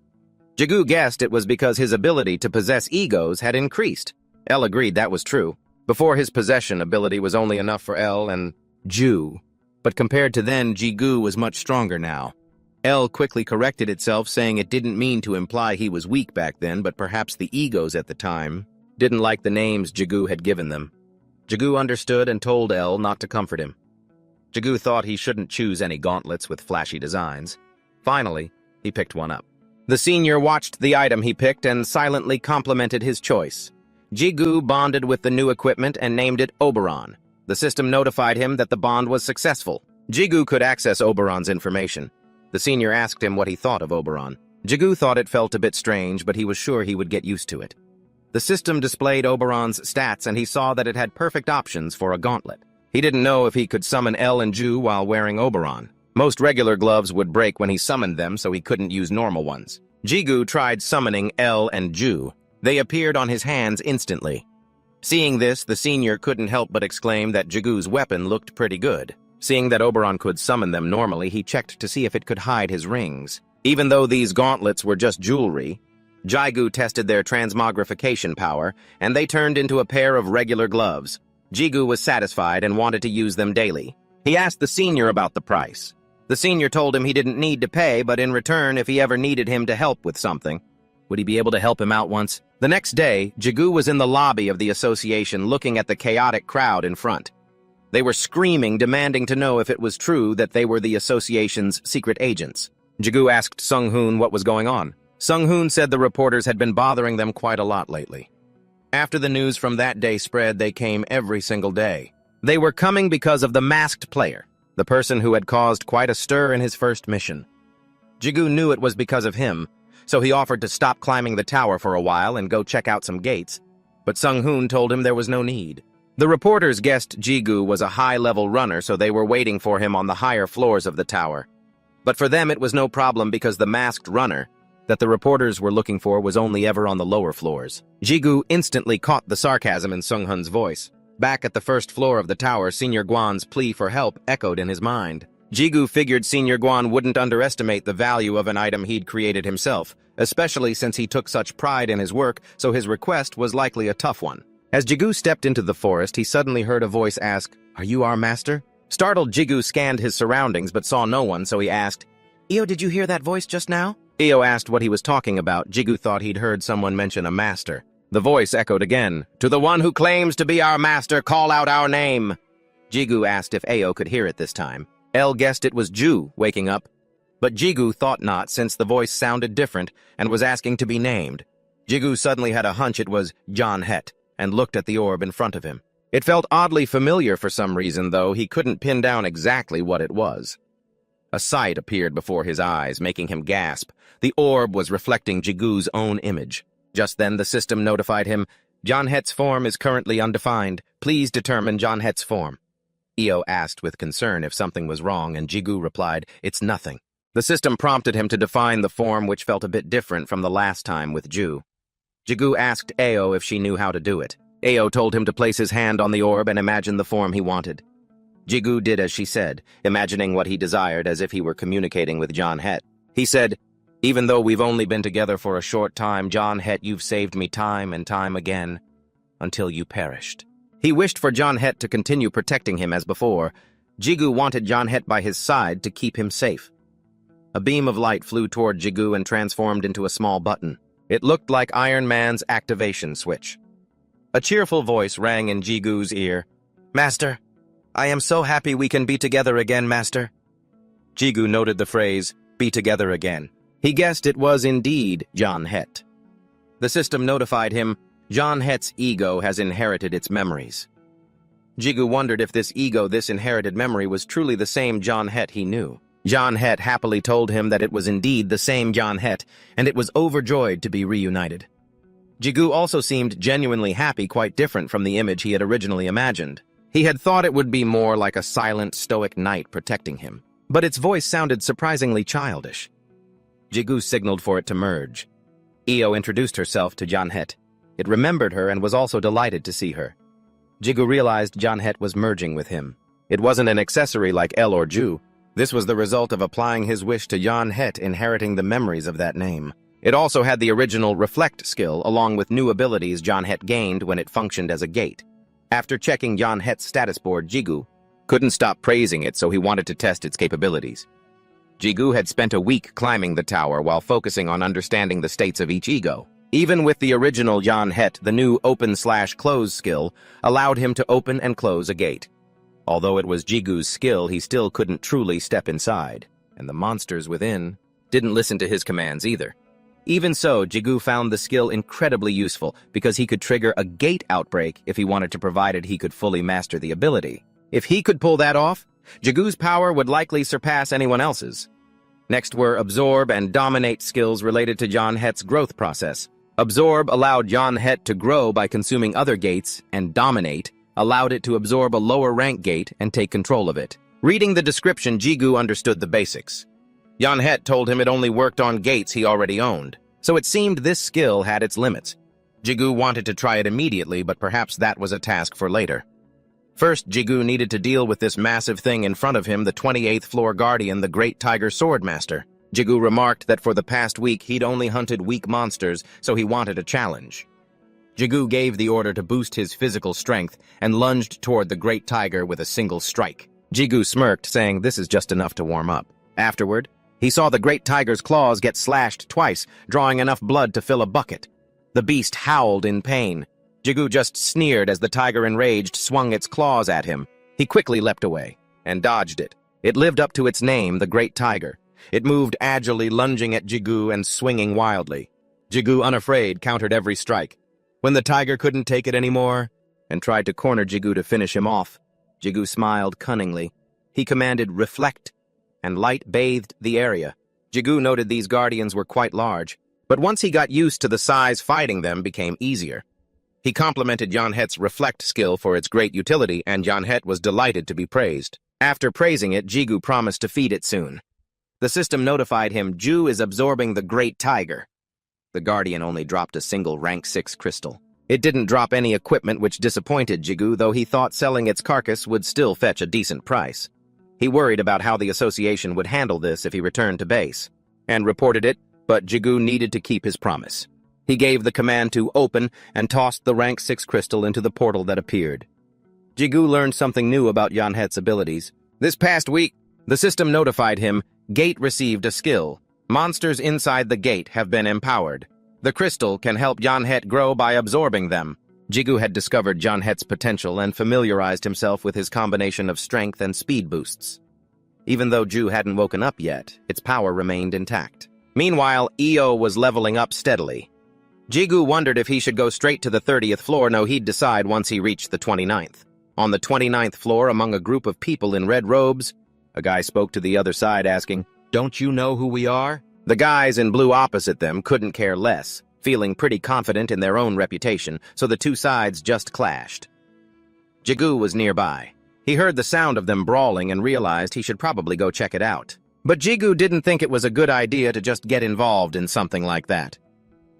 Jigu guessed it was because his ability to possess egos had increased. Elle agreed that was true. Before, his possession ability was only enough for Elle and Ju. But compared to then, Jigu was much stronger now. Elle quickly corrected itself, saying it didn't mean to imply he was weak back then, but perhaps the egos at the time didn't like the names Jigu had given them. Jigu understood and told Elle not to comfort him. Jigu thought he shouldn't choose any gauntlets with flashy designs. Finally, he picked one up. The senior watched the item he picked and silently complimented his choice. Jigu bonded with the new equipment and named it Oberon. The system notified him that the bond was successful. Jigu could access Oberon's information. The senior asked him what he thought of Oberon. Jigu thought it felt a bit strange, but he was sure he would get used to it. The system displayed Oberon's stats, and he saw that it had perfect options for a gauntlet. He didn't know if he could summon Elle and Ju while wearing Oberon. Most regular gloves would break when he summoned them, so he couldn't use normal ones. Jigu tried summoning Elle and Ju. They appeared on his hands instantly. Seeing this, the senior couldn't help but exclaim that Jigu's weapon looked pretty good. Seeing that Oberon could summon them normally, he checked to see if it could hide his rings. Even though these gauntlets were just jewelry, Jigu tested their transmogrification power, and they turned into a pair of regular gloves. Jigu was satisfied and wanted to use them daily. He asked the senior about the price. The senior told him he didn't need to pay, but in return, if he ever needed him to help with something, would he be able to help him out once? The next day, Jigu was in the lobby of the association looking at the chaotic crowd in front. They were screaming, demanding to know if it was true that they were the association's secret agents. Jigu asked Sung-hoon what was going on. Sung-hoon said the reporters had been bothering them quite a lot lately. After the news from that day spread, they came every single day. They were coming because of the masked player, the person who had caused quite a stir in his first mission. Jigu knew it was because of him, so he offered to stop climbing the tower for a while and go check out some gates. But Sung-hoon told him there was no need. The reporters guessed Jigu was a high-level runner, so they were waiting for him on the higher floors of the tower. But for them it was no problem because the masked runner that the reporters were looking for was only ever on the lower floors. Jigu instantly caught the sarcasm in Sung-hoon's voice. Back at the first floor of the tower, Senior Guan's plea for help echoed in his mind. Jigu figured Senior Guan wouldn't underestimate the value of an item he'd created himself, especially since he took such pride in his work, so his request was likely a tough one. As Jigu stepped into the forest, he suddenly heard a voice ask, "Are you our master?" Startled, Jigu scanned his surroundings but saw no one, so he asked, "Io, did you hear that voice just now?" Io asked what he was talking about. Jigu thought he'd heard someone mention a master. The voice echoed again, "To the one who claims to be our master, call out our name." Jigu asked if Ao could hear it this time. El guessed it was Ju waking up, but Jigu thought not since the voice sounded different and was asking to be named. Jigu suddenly had a hunch it was John Het and looked at the orb in front of him. It felt oddly familiar for some reason, though he couldn't pin down exactly what it was. A sight appeared before his eyes, making him gasp. The orb was reflecting Jigu's own image. Just then the system notified him, "John Het's form is currently undefined. Please determine John Het's form." Io asked with concern if something was wrong, and Jigu replied, "It's nothing." The system prompted him to define the form, which felt a bit different from the last time with Ju. Jigu asked Ao if she knew how to do it. Ao told him to place his hand on the orb and imagine the form he wanted. Jigu did as she said, imagining what he desired as if he were communicating with John Het. He said, "Even though we've only been together for a short time, John Het, you've saved me time and time again, until you perished." He wished for John Het to continue protecting him as before. Jigu wanted John Het by his side to keep him safe. A beam of light flew toward Jigu and transformed into a small button. It looked like Iron Man's activation switch. A cheerful voice rang in Jigu's ear. "Master, I am so happy we can be together again, Master." Jigu noted the phrase, "be together again." He guessed it was indeed John Het. The system notified him, "John Het's ego has inherited its memories." Jigu wondered if this inherited memory was truly the same John Het he knew. John Het happily told him that it was indeed the same John Het, and it was overjoyed to be reunited. Jigu also seemed genuinely happy, quite different from the image he had originally imagined. He had thought it would be more like a silent, stoic knight protecting him, but its voice sounded surprisingly childish. Jigu signaled for it to merge. Io introduced herself to John Het. It remembered her and was also delighted to see her. Jigu realized John Het was merging with him. It wasn't an accessory like El or Ju. This was the result of applying his wish to John Het, inheriting the memories of that name. It also had the original Reflect skill, along with new abilities John Het gained when it functioned as a gate. After checking John Het's status board, Jigu couldn't stop praising it, so he wanted to test its capabilities. Jigu had spent a week climbing the tower while focusing on understanding the states of each ego. Even with the original John Het, the new Open/Close skill allowed him to open and close a gate. Although it was Jigu's skill, he still couldn't truly step inside, and the monsters within didn't listen to his commands either. Even so, Jigu found the skill incredibly useful because he could trigger a gate outbreak if he wanted to, provided he could fully master the ability. If he could pull that off, Jigu's power would likely surpass anyone else's. Next were Absorb and Dominate skills related to John Het's growth process. Absorb allowed John Het to grow by consuming other gates, and Dominate allowed it to absorb a lower rank gate and take control of it. Reading the description, Jigu understood the basics. John Het told him it only worked on gates he already owned, so it seemed this skill had its limits. Jigu wanted to try it immediately, but perhaps that was a task for later. First, Jigu needed to deal with this massive thing in front of him, the 28th floor guardian, the Great Tiger Swordmaster. Jigu remarked that for the past week he'd only hunted weak monsters, so he wanted a challenge. Jigu gave the order to boost his physical strength and lunged toward the Great Tiger with a single strike. Jigu smirked, saying this is just enough to warm up. Afterward, he saw the Great Tiger's claws get slashed twice, drawing enough blood to fill a bucket. The beast howled in pain. Jigu just sneered as the tiger, enraged, swung its claws at him. He quickly leapt away and dodged it. It lived up to its name, the Great Tiger. It moved agilely, lunging at Jigu and swinging wildly. Jigu, unafraid, countered every strike. When the tiger couldn't take it anymore and tried to corner Jigu to finish him off, Jigu smiled cunningly. He commanded, "Reflect," and light bathed the area. Jigu noted these guardians were quite large, but once he got used to the size, fighting them became easier. He complimented Yanhet's reflect skill for its great utility, and Yanhet was delighted to be praised. After praising it, Jigu promised to feed it soon. The system notified him, "Ju is absorbing the great tiger." The guardian only dropped a single rank 6 crystal. It didn't drop any equipment, which disappointed Jigu, though he thought selling its carcass would still fetch a decent price. He worried about how the association would handle this if he returned to base, and reported it, but Jigu needed to keep his promise. He gave the command to open and tossed the rank 6 crystal into the portal that appeared. Jigu learned something new about Yanhet's abilities. This past week, the system notified him, "Gate received a skill. Monsters inside the gate have been empowered. The crystal can help Yanhet grow by absorbing them." Jigu had discovered Yanhet's potential and familiarized himself with his combination of strength and speed boosts. Even though Ju hadn't woken up yet, its power remained intact. Meanwhile, Io was leveling up steadily. Jigu wondered if he should go straight to the 30th floor. No, he'd decide once he reached the 29th. On the 29th floor, among a group of people in red robes, a guy spoke to the other side asking, "Don't you know who we are?" The guys in blue opposite them couldn't care less, feeling pretty confident in their own reputation, so the two sides just clashed. Jigu was nearby. He heard the sound of them brawling and realized he should probably go check it out. But Jigu didn't think it was a good idea to just get involved in something like that.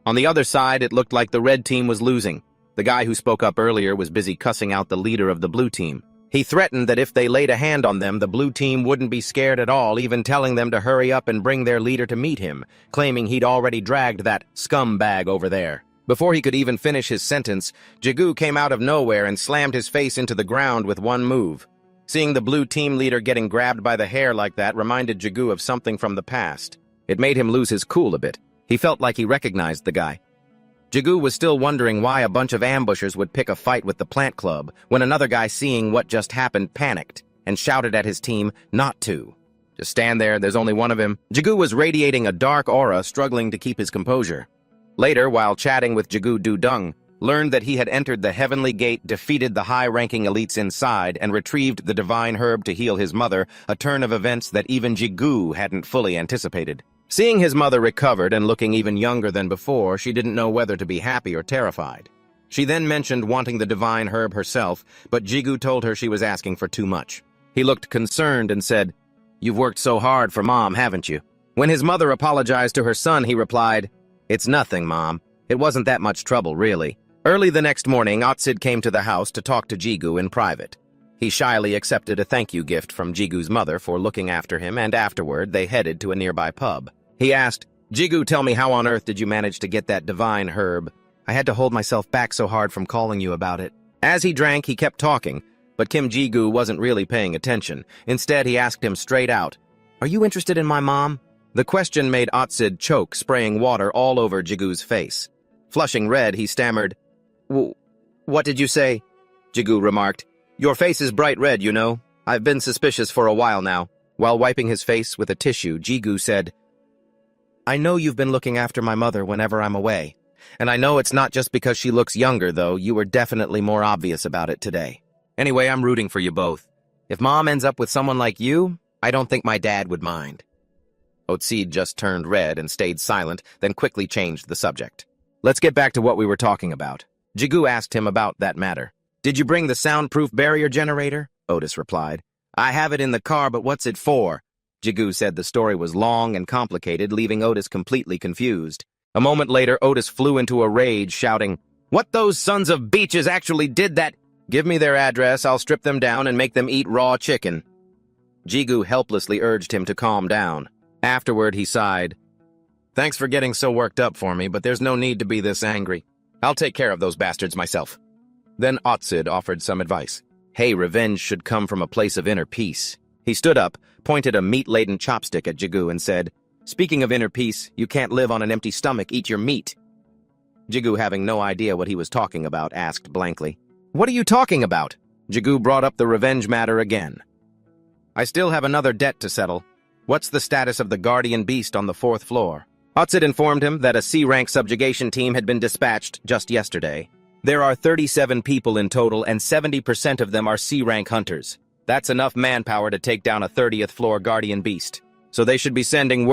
On the other side, it looked like the red team was losing. The guy who spoke up earlier was busy cussing out the leader of the blue team. He threatened that if they laid a hand on them, the blue team wouldn't be scared at all, even telling them to hurry up and bring their leader to meet him, claiming he'd already dragged that scumbag over there. Before he could even finish his sentence, Jigu came out of nowhere and slammed his face into the ground with one move. Seeing the blue team leader getting grabbed by the hair like that reminded Jigu of something from the past. It made him lose his cool a bit. He felt like he recognized the guy. Jigu was still wondering why a bunch of ambushers would pick a fight with the plant club when another guy, seeing what just happened, panicked and shouted at his team not to. "Just stand there, there's only one of him." Jigu was radiating a dark aura, struggling to keep his composure. Later, while chatting with Jigu, Dudung learned that he had entered the Heavenly Gate, defeated the high-ranking elites inside, and retrieved the divine herb to heal his mother, a turn of events that even Jigu hadn't fully anticipated. Seeing his mother recovered and looking even younger than before, she didn't know whether to be happy or terrified. She then mentioned wanting the divine herb herself, but Jigu told her she was asking for too much. He looked concerned and said, "You've worked so hard for Mom, haven't you?" When his mother apologized to her son, he replied, "It's nothing, Mom. It wasn't that much trouble, really." Early the next morning, Otsid came to the house to talk to Jigu in private. He shyly accepted a thank-you gift from Jigu's mother for looking after him, and afterward they headed to a nearby pub. He asked, "Jigu, tell me, how on earth did you manage to get that divine herb? I had to hold myself back so hard from calling you about it." As he drank, he kept talking, but Kim Jigu wasn't really paying attention. Instead, he asked him straight out, "Are you interested in my mom?" The question made Otsid choke, spraying water all over Jigu's face. Flushing red, he stammered, "What did you say?" Jigu remarked, "Your face is bright red, you know. I've been suspicious for a while now." While wiping his face with a tissue, Jigu said, "I know you've been looking after my mother whenever I'm away. And I know it's not just because she looks younger, though. You were definitely more obvious about it today. Anyway, I'm rooting for you both. If Mom ends up with someone like you, I don't think my dad would mind." Otsid just turned red and stayed silent, then quickly changed the subject. "Let's get back to what we were talking about." Jigu asked him about that matter. "Did you bring the soundproof barrier generator?" Otis replied. "I have it in the car, but what's it for?" Jigu said the story was long and complicated, leaving Otis completely confused. A moment later, Otis flew into a rage, shouting, "What those sons of beaches actually did that? Give me their address, I'll strip them down and make them eat raw chicken." Jigu helplessly urged him to calm down. Afterward, he sighed. "Thanks for getting so worked up for me, but there's no need to be this angry. I'll take care of those bastards myself." Then Otsid offered some advice. "Hey, revenge should come from a place of inner peace." He stood up, pointed a meat-laden chopstick at Jigu and said, "Speaking of inner peace, you can't live on an empty stomach, eat your meat." Jigu, having no idea what he was talking about, asked blankly, "What are you talking about?" Jigu brought up the revenge matter again. "I still have another debt to settle. What's the status of the guardian beast on the 4th floor? Otsit informed him that a C-rank subjugation team had been dispatched just yesterday. There are 37 people in total, and 70% of them are C-rank hunters. That's enough manpower to take down a 30th floor guardian beast. So they should be sending